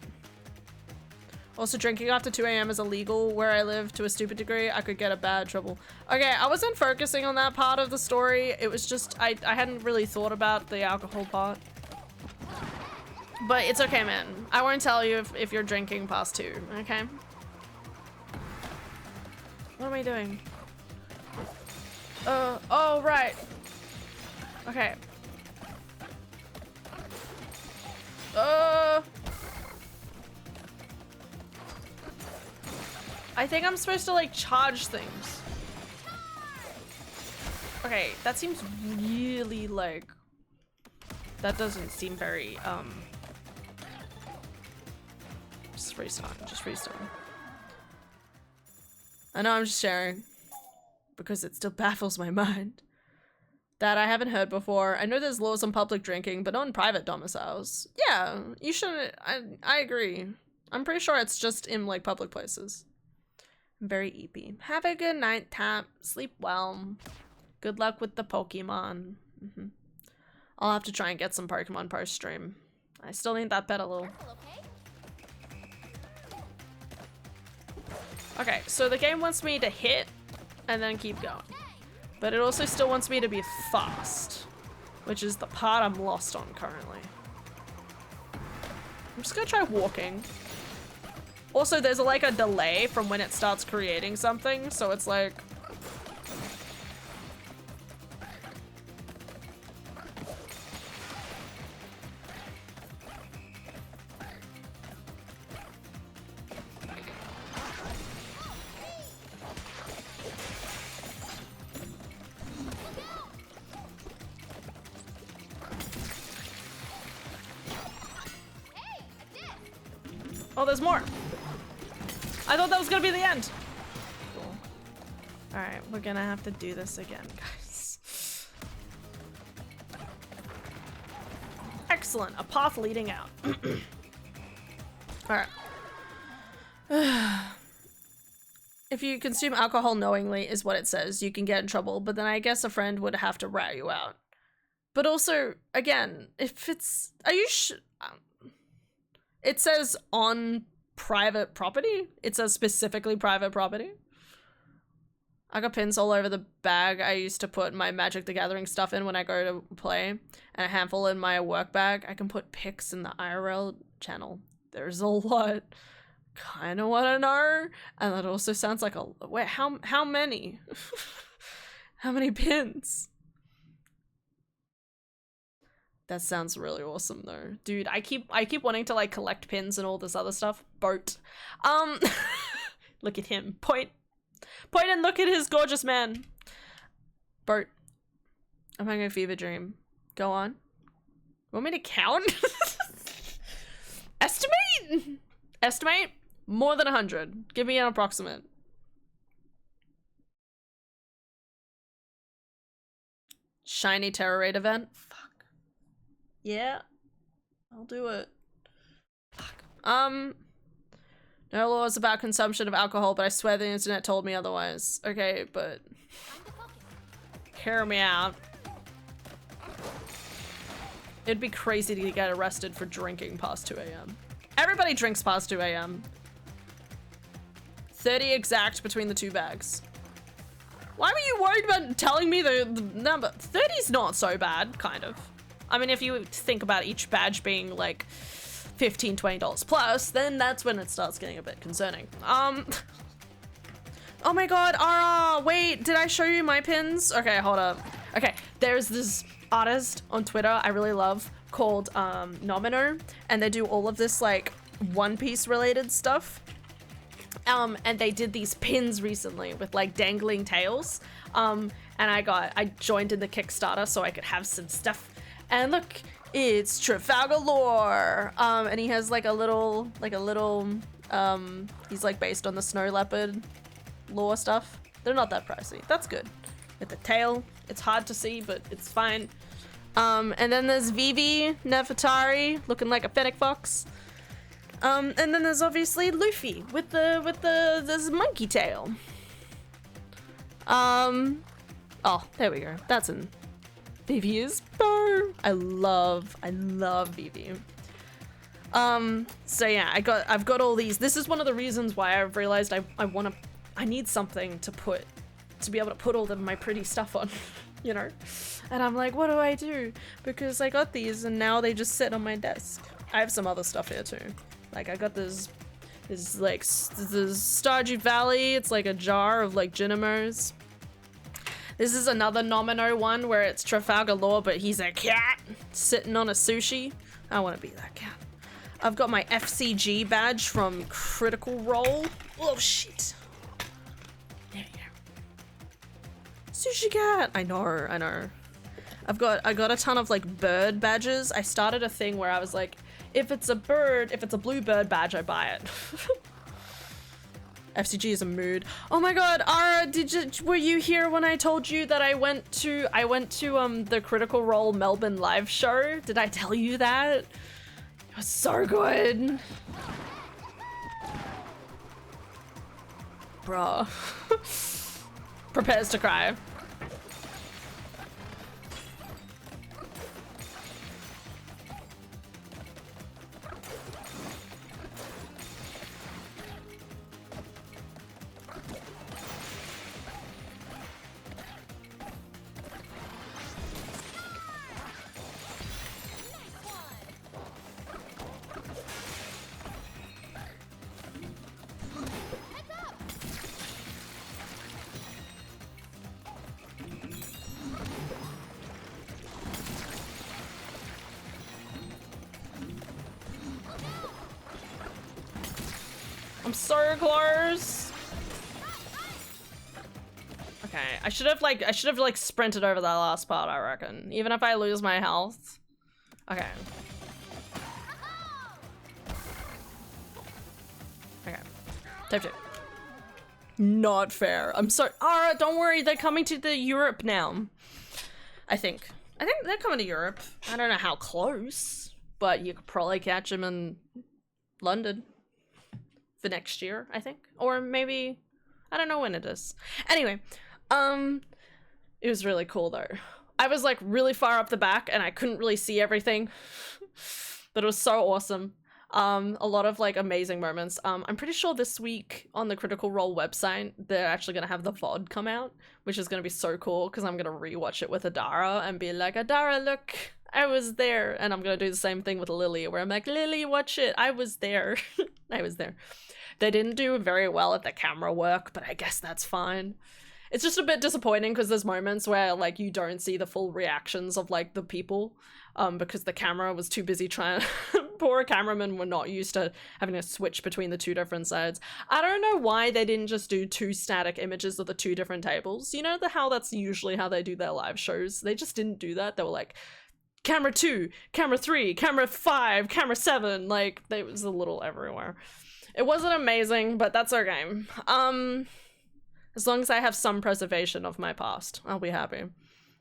Also, drinking after 2 AM is illegal where I live to a stupid degree. I could get a bad trouble. Okay, I wasn't focusing on that part of the story. It was just, I hadn't really thought about the alcohol part. But it's okay, man. I won't tell you if you're drinking past 2, okay? What am I doing? Oh, right. Okay. I think I'm supposed to like charge things. Okay, that seems really like, That doesn't seem very, Just restart, just restart. I know I'm just sharing, because it still baffles my mind. That I haven't heard before. I know there's laws on public drinking, but not in private domiciles. Yeah, you shouldn't, I agree. I'm pretty sure it's just in, like, public places. I'm very eepy. Have a good night, Tap. Sleep well. Good luck with the Pokemon. I'll have to try and get some Pokemon post-stream. I still need that pet a little. Okay, so the game wants me to hit and then keep going. But it also still wants me to be fast, which is the part I'm lost on currently. I'm just gonna try walking. Also, there's like a delay from when it starts creating something, so it's like... Oh, there's more. I thought that was gonna be the end. Cool. All right, we're gonna have to do this again, guys. Excellent, a path leading out. All right. If you consume alcohol knowingly is what it says, you can get in trouble, but then I guess a friend would have to rat you out. But also, again, if it's, are you it says on private property? It says specifically private property? I got pins all over the bag I used to put my Magic the Gathering stuff in when I go to play, and a handful in my work bag. I can put pics in the IRL channel. There's a lot. Kind of want to know. And that also sounds like a... Wait, how many? How many pins? That sounds really awesome though. Dude, I keep wanting to like collect pins and all this other stuff. Boat. Look at him. Point and look at his gorgeous man. Boat. I'm having a fever dream. Go on. Want me to count? Estimate? Estimate? More than 100. Give me an approximate. Shiny Terror Raid event? Fuck. Yeah. I'll do it. Fuck. No laws about consumption of alcohol, but I swear the internet told me otherwise. Okay, but... hear me out. It'd be crazy to get arrested for drinking past 2 AM. Everybody drinks past 2 AM. 30 exact between the two bags. Why were you worried about telling me the number? 30's not so bad, kind of. I mean, if you think about each badge being like $15, $20 plus, then that's when it starts getting a bit concerning. Oh my god, Ara, wait, did I show you my pins? Okay, hold up. Okay, there's this artist on Twitter I really love called Nomino, and they do all of this like One Piece related stuff. And they did these pins recently with like dangling tails. And I joined in the Kickstarter so I could have some stuff. And look, it's Trafalgar lore. And he has like a little, he's like based on the snow leopard lore stuff. They're not that pricey. That's good. With the tail, it's hard to see, but it's fine. And then there's Vivi Nefertari looking like a fennec fox. And then there's obviously Luffy with this monkey tail. Oh, there we go. That's an Vivi is bar. I love Vivi. So yeah, I've got all these. This is one of the reasons why I've realized I need something to be able to put all of my pretty stuff on, you know? And I'm like, what do I do? Because I got these and now they just sit on my desk. I have some other stuff here too. Like I got this like this Stardew Valley. It's like a jar of like Ginimos. This is another Nomino one where it's Trafalgar lore, but he's a cat sitting on a sushi. I want to be that cat. I've got my FCG badge from Critical Role. Oh shit. There you go. Sushi cat. I know. I got a ton of like bird badges. I started a thing where I was like, if it's a blue bird badge, I buy it. FCG is a mood. Oh my god, Ara, were you here when I told you that I went to the Critical Role Melbourne live show? Did I tell you that? It was so good. Bruh. Prepares to cry. I'm so close. Okay, I should have like sprinted over that last part, I reckon. Even if I lose my health. Okay. Okay. Type 2. Not fair. I'm sorry. Ara, don't worry, they're coming to the Europe now. I think they're coming to Europe. I don't know how close, but you could probably catch them in London. For next year, I think, or maybe I don't know when it is. Anyway, it was really cool though. I was like really far up the back and I couldn't really see everything, but it was so awesome. A lot of like amazing moments. I'm pretty sure this week on the Critical Role website they're actually gonna have the VOD come out, which is gonna be so cool because I'm gonna rewatch it with Adara and be like, Adara, look, I was there. And I'm gonna do the same thing with Lily where I'm like, Lily, watch it, I was there. I was there. They didn't do very well at the camera work, but I guess that's fine. It's just a bit disappointing because there's moments where like you don't see the full reactions of like the people because the camera was too busy trying poor cameramen were not used to having to switch between the two different sides. I don't know why they didn't just do 2 static images of the 2 different tables. You know how that's usually how they do their live shows. They just didn't do that. They were like camera 2, camera 3, camera 5, camera 7, like it was a little everywhere. It wasn't amazing, but that's our game. As long as I have some preservation of my past, I'll be happy.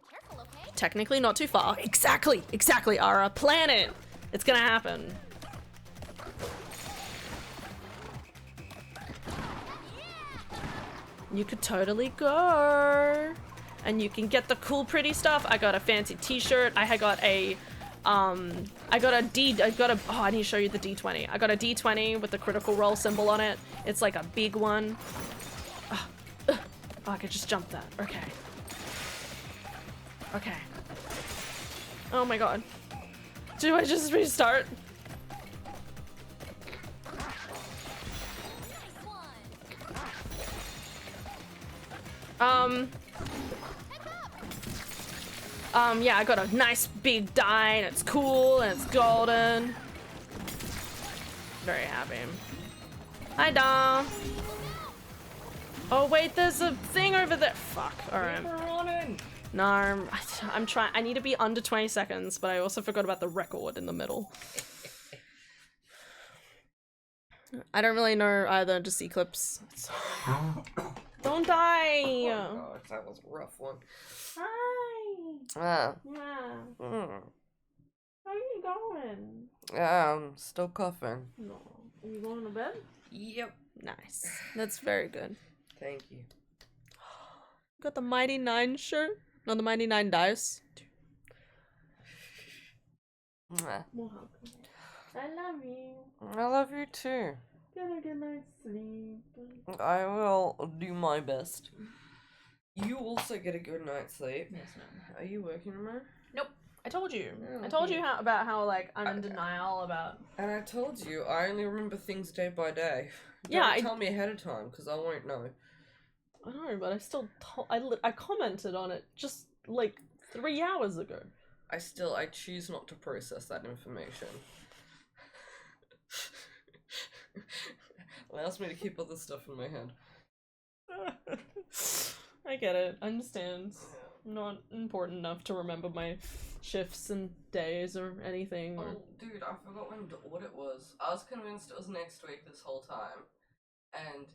Careful, okay? Technically not too far. Exactly, Ara. Plan it. It's gonna happen. You could totally go. And you can get the cool, pretty stuff. I got a fancy t-shirt. I got a oh, I need to show you the D20. I got a D20 with the Critical Role symbol on it. It's like a big one. Oh, I could just jump that. Okay. Okay. Oh my god. Do I just restart? Yeah, I got a nice big die and it's cool and it's golden. Very happy. Hi, Dom. Oh wait, there's a thing over there. Fuck, alright. No, I'm trying. I need to be under 20 seconds, but I also forgot about the record in the middle. I don't really know either, just Eclipse. Don't die! Oh gosh, that was a rough one. Hi! Ah. Yeah. How are you going? Still coughing. No. Are you going to bed? Yep. Nice. That's very good. Thank you. Got the Mighty 9 shirt? No, the Mighty 9 dice. Mwah. I love you. I love you too. Get a good night's sleep. I will do my best. You also get a good night's sleep. Yes, ma'am. Are you working tomorrow? Nope. I told you. Oh, I told yeah. you about how like I'm in denial about. And I told you, I only remember things day by day. Yeah, Don't tell me ahead of time, because I won't know. I know, but I still I commented on it just like 3 hours ago. I choose not to process that information. Allows me to keep other stuff in my head. I get it. I understand. Not important enough to remember my shifts and days or anything. Or... Oh, dude, I forgot when the audit was. I was convinced it was next week this whole time. And,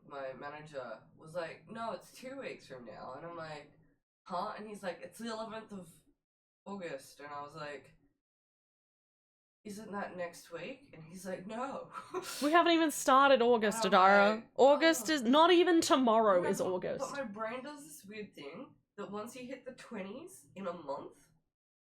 my manager was like, no, it's 2 weeks from now. And I'm like, huh? And he's like, it's the 11th of August. And I was like, isn't that next week? And he's like, no. We haven't even started August, And I'm Adara. like, August oh. is not even tomorrow. No, Is but August. my brain does this weird thing that once you hit the 20s in a month,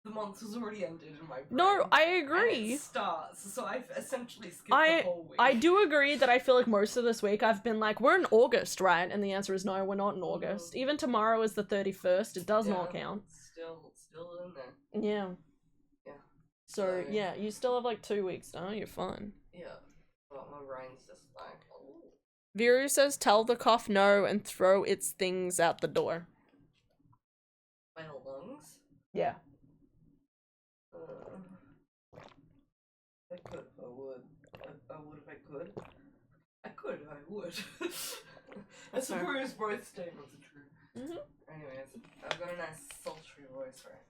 the month has already ended in my brain. No, I And agree. it starts, so I've essentially skipped the whole week. I do agree that I feel like most of this week I've been like, we're in August, right? And the answer is no, we're not in August. Even tomorrow is the 31st. It does not count. Still in there. Yeah. Yeah. So, yeah, you still have like 2 weeks now. You're fine. Yeah. But my brain's just like, oh. Viru says, tell the cough no and throw its things out the door. My lungs? Yeah. I could, I would. I would if I could. I would. I suppose both statements are true. Anyways, I've got a nice sultry voice right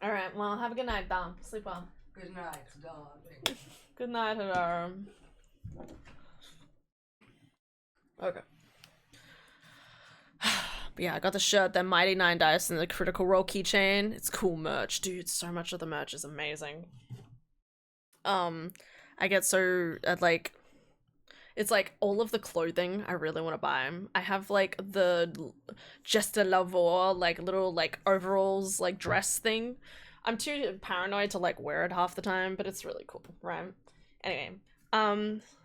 now. Alright, well, have a good night, Dom. Sleep well. Good night, dog. Good night, Hadara. Okay. But yeah, I got the shirt, the Mighty 9 dice, and the Critical Role keychain. It's cool merch. Dude, so much of the merch is amazing. I get so, like, it's like all of the clothing I really want to buy. I have like the Geste Lavor, like little like overalls, like dress thing. I'm too paranoid to like wear it half the time, but it's really cool, right? Anyway,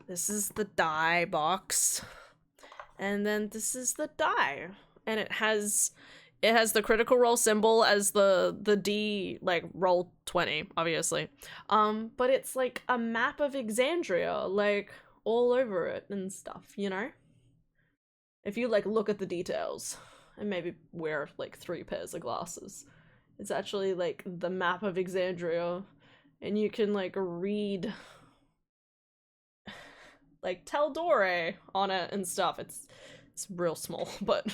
this is the die box. And then this is the die. And it has the Critical Role symbol as the D, like, roll 20, obviously. But it's, like, a map of Exandria, like, all over it and stuff, you know? If you, like, look at the details, and maybe wear, like, 3 pairs of glasses, it's actually, like, the map of Exandria, and you can, like, read, like, Teldore on it and stuff. It's real small, but...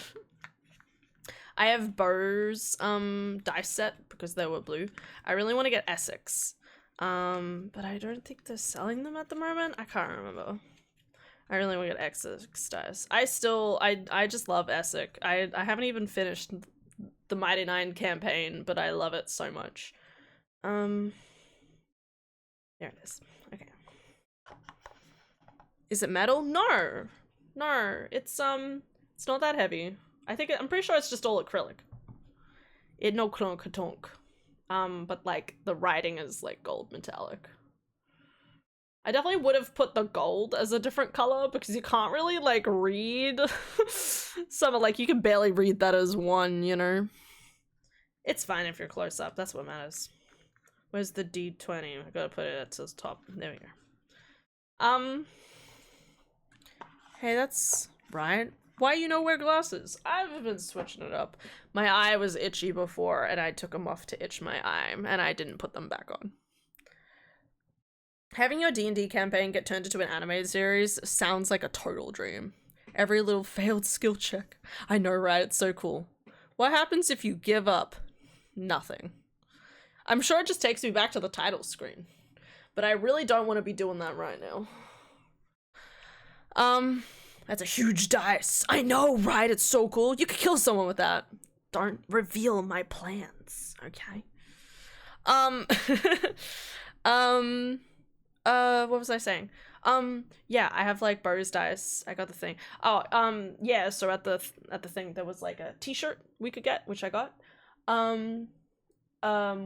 I have Bo's dice set because they were blue. I really want to get Essex. But I don't think they're selling them at the moment. I can't remember. I really want to get Essex dice. I just love Essex. I haven't even finished the Mighty 9 campaign, but I love it so much. There it is. Okay. Is it metal? No. No, it's not that heavy. I'm pretty sure it's just all acrylic. It no clonk-a-tonk. But like the writing is like gold metallic. I definitely would have put the gold as a different color because you can't really like read some of like you can barely read that as one, you know. It's fine if you're close up, that's what matters. Where's the D20? I gotta put it at the top. There we go. Hey, that's right. Why you no wear glasses? I've been switching it up. My eye was itchy before, and I took them off to itch my eye, and I didn't put them back on. Having your D&D campaign get turned into an animated series sounds like a total dream. Every little failed skill check. I know, right? It's so cool. What happens if you give up? Nothing. I'm sure it just takes me back to the title screen. But I really don't want to be doing that right now. That's a huge dice. I know, right? It's so cool. You could kill someone with that. Don't reveal my plans, okay? What was I saying? Yeah, I have like Bo's dice. I got the thing. Oh, yeah, so at the thing there was like a t-shirt we could get, which I got.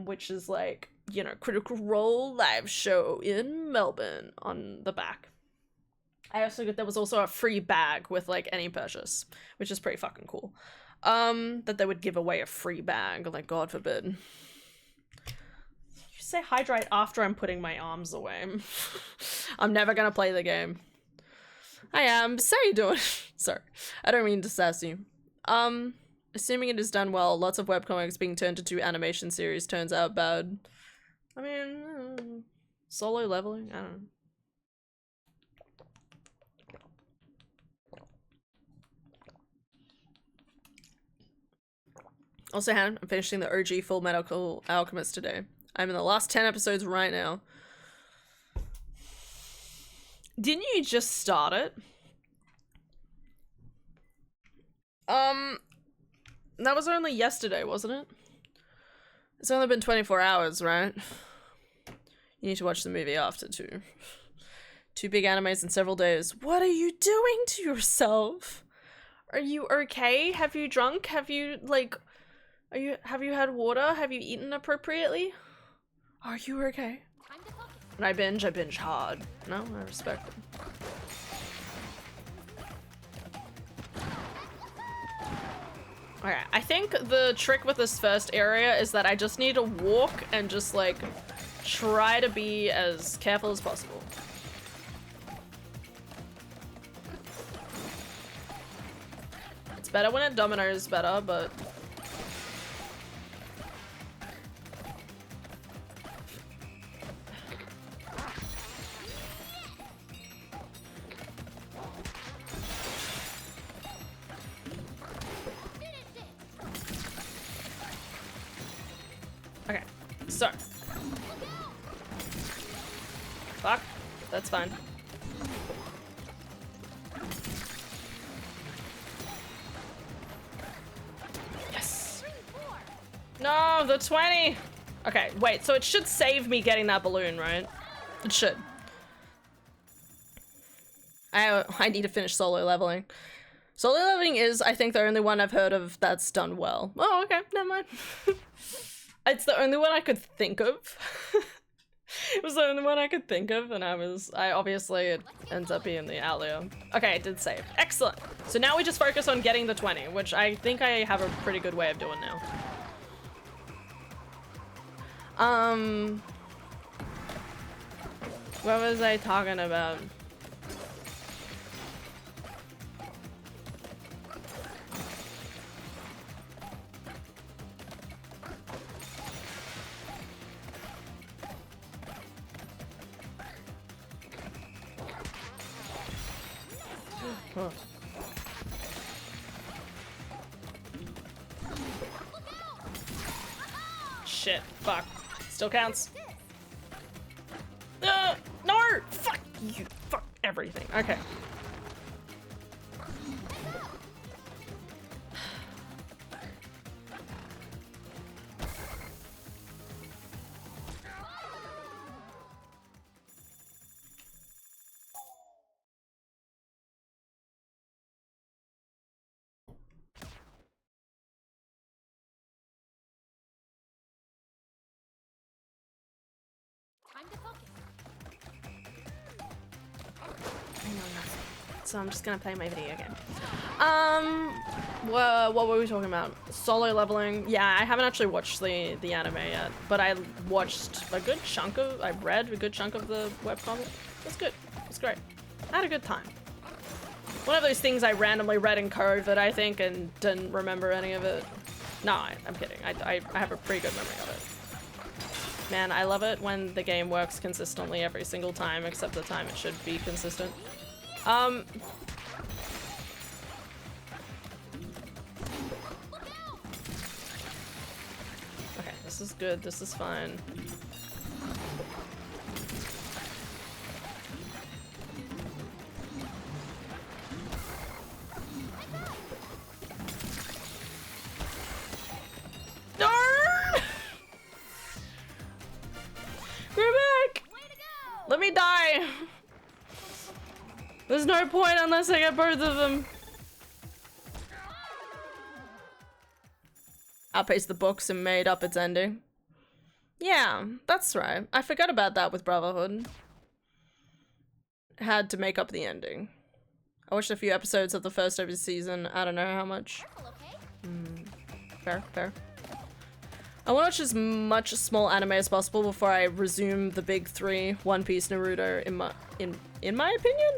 Which is like, you know, Critical Role live show in Melbourne on the back. There was also a free bag with like any purchase, which is pretty fucking cool. That they would give away a free bag, like God forbid. You say hydrate after I'm putting my arms away. I'm never gonna play the game. I am. So how you doing? Sorry, I don't mean to sass you. Assuming it is done well, lots of webcomics being turned into animation series turns out bad. I mean, solo leveling? I don't know. Also, Han, I'm finishing the OG Full Metal Alchemist today. I'm in the last 10 episodes right now. Didn't you just start it? That was only yesterday, wasn't it? It's only been 24 hours, right? You need to watch the movie after, too. 2 big animes in several days. What are you doing to yourself? Are you okay? Have you drunk? Have you, like... Have you had water? Have you eaten appropriately? Are you okay? When I binge hard. No, I respect it. Okay, I think the trick with this first area is that I just need to walk and just, like, try to be as careful as possible. It's better when it dominoes better, but... Okay, so. Fuck, that's fine. Yes! No, the 20! Okay, wait, so it should save me getting that balloon, right? It should. I need to finish solo leveling. Solo leveling is, I think, the only one I've heard of that's done well. Oh, okay, never mind. It's the only one I could think of. It was the only one I could think of, and obviously it ends up being the outlier. Okay, it did save. Excellent. So now we just focus on getting the 20, which I think I have a pretty good way of doing now. What was I talking about? Huh. Shit, fuck. Still counts. No! Fuck you. Fuck everything. Okay. I know nothing. So I'm just gonna play my video game. What were we talking about? Solo leveling. Yeah, I haven't actually watched the anime yet, but I watched a good chunk of, I read a good chunk of the webcomic. It was good. It was great. I had a good time. One of those things I randomly read in COVID, I think, and didn't remember any of it. No, I'm kidding. I have a pretty good memory of it. Man, I love it when the game works consistently every single time, except the time it should be consistent. Okay, this is good. This is fine. Go back! Let me die! There's no point unless I get both of them. Outpaced the books and made up its ending. Yeah, that's right. I forgot about that with Brotherhood. Had to make up the ending. I watched a few episodes of the first ever season. I don't know how much. Fair, fair. I want to watch as much small anime as possible before I resume the big 3, One Piece, Naruto, in my opinion.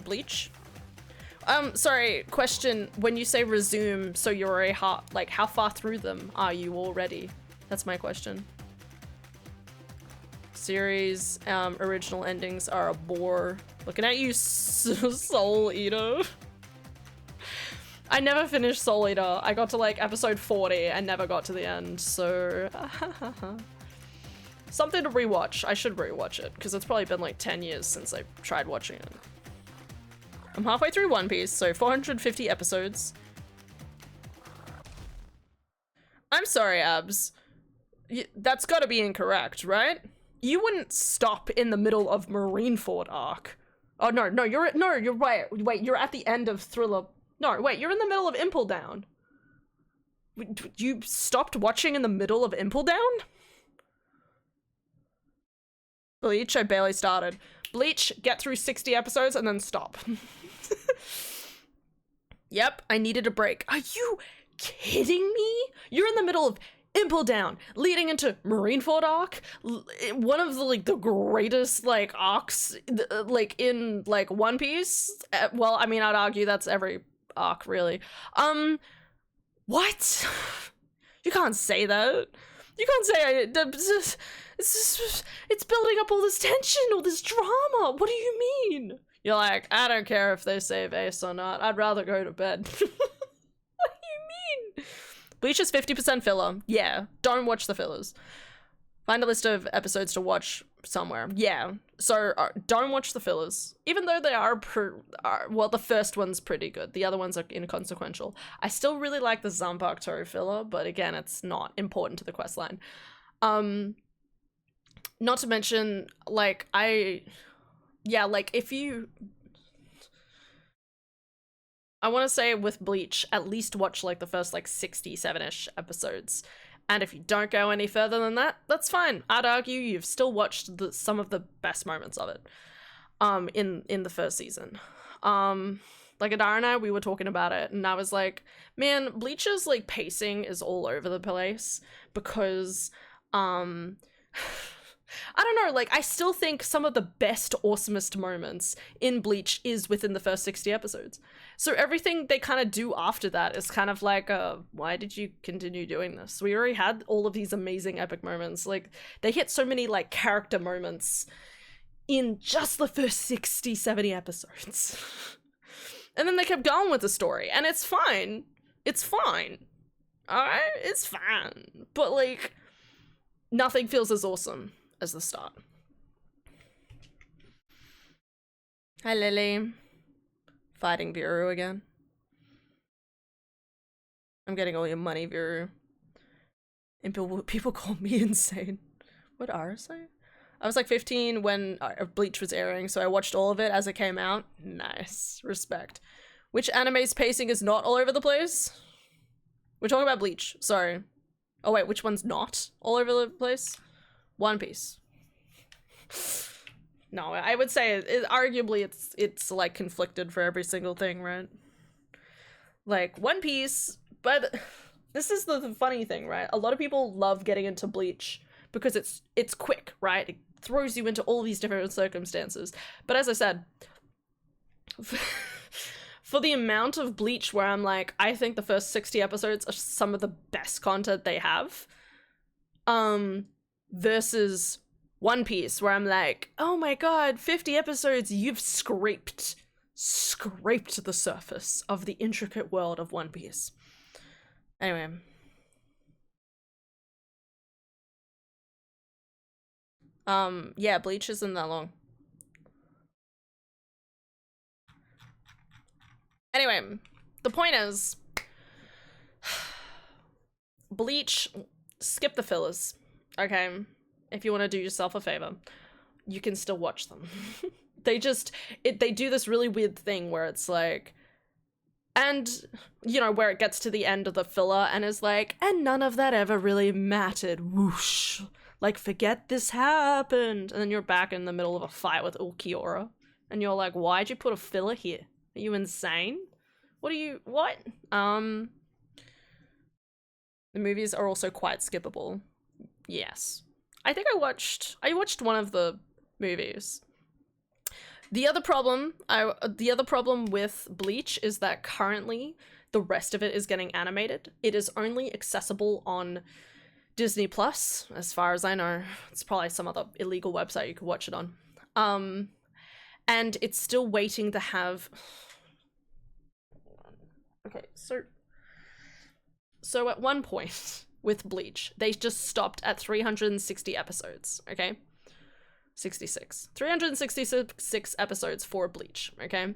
Bleach? Sorry, question, when you say resume, so you're already like, how far through them are you already? That's my question. Series, original endings are a bore. Looking at you, Soul Eater. I never finished Soul Eater. I got to like episode 40 and never got to the end, so something to rewatch. I should rewatch it because it's probably been like 10 years since I tried watching it. I'm halfway through One Piece, so 450 episodes. I'm sorry, Abs. That's gotta be incorrect, right? You wouldn't stop in the middle of Marineford arc. Oh, no, you're right. Wait, you're at the end of Thriller. No, wait, you're in the middle of Impel Down. You stopped watching in the middle of Impel Down? Bleach, I barely started. Bleach, get through 60 episodes and then stop. Yep, I needed a break. Are you kidding me? You're in the middle of Impel Down, leading into Marineford arc, one of the like the greatest like arcs like in like One Piece. Well, I mean, I'd argue that's every arc really. What? You can't say that. You can't say it's building up all this tension, all this drama. What do you mean? You're like, I don't care if they save Ace or not. I'd rather go to bed. What do you mean? Bleach is 50% filler. Yeah, don't watch the fillers. Find a list of episodes to watch somewhere. Yeah, so don't watch the fillers. Even though they are, well, the first one's pretty good. The other ones are inconsequential. I still really like the Zanpakuto filler, but again, it's not important to the questline. Not to mention, like, yeah, like, if you... I want to say with Bleach, at least watch, like, the first, like, 67-ish episodes. And if you don't go any further than that, that's fine. I'd argue you've still watched some of the best moments of it, in the first season. Like, Adara and I, we were talking about it, and I was like, man, Bleach's, like, pacing is all over the place, because, I don't know, like, I still think some of the best, awesomest moments in Bleach is within the first 60 episodes. So everything they kind of do after that is kind of like, why did you continue doing this? We already had all of these amazing epic moments. Like, they hit so many, like, character moments in just the first 60, 70 episodes. And then they kept going with the story, and it's fine. It's fine. Alright? It's fine. But, like, nothing feels as awesome as the start. Hi, Lily. Fighting Viru again. I'm getting all your money, Viru. And people call me insane. What Ara say? I was like 15 when Bleach was airing, so I watched all of it as it came out. Nice. Respect. Which anime's pacing is not all over the place? We're talking about Bleach. Sorry. Oh wait, which one's not all over the place? One Piece. No, I would say arguably it's like conflicted for every single thing, right? Like One Piece, but this is the funny thing, right? A lot of people love getting into Bleach because it's quick, right? It throws you into all these different circumstances. But as I said, for the amount of Bleach where I'm like, I think the first 60 episodes are some of the best content they have, versus One Piece where I'm like, oh my god, 50 episodes, you've scraped the surface of the intricate world of One Piece. Anyway. Yeah, Bleach isn't that long. Anyway, the point is, Bleach, skip the fillers, okay? If you want to do yourself a favor, you can still watch them. They do this really weird thing where it's like, and, you know, where it gets to the end of the filler and is like, and none of that ever really mattered, whoosh. Like, forget this happened. And then you're back in the middle of a fight with Ulquiorra. And you're like, why'd you put a filler here? Are you insane? What? The movies are also quite skippable. Yes. I think I watched one of the movies. The other problem with Bleach is that currently the rest of it is getting animated. It is only accessible on Disney Plus, as far as I know. It's probably some other illegal website you could watch it on. And it's still waiting to have... Okay, so at one point with Bleach, they just stopped at 360 episodes, okay? 66. 366 episodes for Bleach, okay?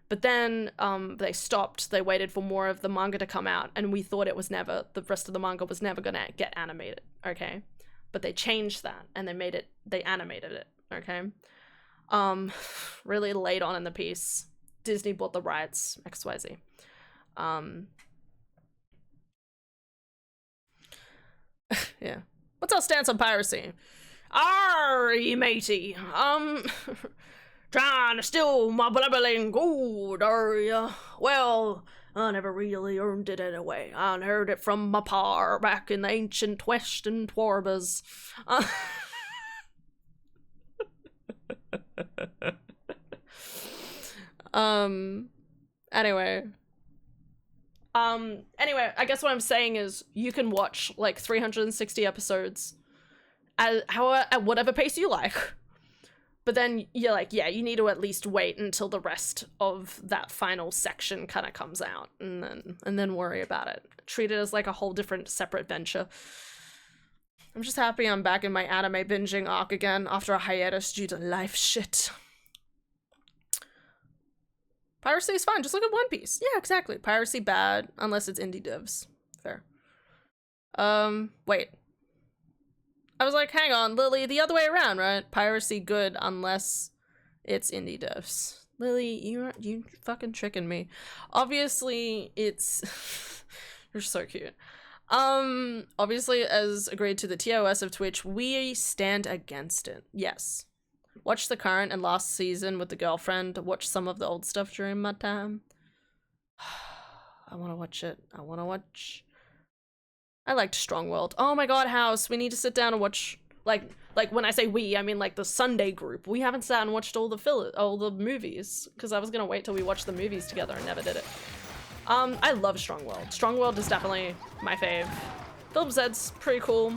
But then they stopped, they waited for more of the manga to come out, and we thought the rest of the manga was never gonna get animated, okay? But they changed that, and they animated it, okay? Really late on in the piece, Disney bought the rights, XYZ. Yeah. What's our stance on piracy? Arr, matey. Trying to steal my blubbering gold, are ya? Well, I never really earned it anyway. I heard it from my par back in the ancient western Twarbas. Anyway. Anyway, I guess what I'm saying is you can watch like 360 episodes at whatever pace you like. But then you're like, yeah, you need to at least wait until the rest of that final section kind of comes out and then worry about it. Treat it as like a whole different separate venture. I'm just happy I'm back in my anime binging arc again after a hiatus due to life shit. Piracy is fine, just look at One Piece. Yeah, exactly. Piracy bad, unless it's indie devs. Fair. Wait. I was like, hang on, Lily, the other way around, right? Piracy good unless it's indie devs. Lily, you fucking tricking me. Obviously, it's... You're so cute. Obviously, as agreed to the TOS of Twitch, we stand against it. Yes. Watch the current and last season with the girlfriend. Watch some of the old stuff during my time. I want to watch it. I liked Strong World. Oh my god, House, we need to sit down and watch, like when I say we, I mean like the Sunday group. We haven't sat and watched all the movies, because I was gonna wait till we watched the movies together and never did it. I love Strong World. Strong World is definitely my fave. Film Zed's pretty cool.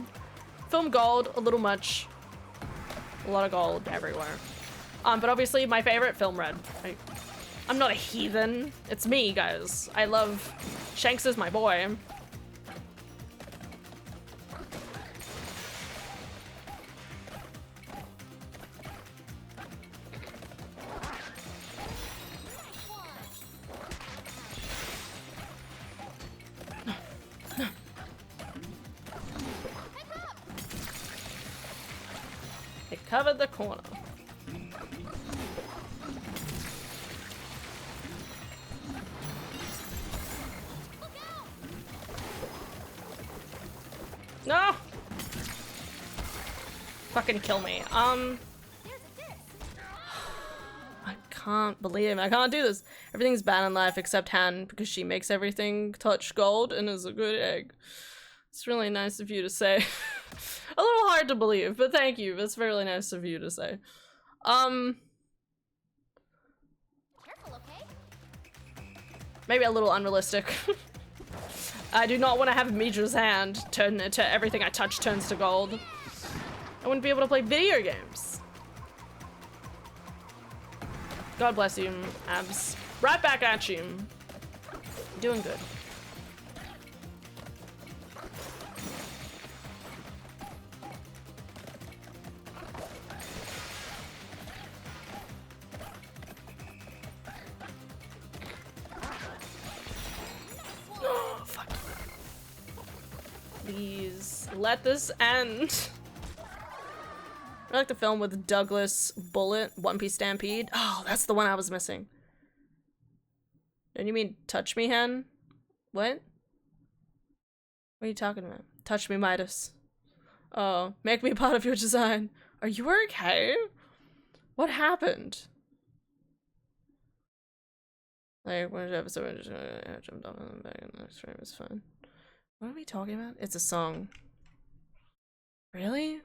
Film Gold, a little much. A lot of gold everywhere. But obviously my favorite, Film Red. I'm not a heathen. It's me, guys. I love... Shanks is my boy. It covered the corner. No! Fucking kill me. I can't believe I can't do this. Everything's bad in life except Han, because she makes everything touch gold and is a good egg. It's really nice of you to say. A little hard to believe, but thank you. That's really nice of you to say. Careful, okay? Maybe a little unrealistic. I do not want to have Midra's hand turn into everything I touch turns to gold. I wouldn't be able to play video games. God bless you, Abs. Right back at you. Doing good. Please, let this end. I like the film with Douglas Bullet, One Piece Stampede. Oh, that's the one I was missing. Don't you mean Touch Me, Hen? What? What are you talking about? Touch Me, Midas. Oh, make me part of your design. Are you okay? What happened? Like, one episode, I just jumped off on the back and the next frame is fine. What are we talking about? It's a song. Really?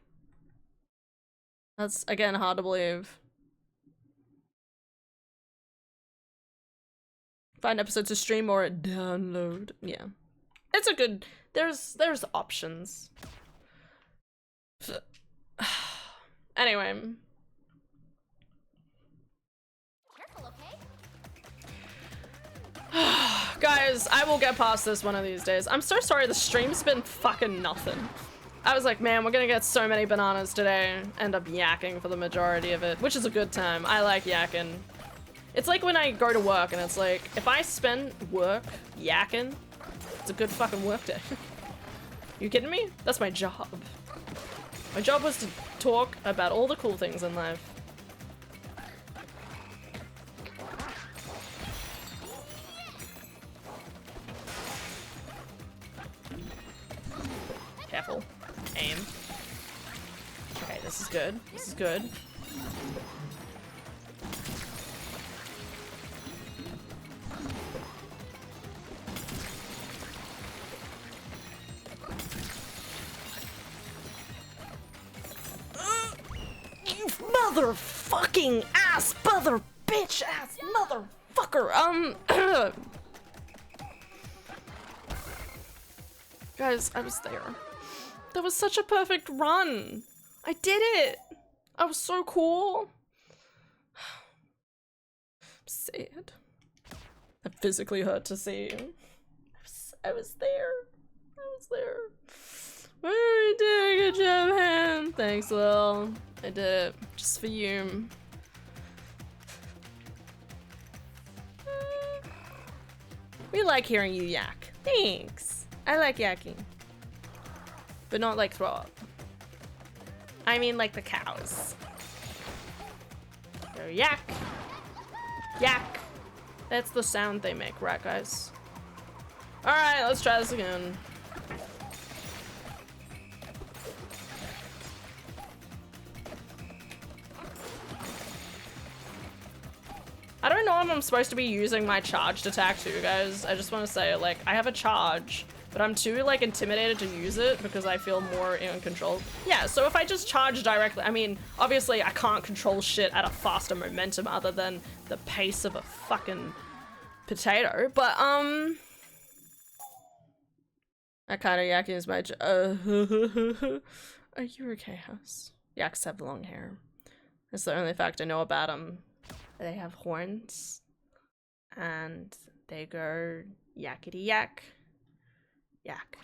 That's, again, hard to believe. Find episodes to stream or download. Yeah. It's a good... There's options. Anyway. Careful, okay? Guys, I will get past this one of these days. I'm so sorry, the stream's been fucking nothing. I was like, man, we're gonna get so many bananas today. End up yakking for the majority of it, which is a good time. I like yakking. It's like when I go to work and it's like, if I spend work yakking, it's a good fucking work day. You kidding me? That's my job. My job was to talk about all the cool things in life. Careful. Aim. Okay, this is good. This is good. You motherfucking ass, mother bitch ass motherfucker. Guys, I was there. That was such a perfect run. I did it. I was so cool. I'm sad. I'm physically hurt to see. I was there. I was there. Oh, you did a good job, man. Thanks, Lil. I did it just for you. We like hearing you yak. Thanks. I like yakking. But not like throw up. I mean like the cows. Go yak. Yak. That's the sound they make, right guys? Alright, let's try this again. I don't know if I'm supposed to be using my charged attack too, guys. I just want to say, like, I have a charge, but I'm too, like, intimidated to use it because I feel more in control. Yeah, so if I just charge directly, I mean, obviously I can't control shit at a faster momentum other than the pace of a fucking potato, but, that kind of yakking is my Are you okay, House? Yaks have long hair. That's the only fact I know about them. They have horns, and they go yakety yak, yak.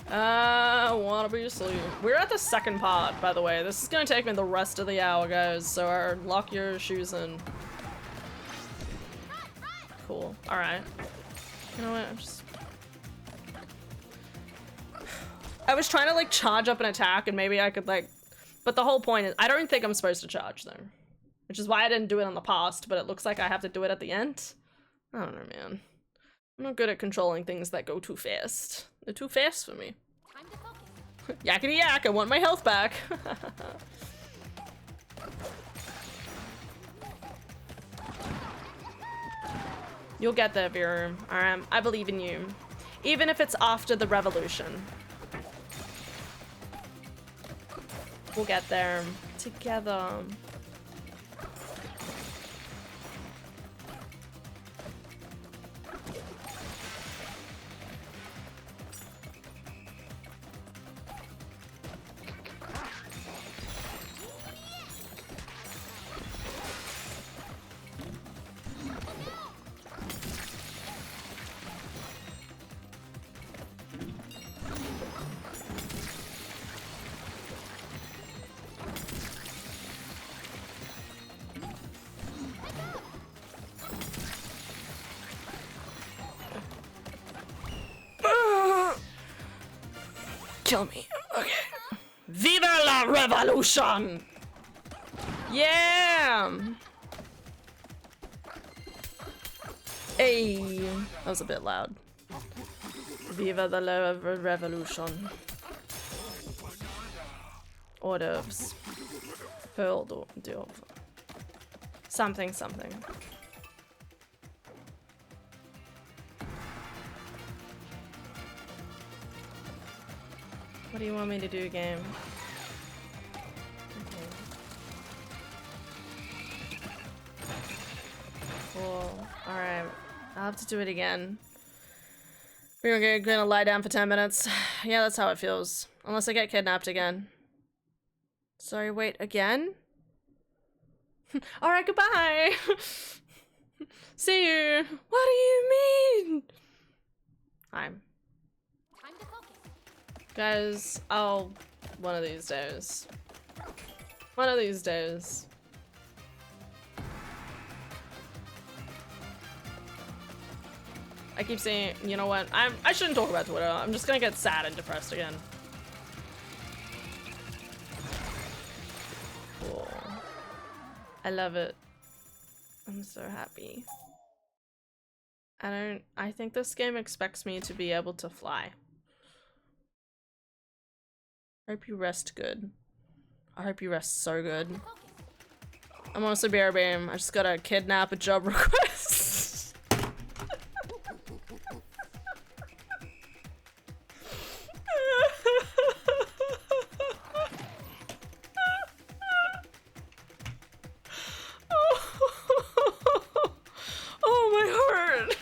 Wanna be asleep. We're at the second part, by the way. This is gonna take me the rest of the hour, guys, so lock your shoes in. Cool. Alright. You know what? I was trying to, like, charge up an attack, and maybe I could, like... But the whole point is, I don't think I'm supposed to charge though. Which is why I didn't do it on the past, but it looks like I have to do it at the end. I don't know, man. I'm not good at controlling things that go too fast. They're too fast for me. Yakety yak, I want my health back. You'll get there, Vera. Alright, I believe in you. Even if it's after the revolution. We'll get there together. Kill me. Okay. Viva la revolution! Yeah! Hey, that was a bit loud. Viva the revolution. Hors d'oeuvres. Hors d'oeuvres. Something, something. What do you want me to do, game? Okay. Cool. Alright. I'll have to do it again. We're gonna lie down for 10 minutes. Yeah, that's how it feels. Unless I get kidnapped again. Sorry, wait, again? Alright, goodbye! See you! What do you mean? I'm. Time to focus. Guys, I'll. One of these days. One of these days. I keep saying, you know what? I shouldn't talk about Twitter. I'm just gonna get sad and depressed again. Cool. I love it. I'm so happy. I think this game expects me to be able to fly. I hope you rest good. I hope you rest so good. I'm also BRB. I just gotta kidnap a job request. Oh my heart.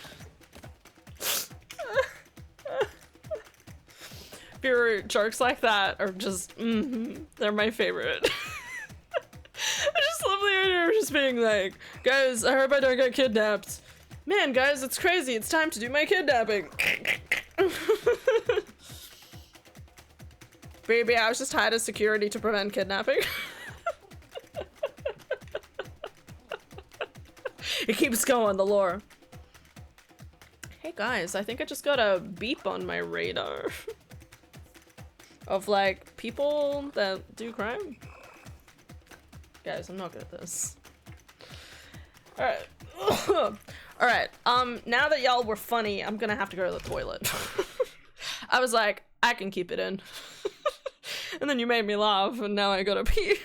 Your jokes like that are just, they're my favorite. I just love the idea of just being like, guys, I hope I don't get kidnapped. Man, guys, it's crazy. It's time to do my kidnapping. Baby, I was just hired as security to prevent kidnapping. It keeps going, the lore. Hey guys, I think I just got a beep on my radar. Of like, people that do crime. Guys, I'm not good at this. Alright. Alright, now that y'all were funny, I'm gonna have to go to the toilet. I was like, I can keep it in. And then you made me laugh, and now I gotta pee.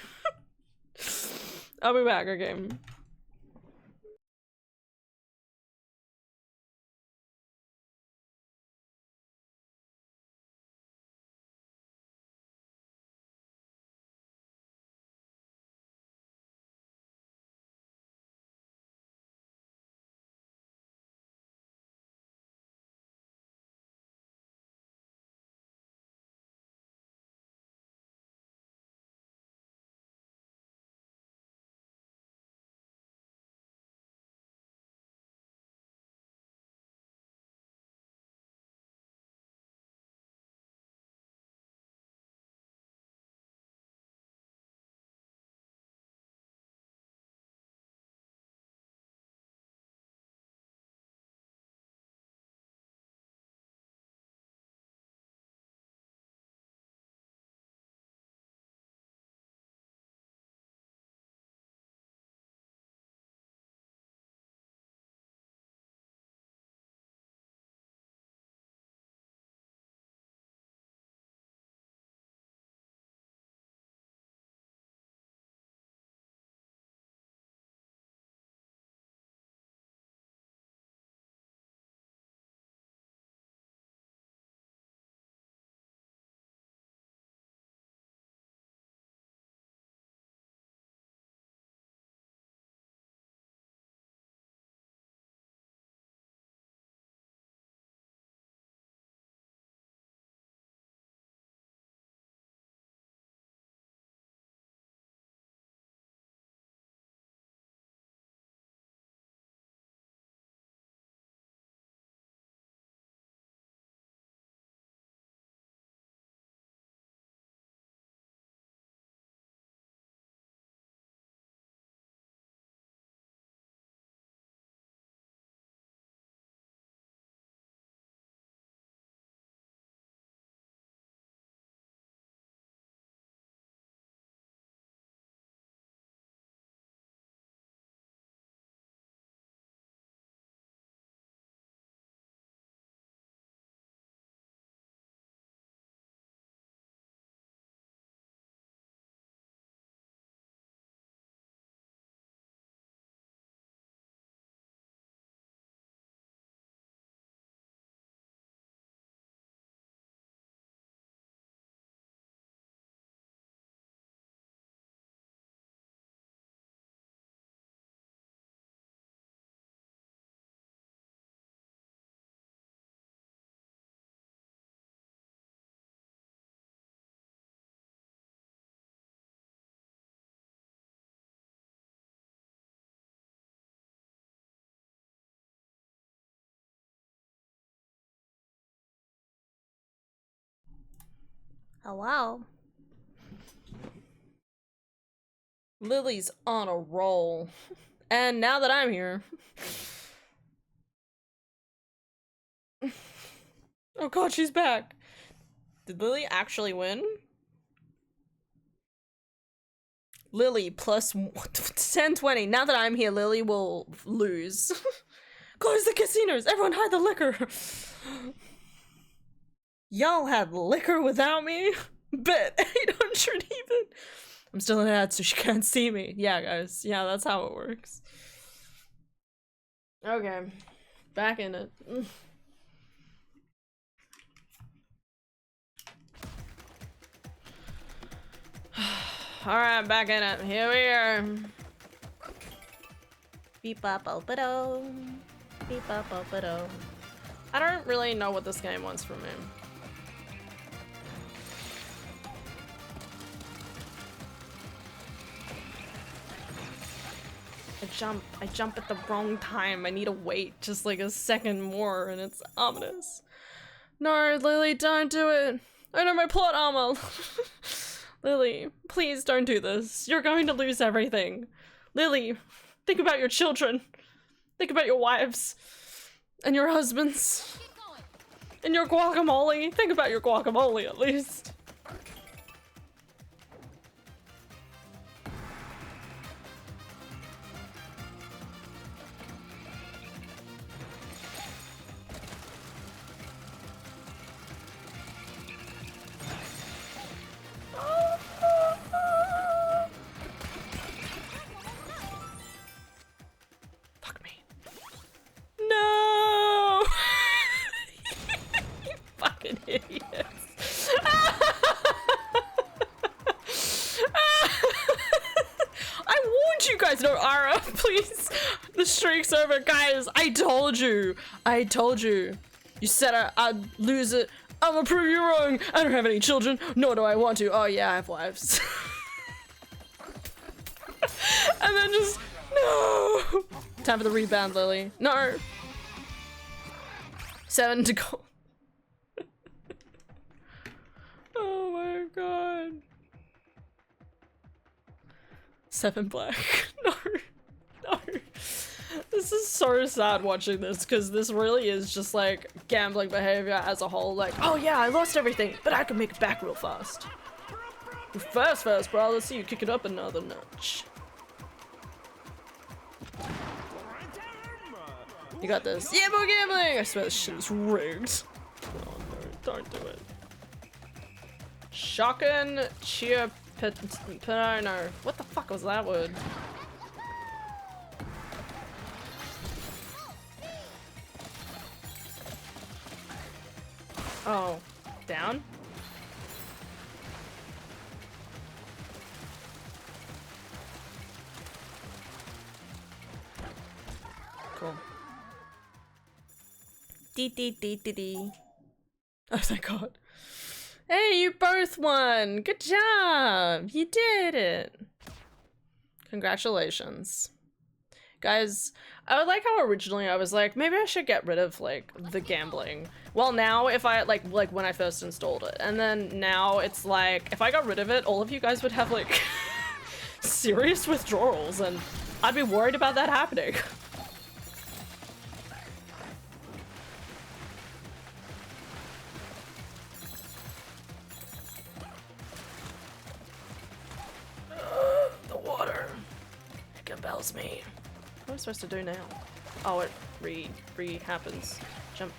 I'll be back, okay? Hello? Lily's on a roll. And now that I'm here... Oh god, she's back. Did Lily actually win? Lily plus 10-20. Now that I'm here, Lily will lose. Close the casinos! Everyone hide the liquor! Y'all had liquor without me? Bet 800 even. I'm still in ad, so she can't see me. Yeah, guys. Yeah, that's how it works. Okay. Back in it. Alright, back in it. Here we are. Beep bop op do. Beep bop op do. I don't really know what this game wants from me. I jump at the wrong time. I need to wait just like a second more and it's ominous. No, Lily, don't do it. I know my plot armor. Lily, please don't do this. You're going to lose everything. Lily, think about your children. Think about your wives. And your husbands. And your guacamole. Think about your guacamole at least. Fuck me. No! You fucking idiots. I warned you guys. No, Ara, please. The streak's over. Guys, I told you. I told you. You said I'd lose it. I'm gonna prove you wrong. I don't have any children, nor do I want to. Oh yeah, I have wives. And then just, no. Time for the rebound, Lily. No. 7 to go. Oh my god. 7 black. No. No. This is so sad watching this because this really is just like gambling behavior as a whole. Like, oh yeah, I lost everything, but I can make it back real fast. Fast, bro. Let's see you kick it up another notch. You got this. Yeah, more gambling! I swear this shit is rigged. Oh no, don't do it. Shockin' cheer no. What the fuck was that word? Oh, down? Cool. Dee. Oh, thank God. Hey, you both won! Good job! You did it! Congratulations. Guys, I would like how originally I was like, maybe I should get rid of, like, the gambling. Well, now, if I, like when I first installed it. And then now it's like, if I got rid of it, all of you guys would have, like, serious withdrawals, and I'd be worried about that happening. The water. It compels me. What am I supposed to do now? Oh, it happens. Jump.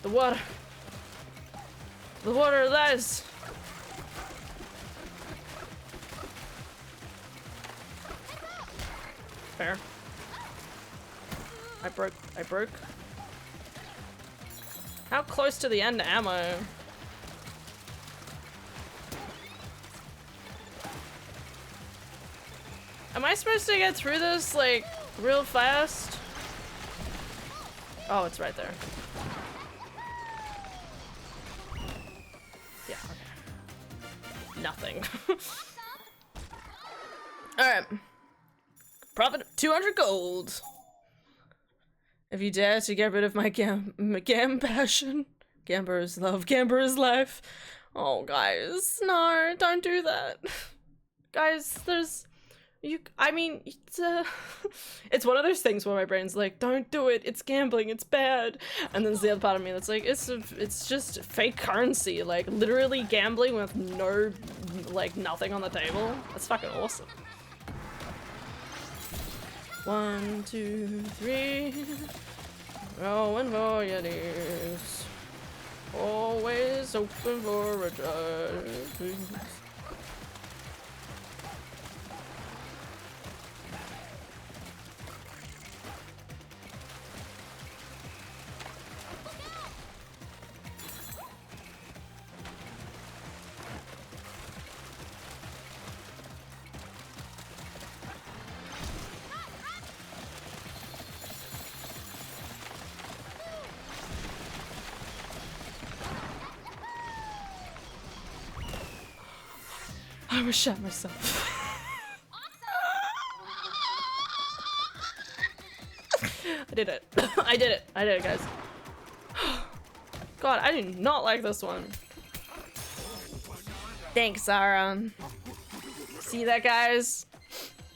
The water. The water, that is. Fair. I broke. How close to the end am I? Am I supposed to get through this, like, real fast? Oh, it's right there. Yeah, okay. Nothing. Alright. Profit 200 gold. If you dare to get rid of my gam passion, Gamber is love, Gamber is life. Oh, guys, no, don't do that. Guys, I mean, it's one of those things where my brain's like, don't do it, it's gambling, it's bad. And then there's the other part of me that's like, it's just fake currency, like literally gambling with no, like nothing on the table. That's fucking awesome. 1, 2, 3. Going for your knees. Always open for a drive. I almost shot myself. I did it. I did it. I did it, guys. God, I do not like this one. Thanks, Zara. See that, guys?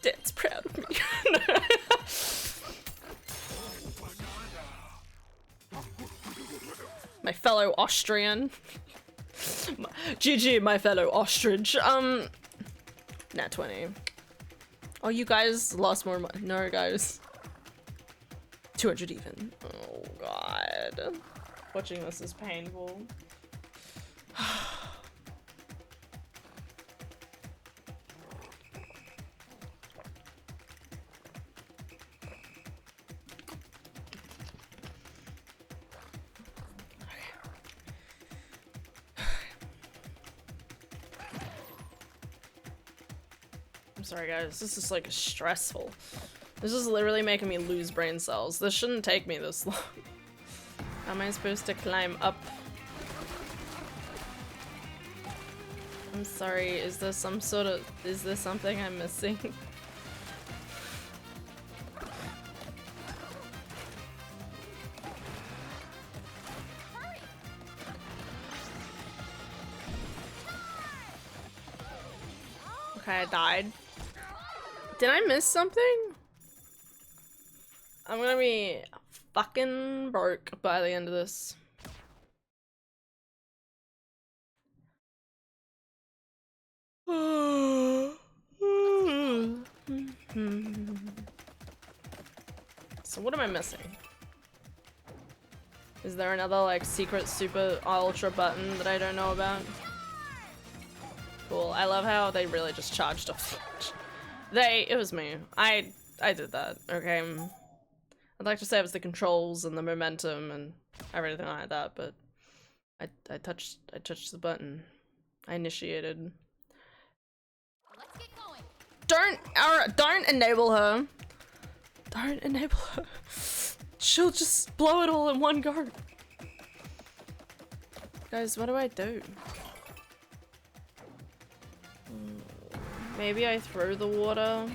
Dad's proud of me. My fellow Austrian. GG, my fellow ostrich. Nat 20. Oh, you guys lost more money. No, guys. 200 even. Oh, God. Watching this is painful. I'm sorry, guys. This is like stressful. This is literally making me lose brain cells. This shouldn't take me this long. How am I supposed to climb up? I'm sorry. Is there some sort of... Is there something I'm missing? Okay, I died. Did I miss something? I'm gonna be fucking broke by the end of this. So what am I missing? Is there another like secret super ultra button that I don't know about? Cool. I love how they really just charged off. It was me. I did that, okay? I'd like to say it was the controls and the momentum and everything like that, but I touched the button. I initiated. Let's get going. Don't enable her. Don't enable her. She'll just blow it all in one go. Guys, what do I do? Maybe I throw the water.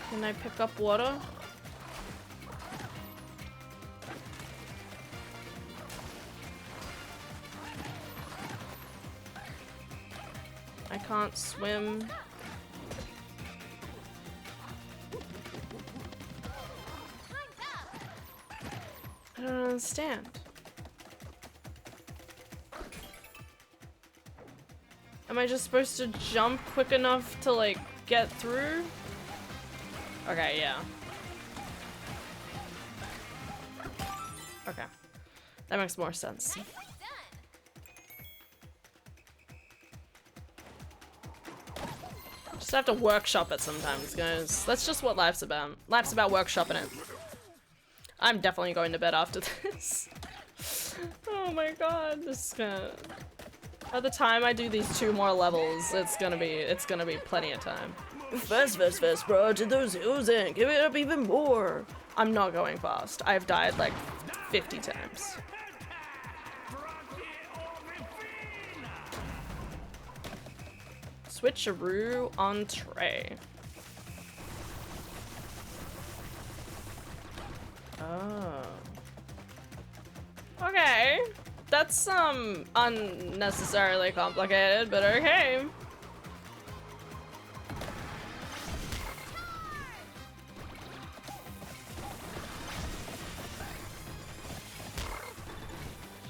Can I pick up water? I can't swim. I don't understand. Am I just supposed to jump quick enough to like get through? Okay, yeah. Okay. That makes more sense. Just have to workshop it sometimes, guys. That's just what life's about. Life's about workshopping it. I'm definitely going to bed after this. Oh my god, this is gonna... By the time I do these 2 more levels, it's gonna be plenty of time. Fast, bro, to those hills and give it up even more. I'm not going fast. I've died like 50 times. Switcheroo entree. Oh. Okay. That's unnecessarily complicated, but okay.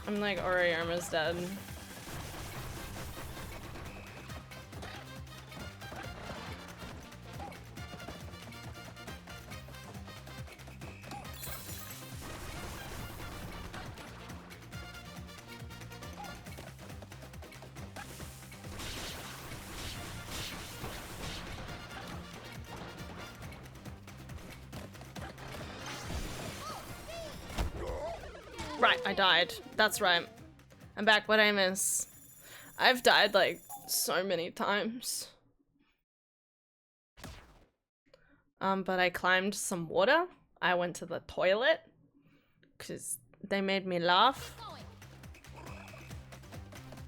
I'm like, Oriarma's dead. Right, I died. That's right. I'm back. What I miss? I've died like so many times. But I climbed some water. I went to the toilet because they made me laugh.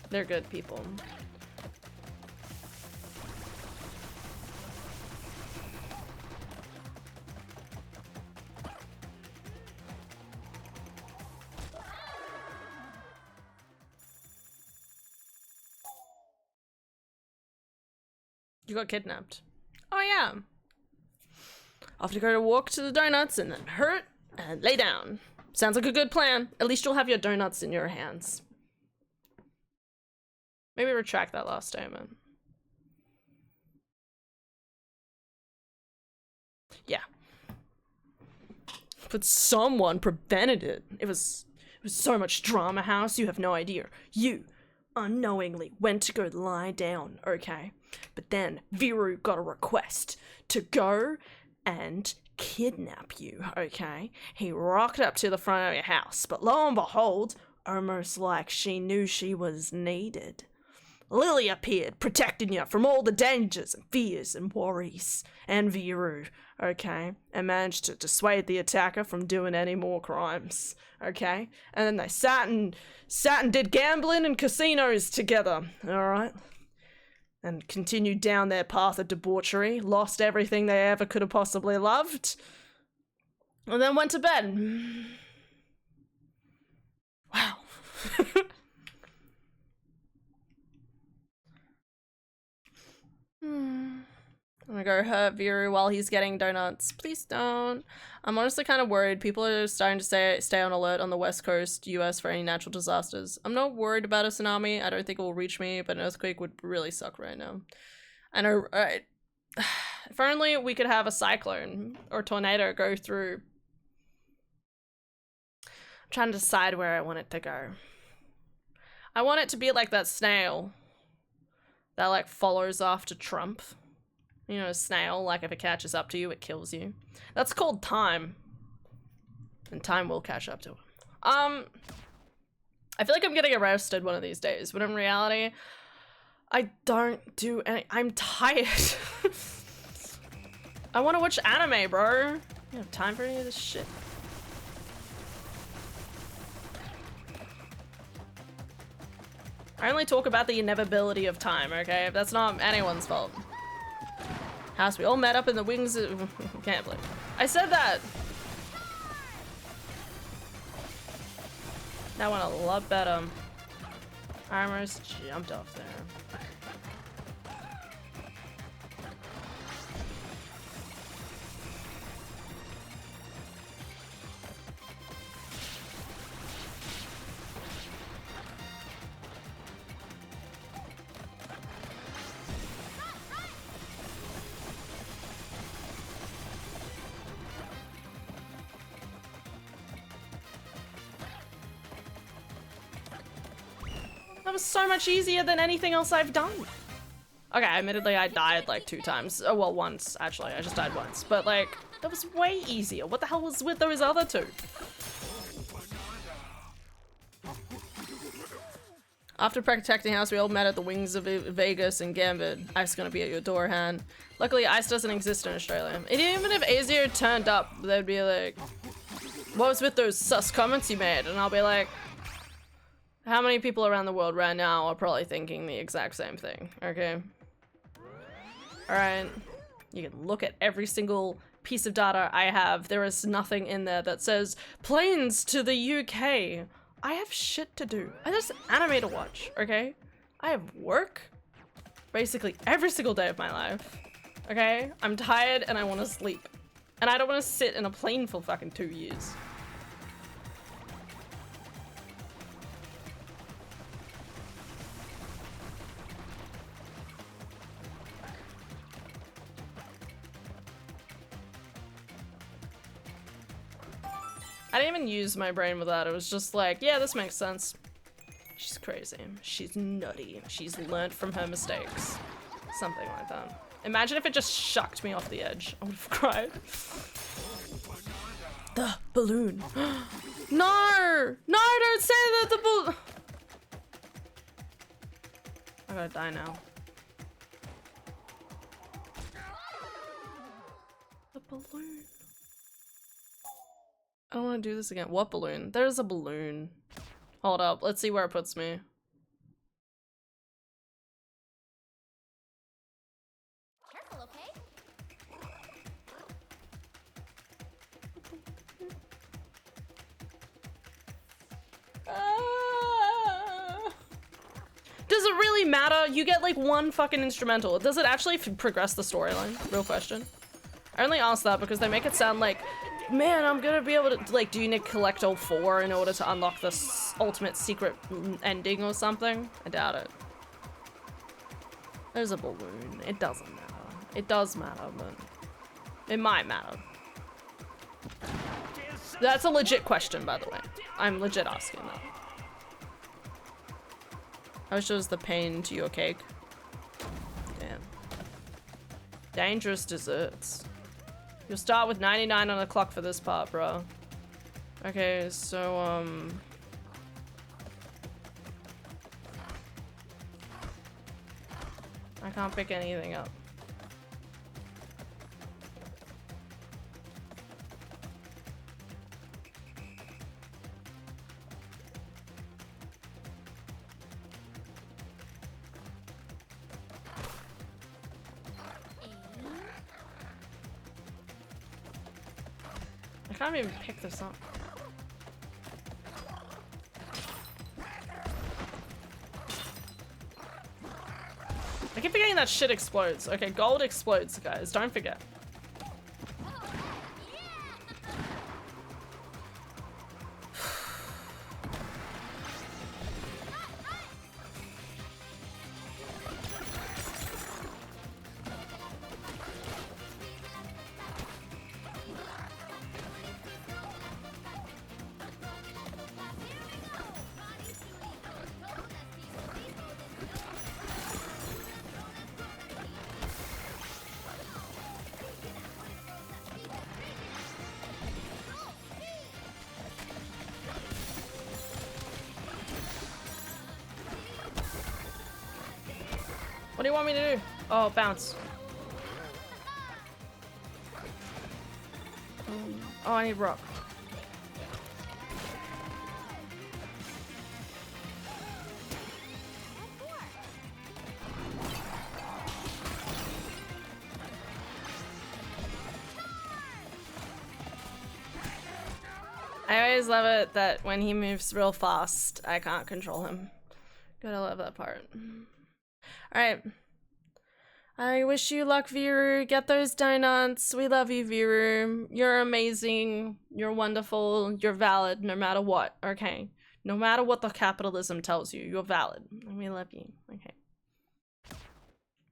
They're good people. You got kidnapped. Oh yeah. Off to go to walk to the donuts and then hurt and lay down. Sounds like a good plan. At least you'll have your donuts in your hands. Maybe retract that last statement. Yeah. But someone prevented it. It was so much drama, House. You have no idea. You unknowingly went to go lie down, okay? But then Viru got a request to go and kidnap you, okay? He rocked up to the front of your house, but lo and behold, almost like she knew she was needed, Lily appeared, protecting you from all the dangers and fears and worries. And Viru, okay? And managed to dissuade the attacker from doing any more crimes, okay? And then they sat and did gambling and casinos together, alright? And continued down their path of debauchery, lost everything they ever could have possibly loved, and then went to bed. Wow. I'm gonna go hurt Viru while he's getting donuts. Please don't. I'm honestly kind of worried. People are starting to stay on alert on the west coast US for any natural disasters. I'm not worried about a tsunami. I don't think it will reach me, but an earthquake would really suck right now. And if only we could have a cyclone or tornado go through. I'm trying to decide where I want it to go. I want it to be like that snail that like follows after Trump. You know, a snail, like if it catches up to you, it kills you. That's called time. And time will catch up to him. I feel like I'm getting arrested one of these days, but in reality, I don't do any— I'm tired. I want to watch anime, bro. You have time for any of this shit? I only talk about the inevitability of time, okay? That's not anyone's fault. House, we all met up in the wings of— can't believe I said that! That went a lot better. Armor's jumped off there. That was so much easier than anything else I've done. Okay, admittedly I died like 2 times. Oh, well, once, actually. I just died once. But like, that was way easier. What the hell was with those other 2? After protecting House, we all met at the Wings of Vegas and Gambit. Ice gonna be at your door, Han. Luckily, Ice doesn't exist in Australia. And even if Azir turned up, they'd be like, what was with those sus comments you made? And I'll be like, how many people around the world right now are probably thinking the exact same thing, okay? Alright. You can look at every single piece of data I have, there is nothing in there that says planes to the UK. I have shit to do. I just anime to watch, okay? I have work basically every single day of my life, okay? I'm tired and I want to sleep. And I don't want to sit in a plane for fucking 2 years. I didn't even use my brain with that. It was just like, yeah, this makes sense. She's crazy. She's nutty. She's learnt from her mistakes. Something like that. Imagine if it just shucked me off the edge. I would have cried. The balloon. No! No, don't say that the balloon. I gotta die now. The balloon. I don't want to do this again. What balloon? There's a balloon. Hold up. Let's see where it puts me. Careful, okay? Does it really matter? You get like one fucking instrumental. Does it actually progress the storyline? Real question. I only ask that because they make it sound like, man, I'm gonna be able to, like, do you need to collect all 4 in order to unlock this ultimate secret ending or something? I doubt it. There's a balloon. It doesn't matter. It does matter, but it might matter. That's a legit question, by the way. I'm legit asking that. How shows the pain to your cake? Damn. Dangerous desserts. You'll start with 99 on the clock for this part, bro. Okay, so, I can't pick anything up. I can't even pick this up. I keep forgetting that shit explodes. Okay, gold explodes, guys. Don't forget. What do you want me to do? Oh, bounce. Oh, I need rock. I always love it that when he moves real fast, I can't control him. Gotta love that part. Alright. I wish you luck, Viru. Get those donuts. We love you, Viru. You're amazing. You're wonderful. You're valid no matter what, okay? No matter what the capitalism tells you, you're valid. And we love you, okay?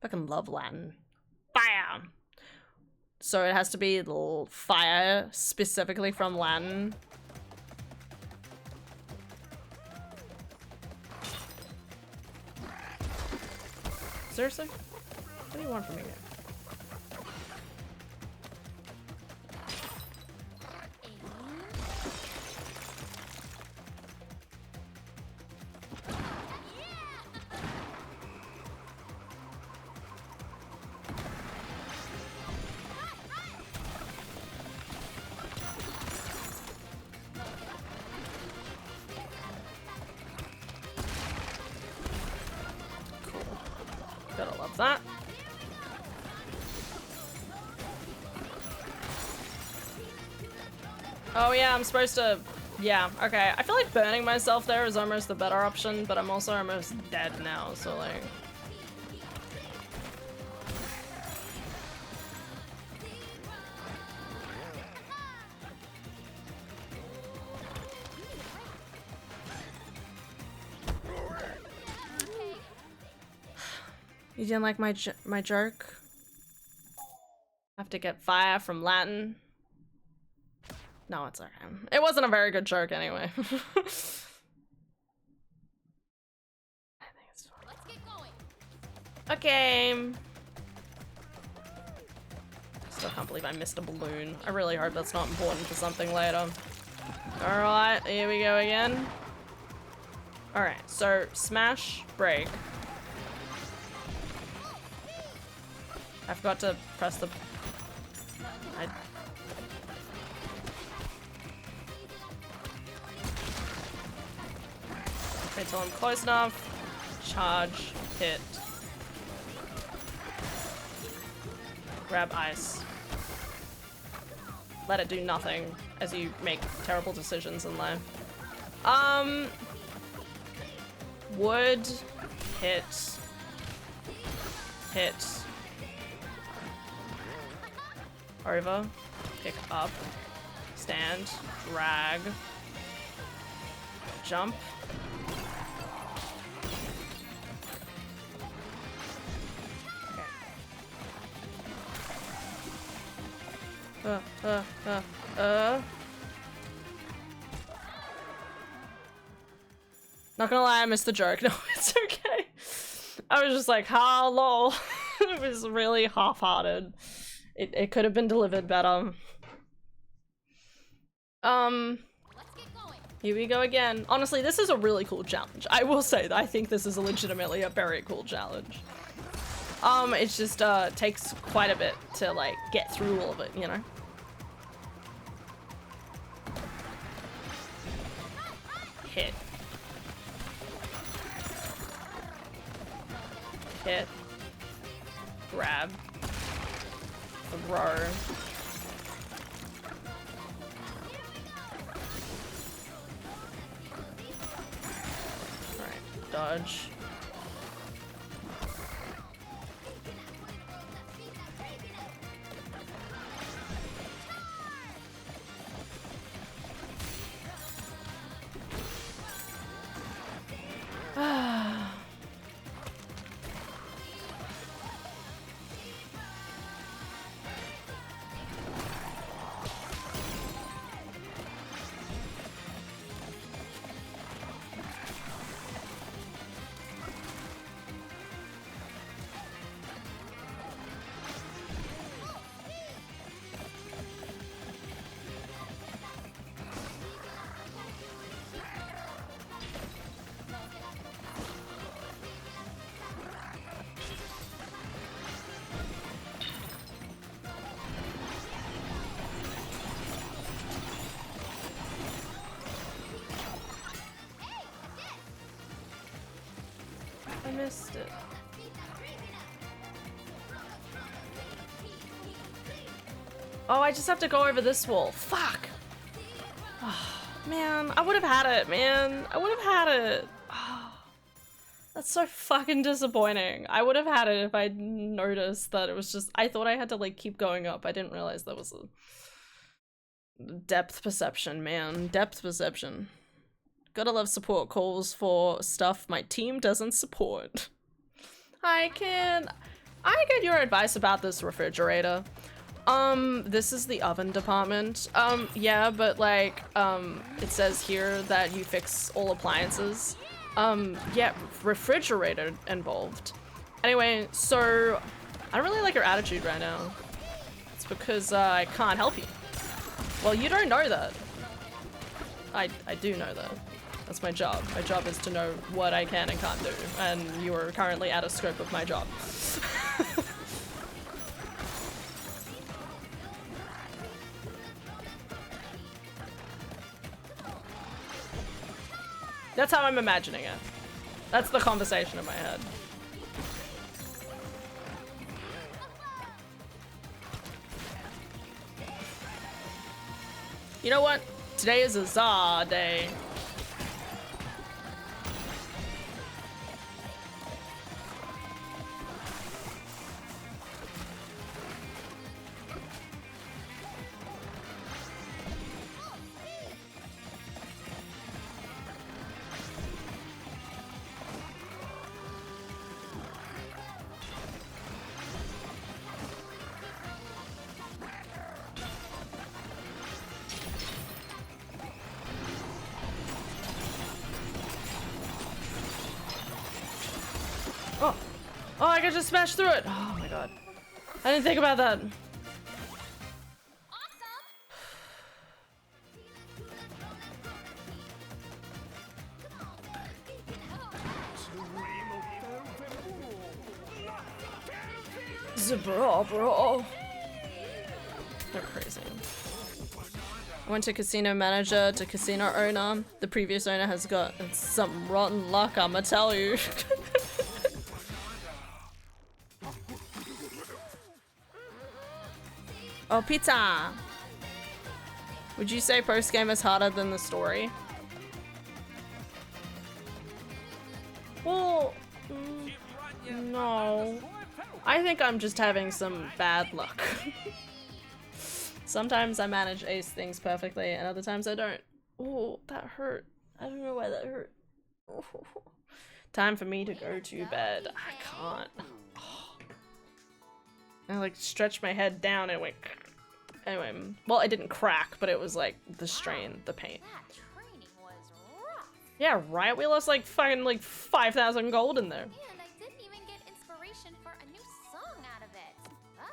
Fucking love Latin. Fire! So it has to be fire specifically from Latin. Seriously? What do you want from me here? Gotta love that. Oh yeah, I'm supposed to... Yeah, okay. I feel like burning myself there is almost the better option, but I'm also almost dead now, so like... You didn't like my joke? I have to get fire from Latin. No, it's okay. It wasn't a very good joke anyway. I think it's fine. Let's get going. Okay. Still can't believe I missed a balloon. I really hope that's not important for something later. Alright, here we go again. Alright, so smash, break. I forgot to press the... Wait till I'm close enough. Charge, hit. Grab ice. Let it do nothing as you make terrible decisions in life. Wood, hit, hit. Over, pick up, stand, drag, jump. Not gonna lie, I missed the joke. No, it's okay. I was just like, ha, lol. It was really half-hearted. It could have been delivered better. Let's get going. Here we go again. Honestly, this is a really cool challenge. I will say that I think this is legitimately a very cool challenge. It just takes quite a bit to like get through all of it, you know? Hit. Hit. Grab. Throw. Alright, dodge. I missed it. Oh, I just have to go over this wall. Fuck! Oh, man, I would have had it, man. I would have had it. Oh, that's so fucking disappointing. I would have had it if I'd noticed that it was just... I thought I had to, like, keep going up. I didn't realize that was a... Depth perception, man. Depth perception. Gotta love support calls for stuff my team doesn't support. I get your advice about this refrigerator. This is the oven department. Yeah, but like, it says here that you fix all appliances. Yeah, refrigerator involved. Anyway, so I don't really like your attitude right now. It's because I can't help you. Well, you don't know that. I do know that. That's my job. My job is to know what I can and can't do, and you are currently out of scope of my job. That's how I'm imagining it. That's the conversation in my head. You know what? Today is a za day. Oh, I could just smash through it. Oh my god. I didn't think about that. Bro. They're crazy. I went to casino manager to casino owner. The previous owner has got some rotten luck, I'ma tell you. Oh, pizza! Would you say post-game is harder than the story? Well, no. I think I'm just having some bad luck. Sometimes I manage ace things perfectly, and other times I don't. Oh, that hurt. I don't know why that hurt. Oh. Time for me to go to bed. I can't. Oh. I like stretched my head down and went. Anyway, well, it didn't crack, but it was like the strain, the pain. That training was rough. Yeah, right? We lost like fucking like 5,000 gold in there. And I didn't even get inspiration for a new song out of it. But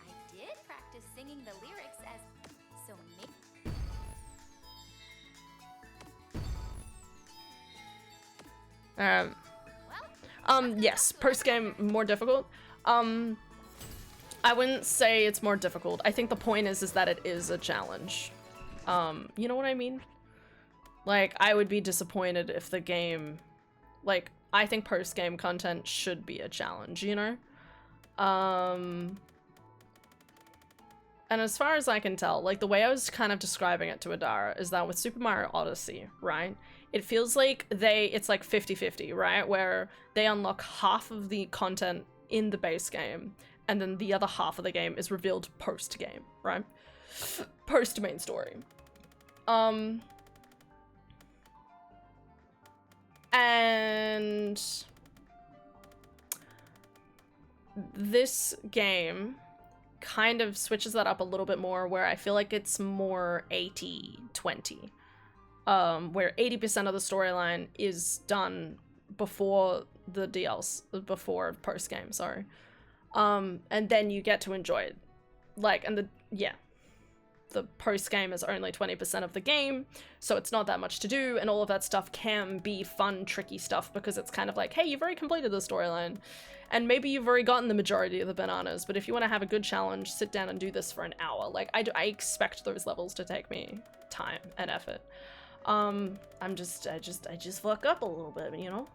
I did practice singing the lyrics as so Yes, post game more difficult. I wouldn't say it's more difficult. I think the point is that it is a challenge. You know what I mean? Like, I would be disappointed if the game, like, I think post-game content should be a challenge, you know? And as far as I can tell, like, the way I was kind of describing it to Adara is that with Super Mario Odyssey, right? It feels like it's like 50-50, right? Where they unlock half of the content in the base game, and then the other half of the game is revealed post-game, right? Post-main story. And this game kind of switches that up a little bit more, where I feel like it's more 80-20. Where 80% of the storyline is done before the DLC, before post-game, sorry. And then you get to enjoy it. Like, and the post-game is only 20% of the game, so it's not that much to do, and all of that stuff can be fun, tricky stuff, because it's kind of like, hey, you've already completed the storyline, and maybe you've already gotten the majority of the bananas, but if you want to have a good challenge, sit down and do this for an hour. Like, I expect those levels to take me time and effort. I just fuck up a little bit, you know?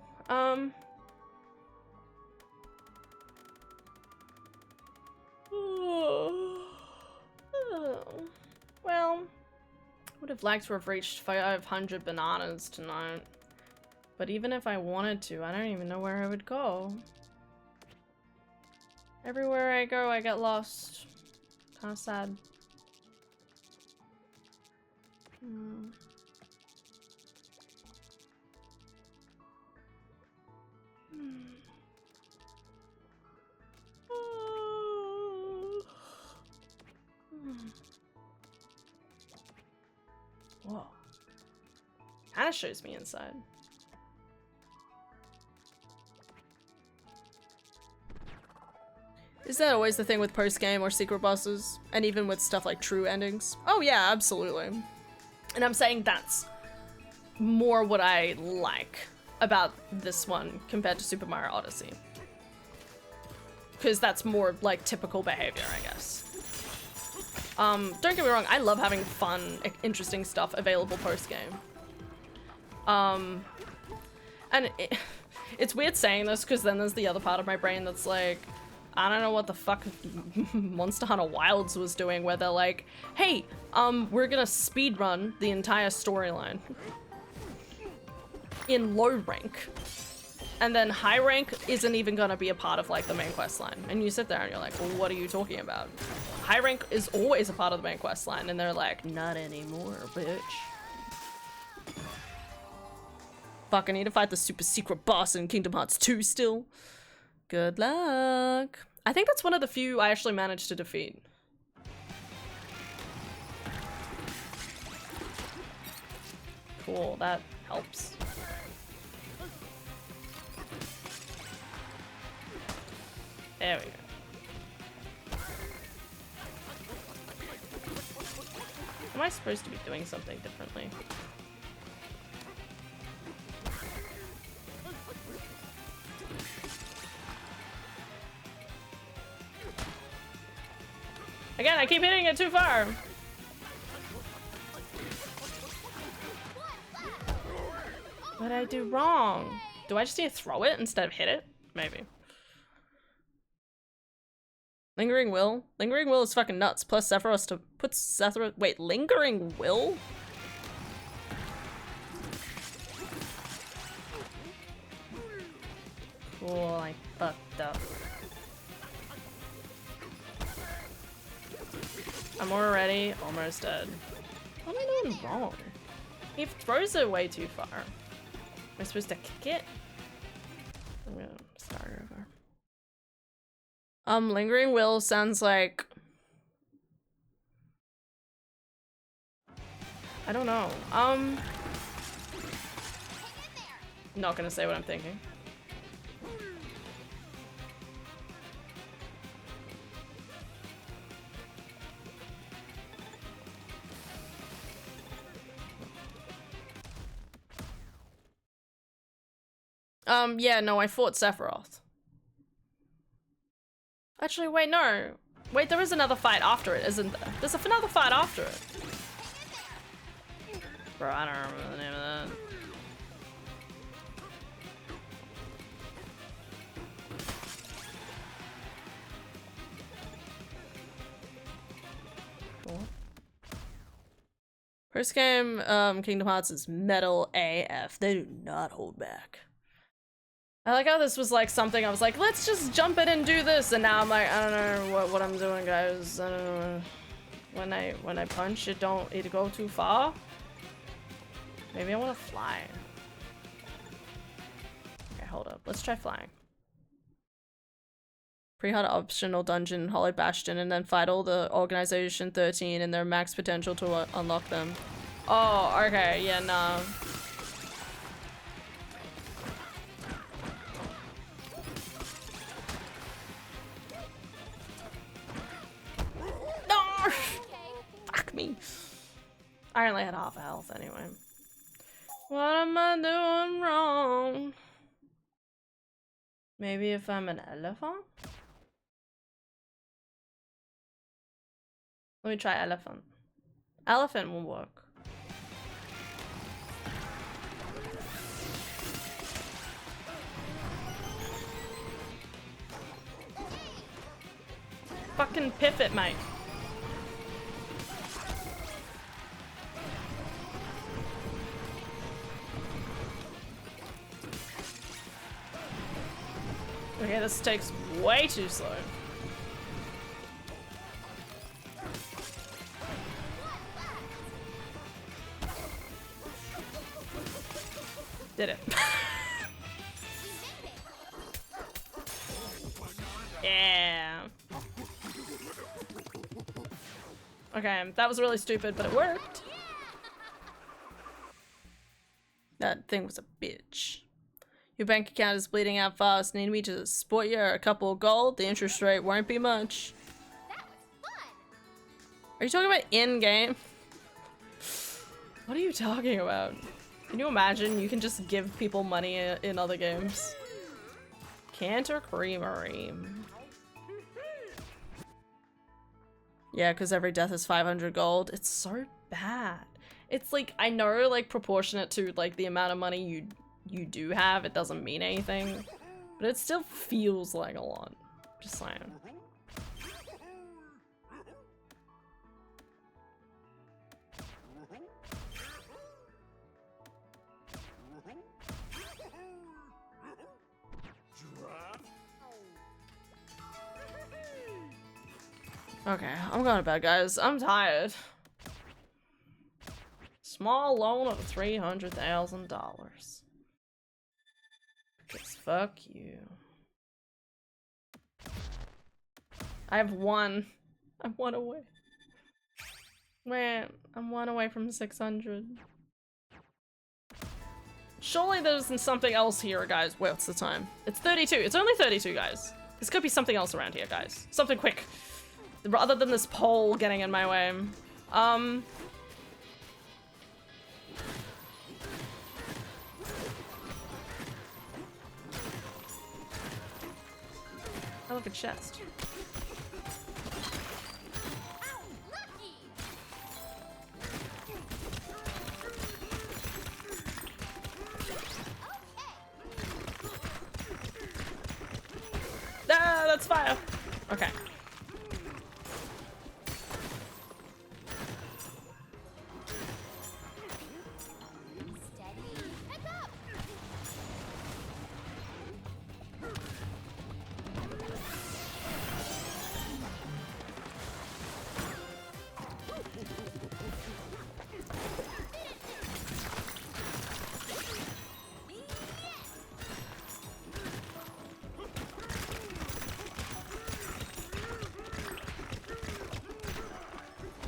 Well, would have liked to have reached 500 bananas tonight. But even if I wanted to, I don't even know where I would go. Everywhere I go, I get lost. Kinda sad. Whoa. Kinda shows me inside. Is that always the thing with post-game or secret bosses? And even with stuff like true endings? Oh yeah, absolutely. And I'm saying that's more what I like about this one compared to Super Mario Odyssey. Because that's more like typical behavior, I guess. Don't get me wrong, I love having fun, interesting stuff available post-game. And it's weird saying this, because then there's the other part of my brain that's like, I don't know what the fuck Monster Hunter Wilds was doing, where they're like, hey, we're gonna speedrun the entire storyline in low rank. And then high rank isn't even gonna be a part of like the main quest line. And you sit there and you're like, well, what are you talking about? High rank is always a part of the main quest line. And they're like, not anymore, bitch. Fuck, I need to fight the super secret boss in Kingdom Hearts 2 still. Good luck. I think that's one of the few I actually managed to defeat. Cool, that helps. There we go. Am I supposed to be doing something differently? Again, I keep hitting it too far. What did I do wrong? Do I just need to throw it instead of hit it? Maybe. Lingering Will? Lingering Will is fucking nuts. Plus Sephiroth to put Sephiroth— wait, Lingering Will? Cool, I fucked up. I'm already almost dead. What am I doing wrong? He throws it way too far. Am I supposed to kick it? I'm gonna start over. Lingering Will sounds like— I don't know. Not gonna say what I'm thinking. Yeah, no, I fought Sephiroth. Actually, wait, no. Wait, there is another fight after it, isn't there? There's another fight after it. Bro, I don't remember the name of that. Cool. First game, Kingdom Hearts is metal AF. They do not hold back. I like how this was like something I was like, let's just jump in and do this, and now I'm like, I don't know what I'm doing, guys. I don't know. When I punch, it go too far. Maybe I want to fly. Okay, hold up. Let's try flying. Pre-hard optional dungeon, Hollowed Bastion, and then fight all the Organization 13 and their max potential to unlock them. Oh, okay, yeah, nah. No! Fuck me. I only had half a health anyway. What am I doing wrong? Maybe if I'm an elephant? Let me try elephant. Elephant will work. Fucking pivot, mate. Okay, this takes way too slow. Did it. Yeah. Okay, that was really stupid, but it worked. That thing was a bitch. Your bank account is bleeding out fast. Need me to support you a couple of gold? The interest rate won't be much. That was fun. Are you talking about in-game? What are you talking about? Can you imagine you can just give people money in other games? Cantor Creamery. Yeah, because every death is 500 gold. It's so bad. It's like, I know, like, proportionate to, like, the amount of money you do have, it doesn't mean anything. But it still feels like a lot. Just saying. Okay, I'm going to bed, guys. I'm tired. Small loan of $300,000. Because fuck you. I have one. I'm one away. Wait, I'm one away from 600. Surely there's something else here, guys. What's the time? It's 32. It's only 32, guys. This could be something else around here, guys. Something quick. Rather than this pole getting in my way. I love a chest. Ah, that's fire. Okay.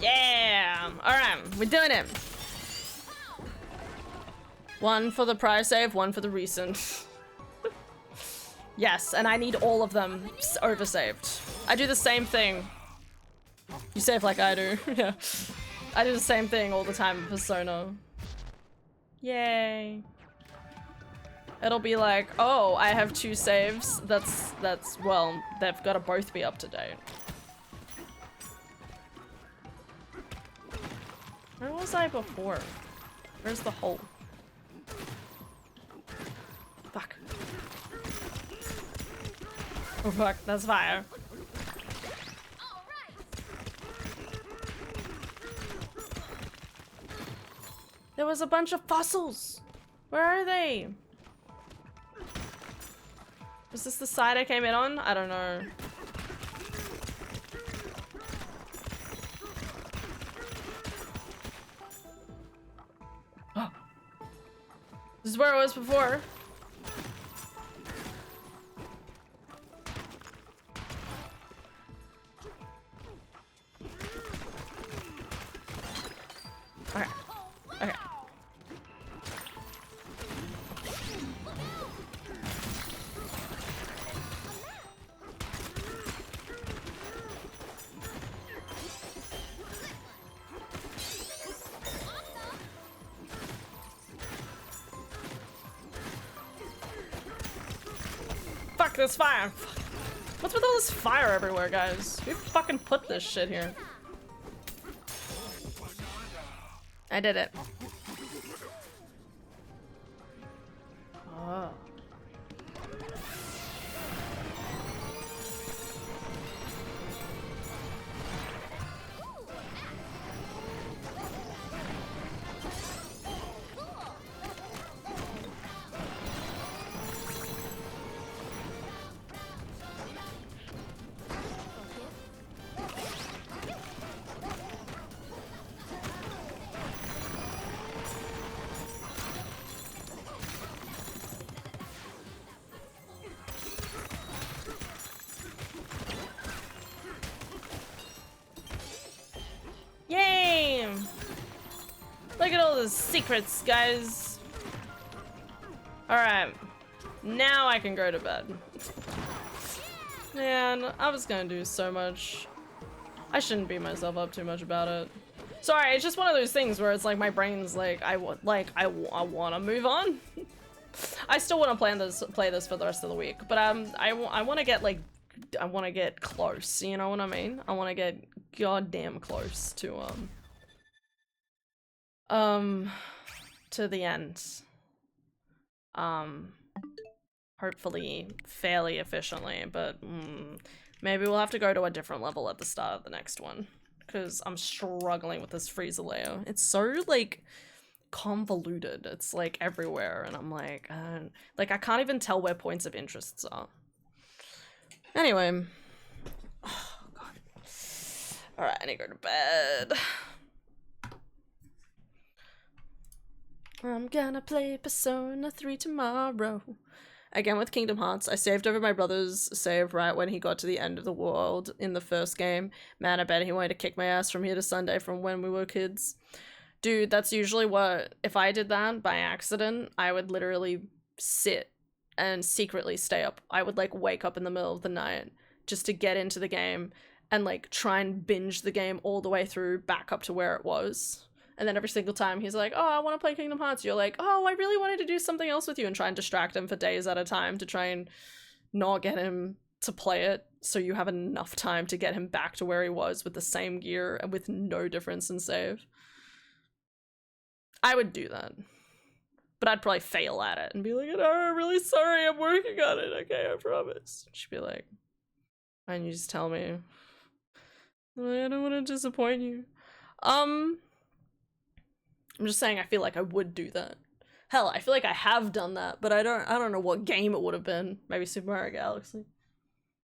Yeah! Alright, we're doing it. One for the prior save, one for the recent. Yes, and I need all of them oversaved. I do the same thing. You save like I do. Yeah. I do the same thing all the time in Persona. Yay. It'll be like, oh, I have 2 saves. That's, well, they've got to both be up to date. Where was I before? Where's the hole? Fuck. Oh fuck, that's fire. There was a bunch of fossils! Where are they? Was this the side I came in on? I don't know. This is where it was before. Okay. Okay. Fuck this fire. What's with all this fire everywhere, guys? Who fucking put this shit here? I did it. Oh. Yay! Look at all the secrets, guys. Alright. Now I can go to bed. Man, I was gonna do so much. I shouldn't beat myself up too much about it. Sorry, it's just one of those things where it's like my brain's like, I want to move on. I still want to play this for the rest of the week, but I want to get like, I want to get close. You know what I mean? I want to get goddamn close to the end. hopefully fairly efficiently, but maybe we'll have to go to a different level at the start of the next one, because I'm struggling with this freezer layer. It's so, like, convoluted. It's, like, everywhere, and I'm like, I can't even tell where points of interests are. Anyway. Oh, God. Alright, I need to go to bed. I'm gonna play Persona 3 tomorrow. Again with Kingdom Hearts. I saved over my brother's save right when he got to the end of the world in the first game. Man, I bet he wanted to kick my ass from here to Sunday from when we were kids. Dude, that's usually what... If I did that by accident, I would literally sit and secretly stay up. I would, like, wake up in the middle of the night just to get into the game and, like, try and binge the game all the way through back up to where it was. And then every single time he's like, oh, I want to play Kingdom Hearts. You're like, oh, I really wanted to do something else with you, and try and distract him for days at a time to try and not get him to play it, so you have enough time to get him back to where he was with the same gear and with no difference in save. I would do that. But I'd probably fail at it and be like, oh, I'm really sorry, I'm working on it. Okay, I promise. She'd be like, and you just tell me, I don't want to disappoint you. I'm just saying I feel like I would do that. Hell, I feel like I have done that, but I don't know what game it would have been. Maybe Super Mario Galaxy.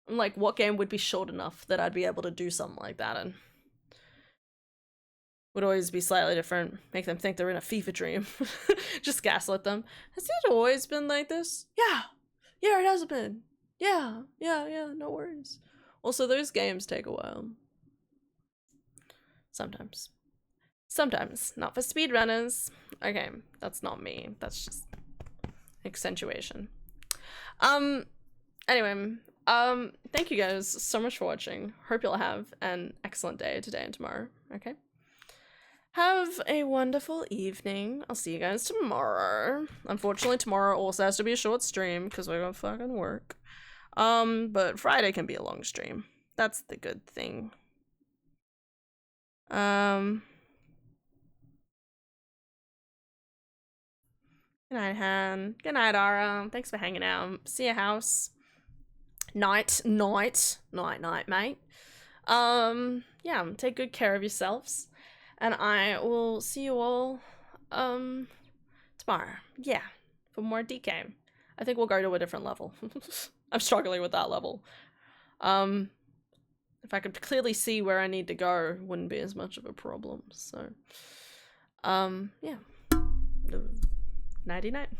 I'm like, what game would be short enough that I'd be able to do something like that in? Would always be slightly different. Make them think they're in a fever dream. Just gaslight them. Has it always been like this? Yeah. Yeah, it has been. Yeah, no worries. Also, those games take a while. Sometimes. Sometimes. Not for speedrunners. Okay, that's not me. That's just accentuation. Anyway, thank you guys so much for watching. Hope you'll have an excellent day today and tomorrow, okay? Have a wonderful evening. I'll see you guys tomorrow. Unfortunately, tomorrow also has to be a short stream because we gotta fucking work. But Friday can be a long stream. That's the good thing. Good night, Han. Good night, Ara. Thanks for hanging out. See ya, house. Night, mate. Yeah, take good care of yourselves. And I will see you all, tomorrow. Yeah, for more DK. I think we'll go to a different level. I'm struggling with that level. If I could clearly see where I need to go, it wouldn't be as much of a problem, so. Yeah. Nighty night.